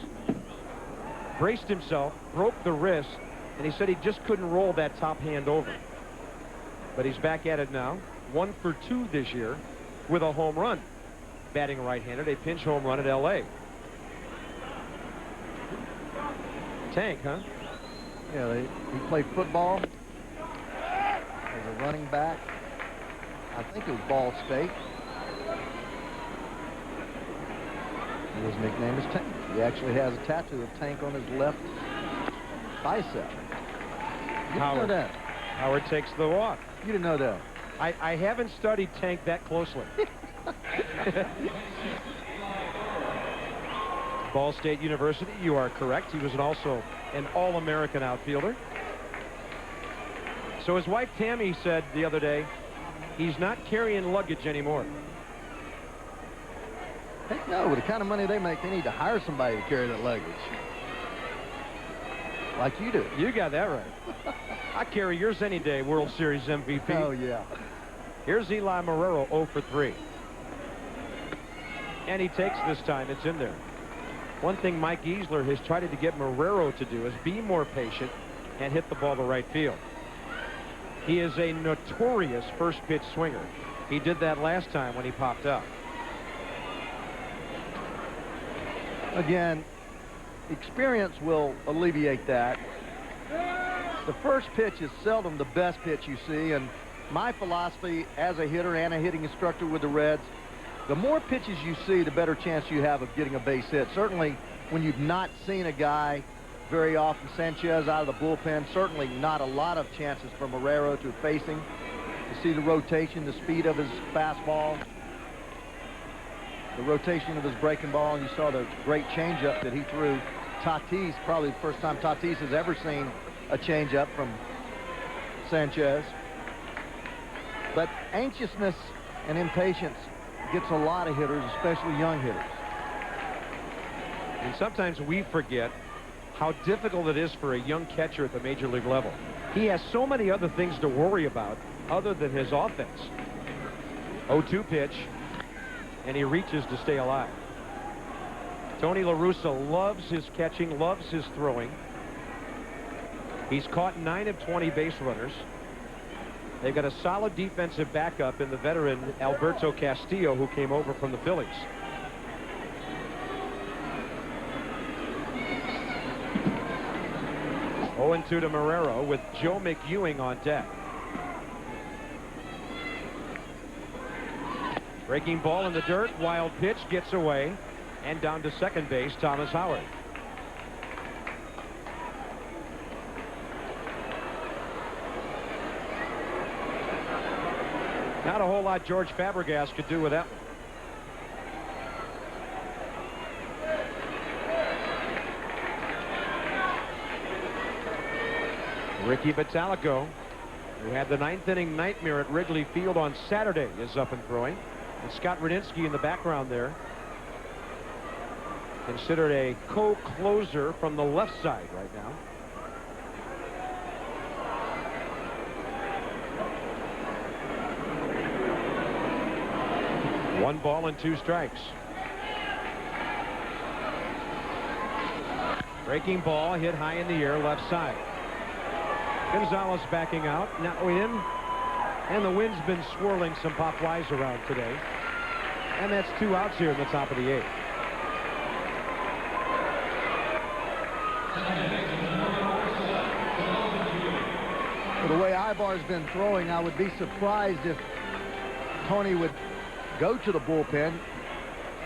braced himself, broke the wrist, and he said he just couldn't roll that top hand over. But he's back at it now. 1 for 2 this year with a home run. Batting right-handed, a pinch home run at L.A. Tank, huh? Yeah, he played football as a running back. I think it was Ball State. And his nickname is Tank. He actually has a tattoo of Tank on his left bicep. You didn't know that. Howard takes the walk. You didn't know that. I haven't studied Tank that closely. Ball State University, you are correct. He was also an All-American outfielder. So his wife Tammy said the other day, he's not carrying luggage anymore. Heck no, with the kind of money they make, they need to hire somebody to carry that luggage. Like you do. You got that right. I carry yours any day, World Series MVP. Oh, yeah. Here's Eli Marrero, 0 for 3. And he takes this time. It's in there. One thing Mike Easler has tried to get Marrero to do is be more patient and hit the ball to right field. He is a notorious first pitch swinger. He did that last time when he popped up. Again, experience will alleviate that. The first pitch is seldom the best pitch you see, and my philosophy as a hitter and a hitting instructor with the Reds, the more pitches you see, the better chance you have of getting a base hit. Certainly when you've not seen a guy very often, Sanchez out of the bullpen, certainly not a lot of chances for Marrero to facing. You see the rotation, the speed of his fastball, the rotation of his breaking ball, and you saw the great changeup that he threw. Tatis, probably the first time Tatis has ever seen a changeup from Sanchez. But anxiousness and impatience gets a lot of hitters, especially young hitters. And sometimes we forget how difficult it is for a young catcher at the major league level. He has so many other things to worry about other than his offense. 0-2 pitch, and he reaches to stay alive. Tony La Russa loves his catching, loves his throwing. He's caught 9 of 20 base runners. They've got a solid defensive backup in the veteran Alberto Castillo, who came over from the Phillies. 0-2 to Marrero with Joe McEwing on deck. Breaking ball in the dirt. Wild pitch gets away. And down to second base, Thomas Howard. Not a whole lot George Fabregas could do with that one. Ricky Bottalico, who had the ninth inning nightmare at Wrigley Field on Saturday, is up and throwing. And Scott Radinsky in the background there, considered a co-closer from the left side right now. One ball and 2 strikes. Breaking ball hit high in the air, left side. Gonzalez backing out, now in, and the wind's been swirling some pop flies around today. And that's 2 outs here in the top of the 8th. For the way Ibar's been throwing, I would be surprised if Tony would go to the bullpen.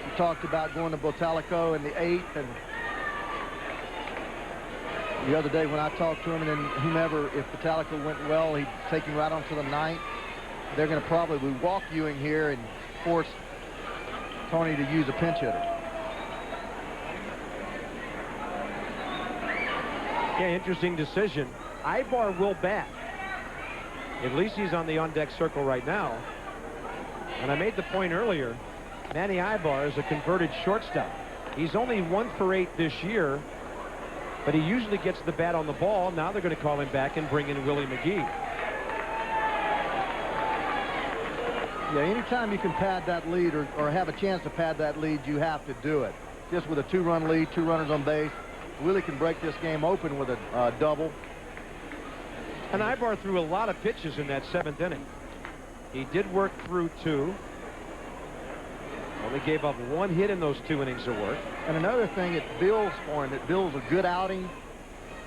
He talked about going to Bottalico in the 8th, and the other day when I talked to him, and then whomever, if Bottalico went well, he'd take him right on to the 9th. They're going to probably walk Ewing here and force Tony to use a pinch hitter. Yeah, interesting decision. Ibar will bat. At least he's on the on-deck circle right now. And I made the point earlier, Manny Ibar is a converted shortstop. He's only 1 for 8 this year, but he usually gets the bat on the ball. Now they're going to call him back and bring in Willie McGee. Yeah, anytime you can pad that lead or have a chance to pad that lead, you have to do it. Just with a 2-run lead, 2 runners on base, Willie can break this game open with a double. And Ibar threw a lot of pitches in that 7th inning. He did work through 2. Only gave up 1 hit in those 2 innings of work. And another thing, it builds for him. It builds a good outing.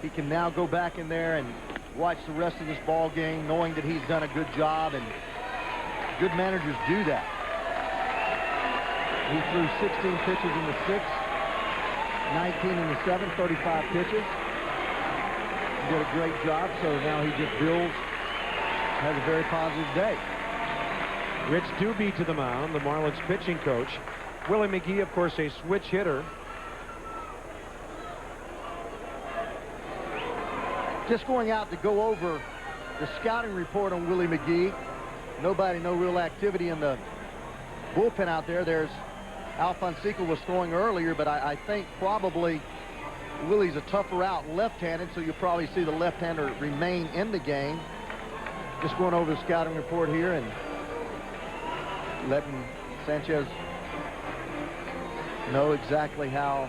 He can now go back in there and watch the rest of this ball game, knowing that he's done a good job, and good managers do that. He threw 16 pitches in the 6th, 19 in the 7th, 35 pitches. He did a great job, so now he just builds, has a very positive day. Rich Doobie to the mound, the Marlins pitching coach. Willie McGee, of course, a switch hitter. Just going out to go over the scouting report on Willie McGee. No real activity in the bullpen out there. There's Alfonseca was throwing earlier, but I think probably Willie's a tougher out left-handed, so you'll probably see the left-hander remain in the game. Just going over the scouting report here and letting Sanchez know exactly how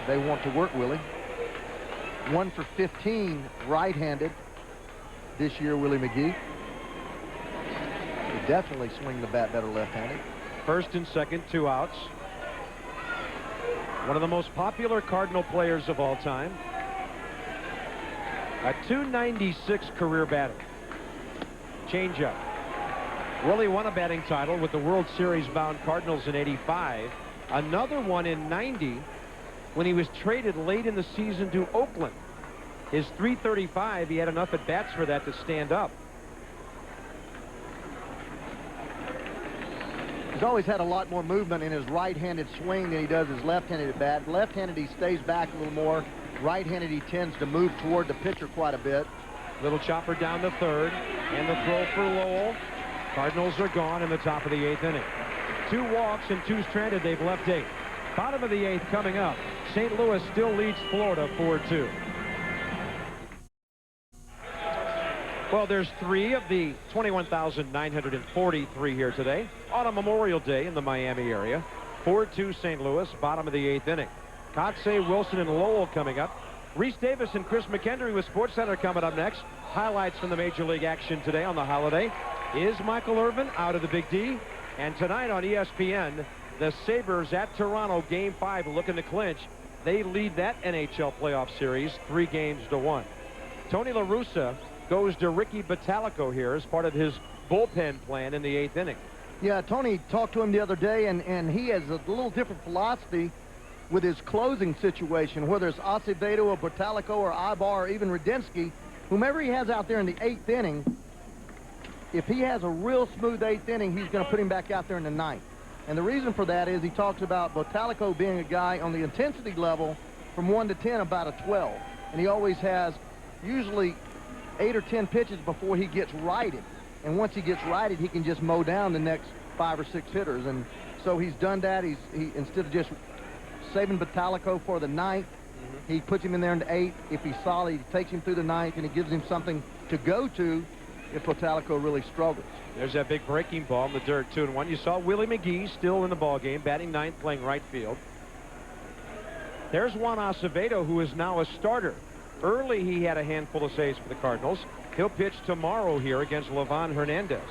they want to work Willie. 1 for 15 right-handed this year, Willie McGee. He definitely swing the bat better left-handed. 1st and 2nd, 2 outs. One of the most popular Cardinal players of all time. A .296 career batter. Changeup. Willie won a batting title with the World Series bound Cardinals in '85. Another one in '90 when he was traded late in the season to Oakland. His .335, he had enough at bats for that to stand up. He's always had a lot more movement in his right-handed swing than he does his left-handed at bat. Left-handed, he stays back a little more. Right-handed, he tends to move toward the pitcher quite a bit. Little chopper down to 3rd, and the throw for Lowell. Cardinals are gone in the top of the 8th inning. 2 walks and 2 stranded. They've left 8. Bottom of the 8th coming up. St. Louis still leads Florida 4-2. Well, there's 3 of the 21,943 here today on a Memorial Day in the Miami area. 4-2 St. Louis, bottom of the 8th inning. Coxey, Wilson, and Lowell coming up. Reese Davis and Chris McHenry with SportsCenter coming up next. Highlights from the Major League action today on the holiday. Is Michael Irvin out of the Big D? And tonight on ESPN, the Sabres at Toronto, Game 5, looking to clinch They lead that NHL playoff series 3-1. Tony La Russa goes to Ricky Bottalico here as part of his bullpen plan in the 8th inning. Yeah, Tony talked to him the other day, and he has a little different philosophy with his closing situation, whether it's Acevedo or Bottalico or Ibar or even Rudensky, whomever he has out there in the 8th inning, if he has a real smooth 8th inning, he's going to put him back out there in the 9th. And the reason for that is he talks about Bottalico being a guy on the intensity level from 1 to 10 about a 12. And he always has usually 8 or 10 pitches before he gets righted. And once he gets righted, he can just mow down the next 5 or 6 hitters. And so he's done that. He instead of just saving Bottalico for the 9th, he puts him in there in the 8th. If he's solid, he takes him through the 9th, and he gives him something to go to if Bottalico really struggles. There's that big breaking ball in the dirt, 2-1. You saw Willie McGee still in the ball game, batting 9th, playing right field. There's Juan Acevedo, who is now a starter. Early, he had a handful of saves for the Cardinals. He'll pitch tomorrow here against Livan Hernandez.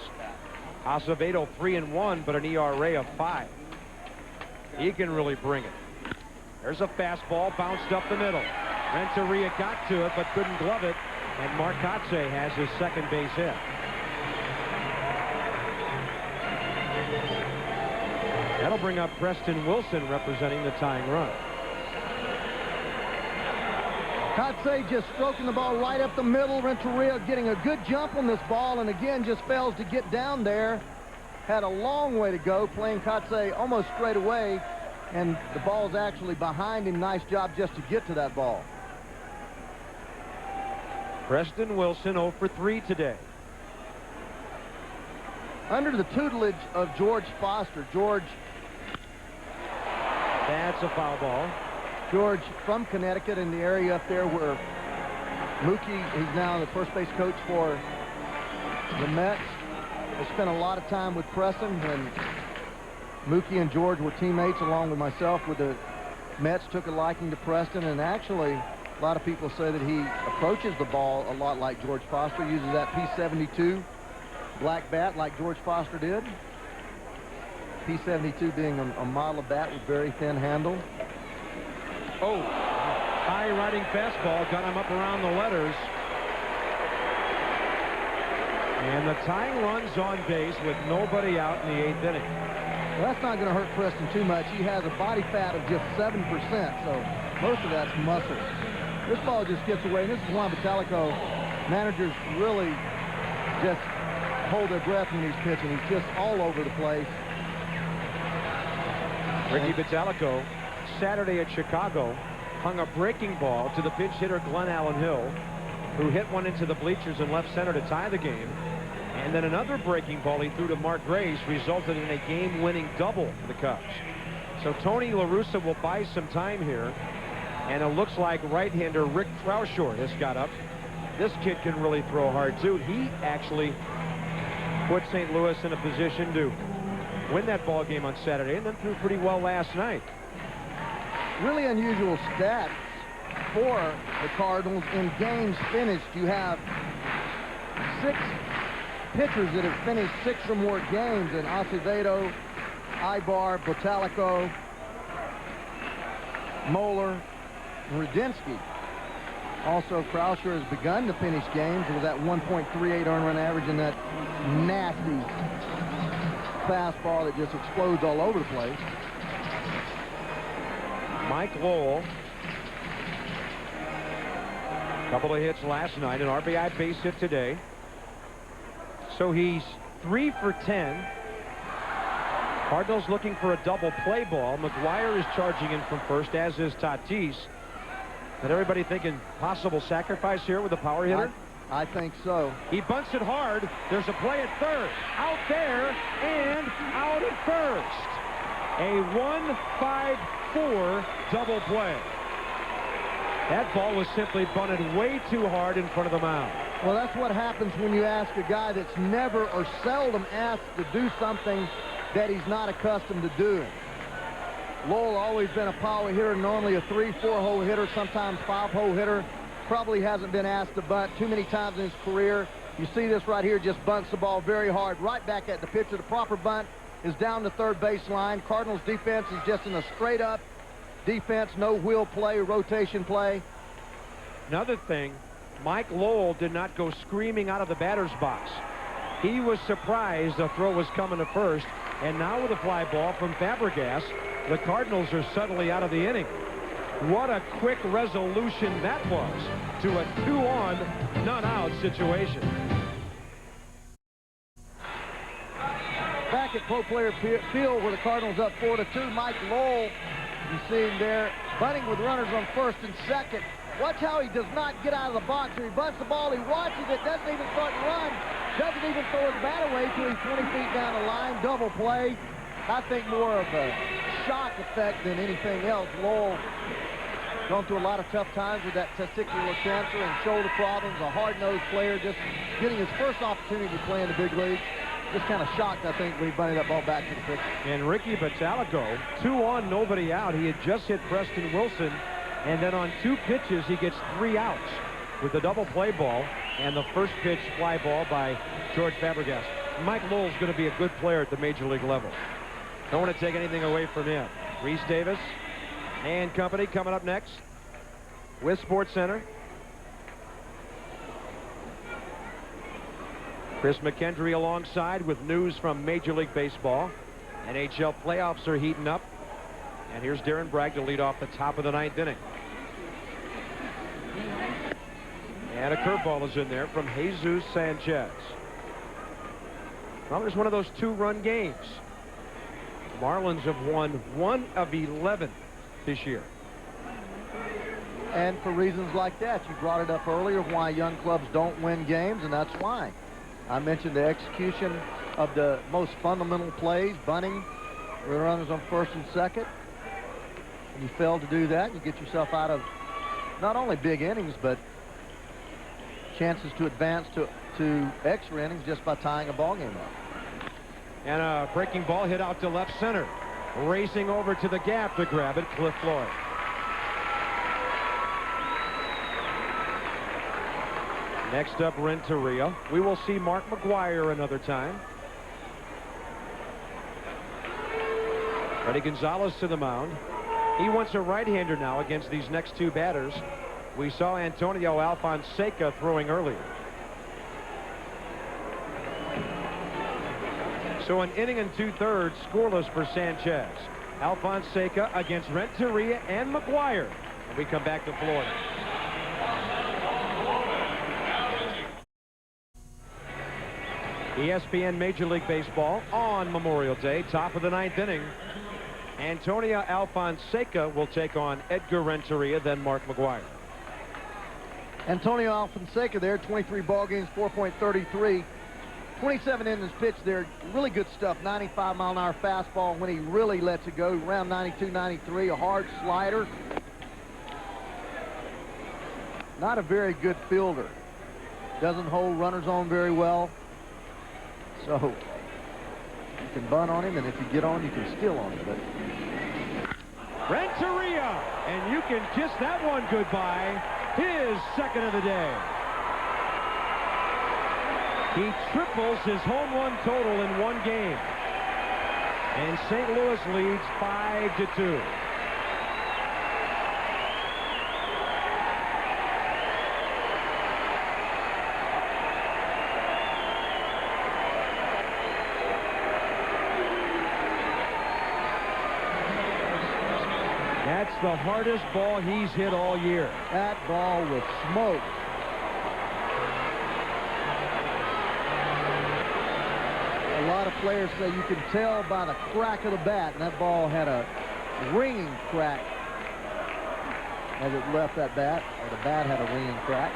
Acevedo 3-1, but an ERA of 5. He can really bring it. There's a fastball bounced up the middle. Renteria got to it, but couldn't glove it. And Marcotte has his second base hit. That'll bring up Preston Wilson representing the tying run. Marcotte just stroking the ball right up the middle. Renteria getting a good jump on this ball, and again just fails to get down there. Had a long way to go, playing Marcotte almost straight away, and the ball's actually behind him. Nice job just to get to that ball. Preston Wilson 0 for 3 today. Under the tutelage of George Foster. George. That's a foul ball. George from Connecticut, in the area up there where Mookie, he's now the first base coach for the Mets. I spent a lot of time with Preston when Mookie and George were teammates, along with myself with the Mets. Took a liking to Preston, and actually a lot of people say that he approaches the ball a lot like George Foster, uses that P72 black bat like George Foster did. P72 being a model of bat with very thin handle. Oh, high riding fastball got him up around the letters. And the tying run's on base with nobody out in the 8th inning. Well, that's not going to hurt Preston too much. He has a body fat of just 7%, so most of that's muscle. This ball just gets away, and this is Juan Bottalico. Managers really just hold their breath when he's pitching. He's just all over the place. Ricky Bottalico, Saturday at Chicago, hung a breaking ball to the pinch hitter Glenn Allen Hill, who hit one into the bleachers in left center to tie the game. And then another breaking ball he threw to Mark Grace resulted in a game-winning double for the Cubs. So Tony La Russa will buy some time here. And it looks like right-hander Rick Troushaw has got up. This kid can really throw hard, too. He actually put St. Louis in a position to win that ball game on Saturday, and then threw pretty well last night. Really unusual stats for the Cardinals. In games finished, you have 6 pitchers that have finished 6 or more games, in Acevedo, Ibar, Bottalico, Moeller, and Rudensky. Also, Krauscher has begun to finish games with that 1.38 earned run average and that nasty fastball that just explodes all over the place. Mike Lowell, a couple of hits last night, an RBI base hit today. So he's 3 for 10. Cardinals looking for a double play ball. McGuire is charging in from first, as is Tatis. And everybody thinking possible sacrifice here with a power hitter? I think so. He bunts it hard. There's a play at third. Out there and out at first. A 1-5-4 double play. That ball was simply bunted way too hard in front of the mound. Well, that's what happens when you ask a guy that's never or seldom asked to do something that he's not accustomed to doing. Lowell always been a power hitter, normally a 3-4-hole hitter, sometimes 5-hole hitter. Probably hasn't been asked to bunt too many times in his career. You see this right here, just bunts the ball very hard right back at the pitcher. The proper bunt is down the third baseline. Cardinals defense is just in a straight up defense, no wheel play, rotation play. Another thing, Mike Lowell did not go screaming out of the batter's box. He was surprised the throw was coming to first, and now with a fly ball from Fabregas, the Cardinals are suddenly out of the inning. What a quick resolution that was to a 2-on, none-out situation. Back at Pro Player Field where the Cardinals up 4-2, Mike Lowell, you see him there, bunting with runners on first and second. Watch how he does not get out of the box. He bunts the ball, he watches it, doesn't even start to run, doesn't even throw his bat away till he's 20 feet down the line. Double play. I think more of a shock effect than anything else. Lowell gone through a lot of tough times with that testicular cancer and shoulder problems. A hard-nosed player, just getting his first opportunity to play in the big leagues. Just kind of shocked, I think, when he bunted that ball back to the pitcher. And Ricky Batalico, 2 on, nobody out. He had just hit Preston Wilson, and then on 2 pitches, he gets 3 outs with the double play ball and the first pitch fly ball by George Fabregas. Mike Lowell's going to be a good player at the major league level. Don't want to take anything away from him. Reese Davis and company coming up next with Sports Center. Chris McKendry alongside with news from Major League Baseball. NHL playoffs are heating up. And here's Darren Bragg to lead off the top of the 9th inning. And a curveball is in there from Jesus Sanchez. Well, there's one of those 2-run games. Marlins have won 1 of 11 this year. And for reasons like that, you brought it up earlier, why young clubs don't win games, and that's why. I mentioned the execution of the most fundamental plays, bunting with runners on first and second. And you fail to do that, you get yourself out of not only big innings, but chances to advance to extra innings just by tying a ball game up. And a breaking ball hit out to left center. Racing over to the gap to grab it, Cliff Floyd. Next up, Renteria. We will see Mark McGwire another time. Eddie Gonzalez to the mound. He wants a right-hander now against these next 2 batters. We saw Antonio Alfonseca throwing earlier. So an inning and 2/3 scoreless for Sanchez. Alfonseca against Renteria and McGwire. And we come back to Florida. ESPN Major League Baseball on Memorial Day, top of the 9th inning. Antonio Alfonseca will take on Edgar Renteria, then Mark McGwire. Antonio Alfonseca there, 23 ball games, 4.33. 27 innings pitched there. Really good stuff. 95-mile-an-hour fastball when he really lets it go. Around 92, 93. A hard slider. Not a very good fielder. Doesn't hold runners on very well. So you can bunt on him, and if you get on, you can steal on him. But Renteria, and you can kiss that one goodbye. His second of the day. He triples his home run total in 1 game. And St. Louis leads 5-2. That's the hardest ball he's hit all year. that ball was smoke. A lot of players say you can tell by the crack of the bat, and that ball had a ringing crack as it left that bat, or the bat had a ringing crack.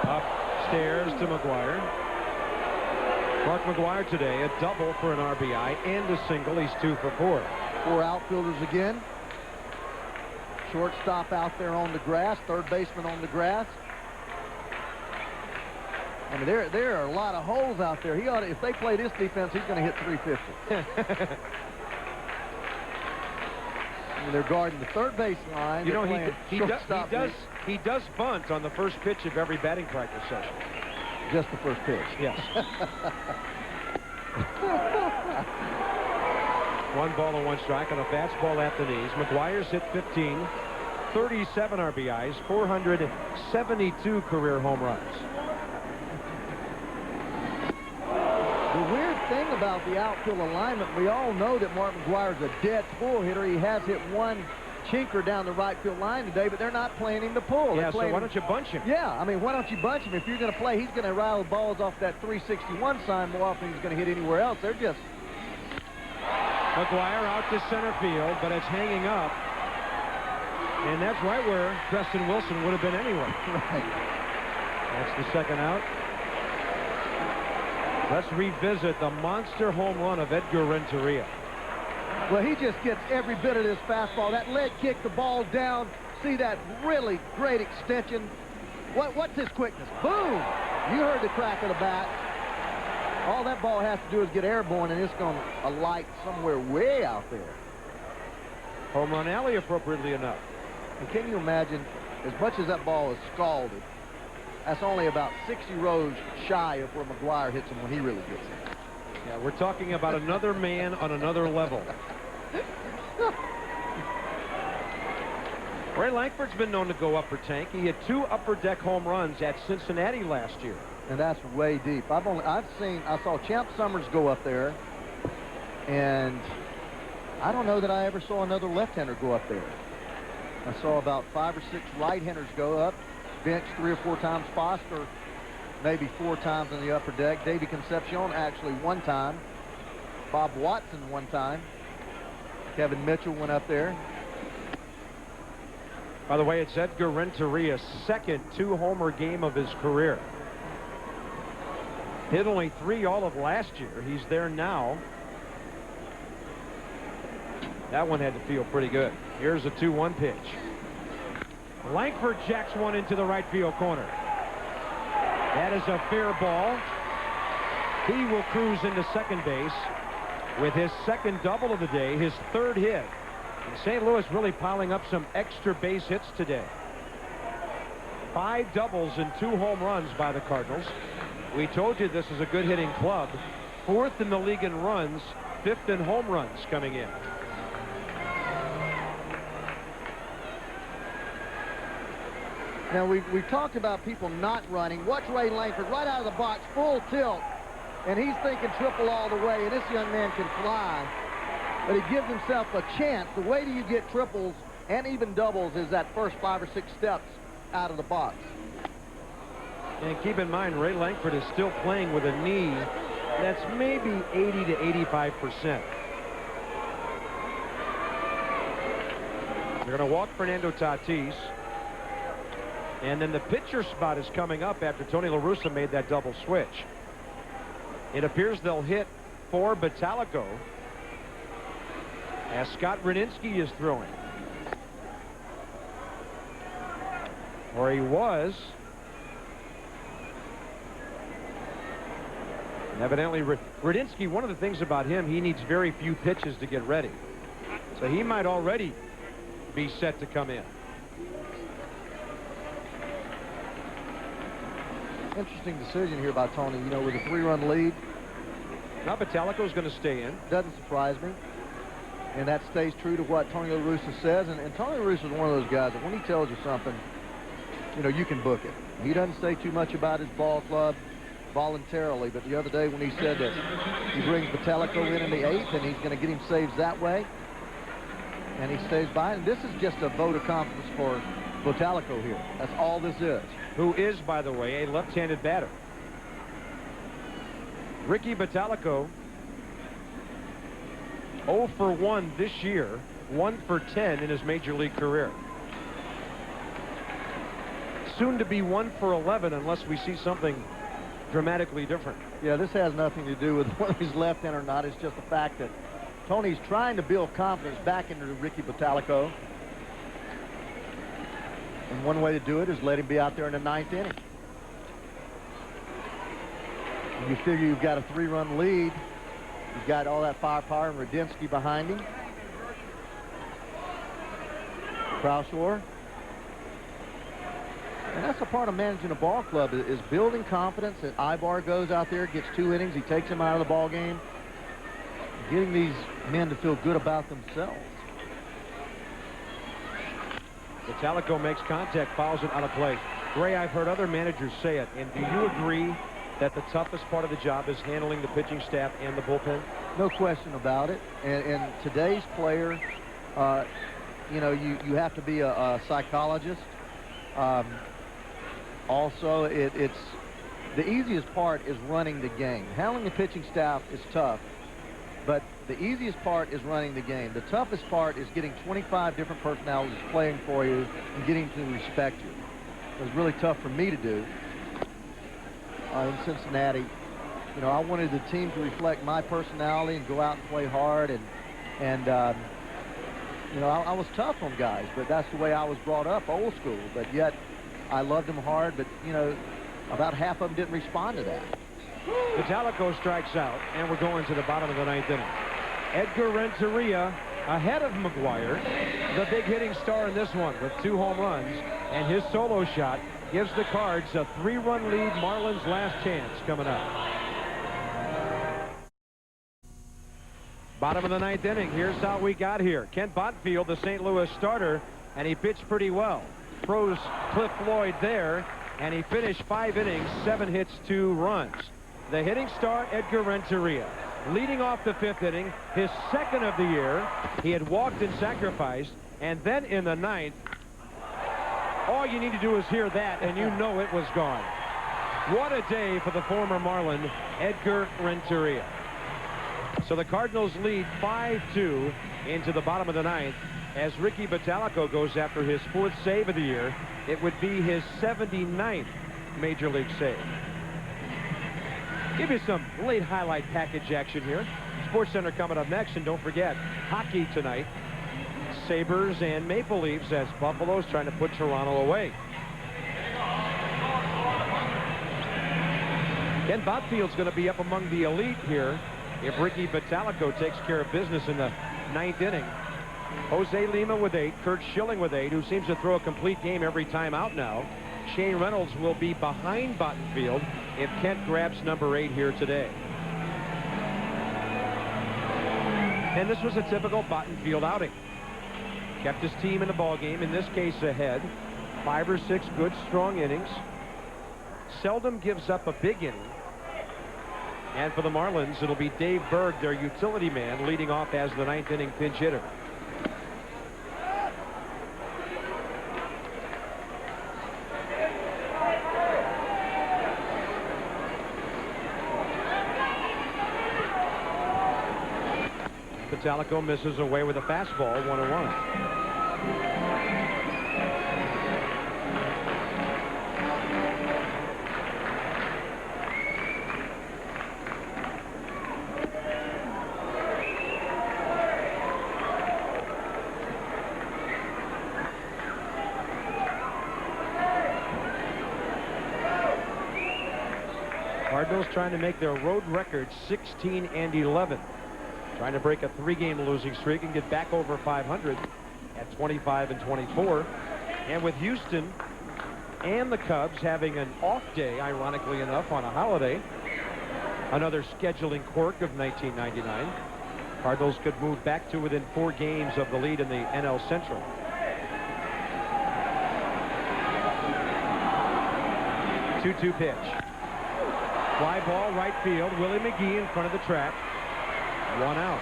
Upstairs to McGwire. Mark McGwire today, a double for an RBI and a single. He's 2 for 4. 4 outfielders again. Shortstop out there on the grass, third baseman on the grass. I mean, there are a lot of holes out there. He ought to, if they play this defense, he's going to hit 350. I mean, they're guarding the third base line. You know, he does bunt on the first pitch of every batting practice session. Just the first pitch. Yes. 1 ball and 1 strike on a fastball at the knees. McGuire's hit 15, 37 RBIs, 472 career home runs. The weird thing about the outfield alignment, we all know that Mark McGuire's a dead pull hitter. He has hit one chinker down the right field line today, but they're not playing him to pull. Yeah, so why don't you bunch him? Yeah, I mean, why don't you bunch him? If you're going to play, he's going to rattle balls off that 361 sign more often than he's going to hit anywhere else. They're just... McGuire out to center field, but it's hanging up. And that's right where Preston Wilson would have been anyway. Right. That's the second out. Let's revisit the monster home run of Edgar Renteria. Well, he just gets every bit of this fastball. That leg kick, the ball down. See that really great extension. What's his quickness? Boom! You heard the crack of the bat. All that ball has to do is get airborne, and it's going to alight somewhere way out there. Home run alley, appropriately enough. And can you imagine, as much as that ball is scalded, that's only about 60 rows shy of where McGuire hits him when he really gets it. Yeah, we're talking about another man on another level. Ray Lankford's been known to go upper tank. He had 2 upper deck home runs at Cincinnati last year. And that's way deep. I saw Champ Summers go up there, and I don't know that I ever saw another left-hander go up there. I saw about 5 or 6 right-handers go up, bench 3 or 4 times. Foster maybe 4 times in the upper deck. Davey Concepcion actually 1 time. Bob Watson 1 time. Kevin Mitchell went up there. By the way, it's Edgar Renteria's second 2-homer game of his career. Hit only 3 all of last year. He's there now. That one had to feel pretty good. Here's a 2-1 pitch. Lankford jacks one into the right field corner. That is a fair ball. He will cruise into second base with his second double of the day, his 3rd hit. And St. Louis really piling up some extra base hits today. 5 doubles and 2 home runs by the Cardinals. We told you this is a good hitting club. 4th in the league in runs, 5th in home runs coming in. Now, we've talked about people not running. Watch Ray Lankford right out of the box, full tilt. And he's thinking triple all the way, and this young man can fly. But he gives himself a chance. The way that you get triples and even doubles is that first 5 or 6 steps out of the box. And keep in mind, Ray Lankford is still playing with a knee that's maybe 80 to 85%. They're going to walk Fernando Tatis. And then the pitcher spot is coming up after Tony La Russa made that double switch. It appears they'll hit for Batalico as Scott Radinsky is throwing. Or he was. And evidently, Radinsky, one of the things about him, he needs very few pitches to get ready. So he might already be set to come in. Interesting decision here by Tony, you know, with a 3-run lead. Now Batalico's going to stay in. Doesn't surprise me. And that stays true to what Tony La Russa says. And Tony La Russa is one of those guys that when he tells you something, you know, you can book it. He doesn't say too much about his ball club voluntarily. But the other day when he said that he brings Batalico in the 8th and he's going to get him saves that way, and he stays by. And this is just a vote of confidence for Batalico here. That's all this is. Who is, by the way, a left-handed batter. Ricky Batalico, 0 for 1 this year, 1 for 10 in his major league career. Soon to be 1 for 11 unless we see something dramatically different. Yeah, this has nothing to do with whether he's left-handed or not. It's just the fact that Tony's trying to build confidence back into Ricky Batalico. And one way to do it is let him be out there in the 9th inning. And you figure you've got a 3-run lead. You've got all that firepower and Radinsky behind him. Kraushaar. And that's a part of managing a ball club is building confidence. That Ibar goes out there, gets 2 innings. He takes him out of the ball game. getting these men to feel good about themselves. Vitalico makes contact, fouls it out of play. Gray, I've heard other managers say it, and do you agree that the toughest part of the job is handling the pitching staff and the bullpen? No question about it. And today's player, you know, you have to be a psychologist. Also, it's the easiest part is running the game. Handling the pitching staff is tough, but the easiest part is running the game. The toughest part is getting 25 different personalities playing for you and getting them to respect you. It was really tough for me to do in Cincinnati. You know, I wanted the team to reflect my personality and go out and play hard, and you know, I was tough on guys, but that's the way I was brought up, old school. But yet, I loved them hard, but, you know, about half of them didn't respond to that. Vitalico strikes out, and we're going to the bottom of the 9th inning. Edgar Renteria ahead of McGuire, the big hitting star in this one with 2 home runs, and his solo shot gives the Cards a 3-run lead. Marlins' last chance coming up. Bottom of the 9th inning. Here's how we got here. Kent Bottenfield, the St. Louis starter, and he pitched pretty well. Froze Cliff Floyd there, and he finished 5 innings, 7 hits, 2 runs. The hitting star, Edgar Renteria, leading off the 5th inning, his 2nd of the year. He had walked and sacrificed, and then in the 9th, all you need to do is hear that, and you know it was gone. What a day for the former Marlin, Edgar Renteria. So the Cardinals lead 5-2 into the bottom of the 9th as Ricky Vitalico goes after his 4th save of the year. It would be his 79th Major League save. Give you some late highlight package action here. Sports Center coming up next, and don't forget, hockey tonight. Sabres and Maple Leafs as Buffalo's trying to put Toronto away. Kent Bottenfield's going to be up among the elite here if Ricky Vitalico takes care of business in the 9th inning. Jose Lima with 8, Kurt Schilling with 8, who seems to throw a complete game every time out now. Shane Reynolds will be behind Bottenfield if Kent grabs number 8 here today. And this was a typical Bottenfield outing. Kept his team in the ballgame, in this case ahead. 5 or 6 good, strong innings. Seldom gives up a big inning. And for the Marlins, it'll be Dave Berg, their utility man, leading off as the 9th inning pinch hitter. Vitalico misses away with a fastball, 1-1. Cardinals trying to make their road record 16-11. Trying to break a 3-game losing streak and get back over 500 at 25-24. And with Houston and the Cubs having an off day, ironically enough, on a holiday, another scheduling quirk of 1999, Cardinals could move back to within 4 games of the lead in the NL Central. Two-two pitch. Fly ball right field. Willie McGee in front of the track. 1 out.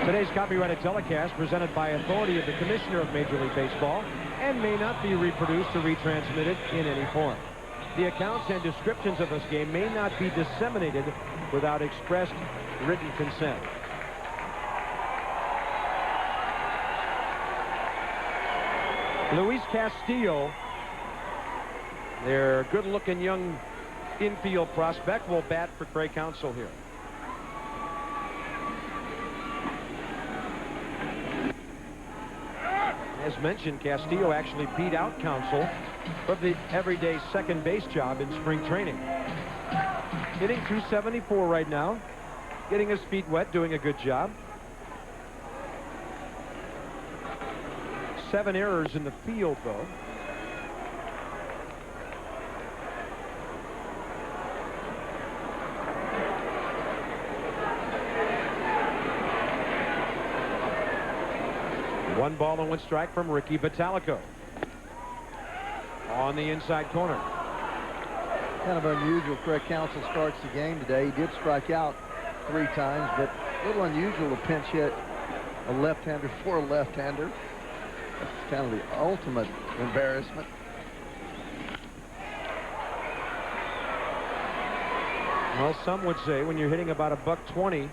Today's copyrighted telecast presented by authority of the Commissioner of Major League Baseball and may not be reproduced or retransmitted in any form. The accounts and descriptions of this game may not be disseminated without expressed written consent. Luis Castillo, their good-looking young infield prospect, will bat for Craig Counsell here. As mentioned, Castillo actually beat out Counsell for the everyday second base job in spring training. Hitting .274 right now, getting his feet wet, doing a good job. 7 errors in the field, though. 1 ball and 1 strike from Ricky Vitalico. On the inside corner. Kind of unusual. Craig Counsell starts the game today. He did strike out 3 times, but a little unusual to pinch hit a left-hander for a left-hander. That's kind of the ultimate embarrassment. Well, some would say when you're hitting about $120,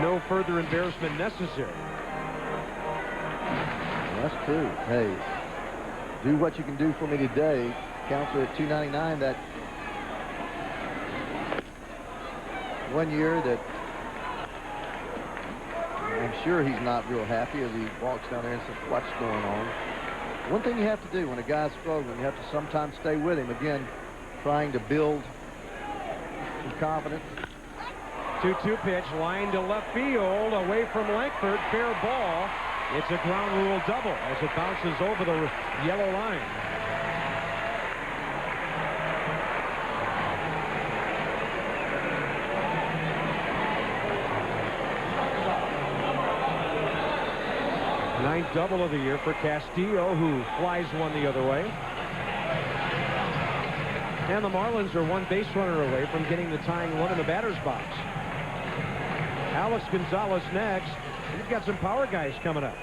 no further embarrassment necessary. That's true. Hey, do what you can do for me today. Counsell at 299. That 1 year that I'm sure he's not real happy as he walks down there and says, what's going on? One thing you have to do when a guy's struggling, you have to sometimes stay with him. Again, trying to build some confidence. 2-2 pitch, line to left field, away from Langford, fair ball. It's a ground rule double as it bounces over the yellow line. Ninth double of the year for Castillo, who flies one the other way. And the Marlins are 1 base runner away from getting the tying run in the batter's box. Alex Gonzalez next. We've got some power guys coming up.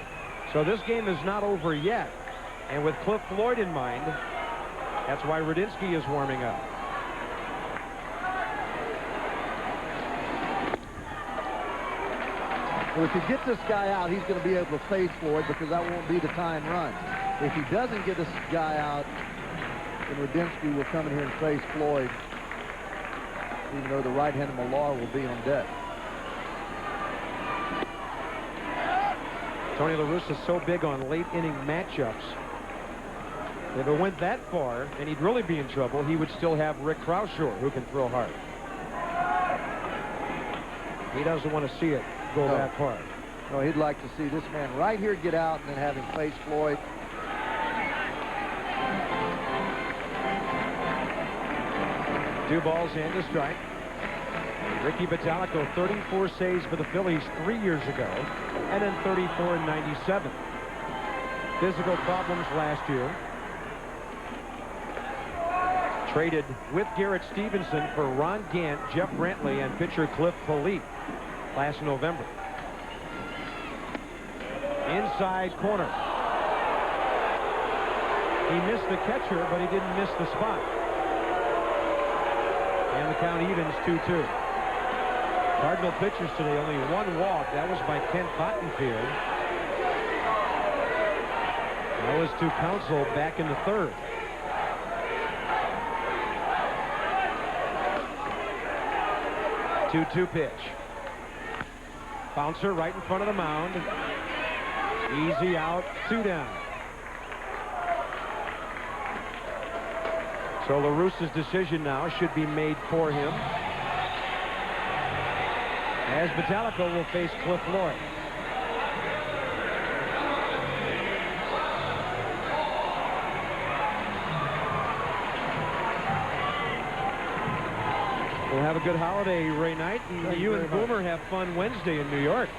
So this game is not over yet. And with Cliff Floyd in mind, that's why Radinsky is warming up. Well, if he gets this guy out, he's going to be able to face Floyd because that won't be the tying run. If he doesn't get this guy out, then Radinsky will come in here and face Floyd, even though the right-handed Millar will be on deck. Tony La Russa is so big on late-inning matchups. If it went that far, and he'd really be in trouble, he would still have Rick Croushore, who can throw hard. He doesn't want to see it go that far. No, he'd like to see this man right here get out and then have him face Floyd. Two balls and a strike. Ricky Vitalico, 34 saves for the Phillies 3 years ago, and then 34 in '97. Physical problems last year. Traded with Garrett Stevenson for Ron Gant, Jeff Brantley, and pitcher Cliff Polite last November. Inside corner. He missed the catcher, but he didn't miss the spot. And the count evens 2-2. Cardinal pitchers today, only 1 walk. That was by Kent Bottenfield. That was to Counsell back in the 3rd. Two pitch. Bouncer right in front of the mound. Easy out, 2 down. So La Russa's decision now should be made for him, as Vitalico will face Cliff Floyd. We'll have a good holiday, Ray Knight, and you and Boomer have fun Wednesday in New York.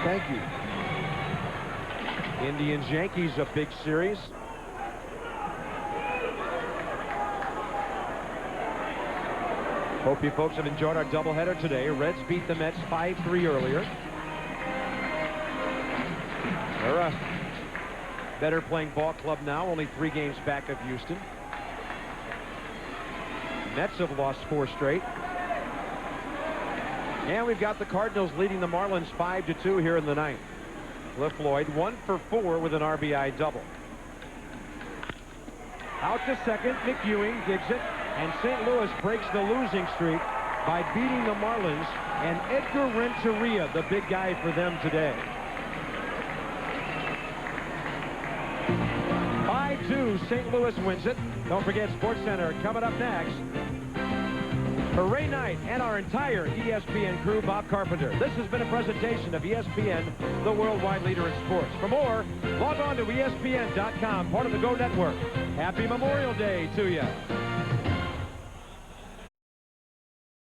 Thank you. Indians-Yankees, a big series. Hope you folks have enjoyed our doubleheader today. Reds beat the Mets 5-3 earlier. They're a better playing ball club now, only 3 games back of Houston. Mets have lost 4 straight. And we've got the Cardinals leading the Marlins 5-2 here in the 9th. Cliff Floyd 1 for 4 with an RBI double. Out to second, McEwing digs it, and St. Louis breaks the losing streak by beating the Marlins, and Edgar Renteria, the big guy for them today. 5-2, St. Louis wins it. Don't forget SportsCenter coming up next. For Ray Knight and our entire ESPN crew, Bob Carpenter, this has been a presentation of ESPN, the worldwide leader in sports. For more, log on to ESPN.com, part of the Go Network. Happy Memorial Day to you.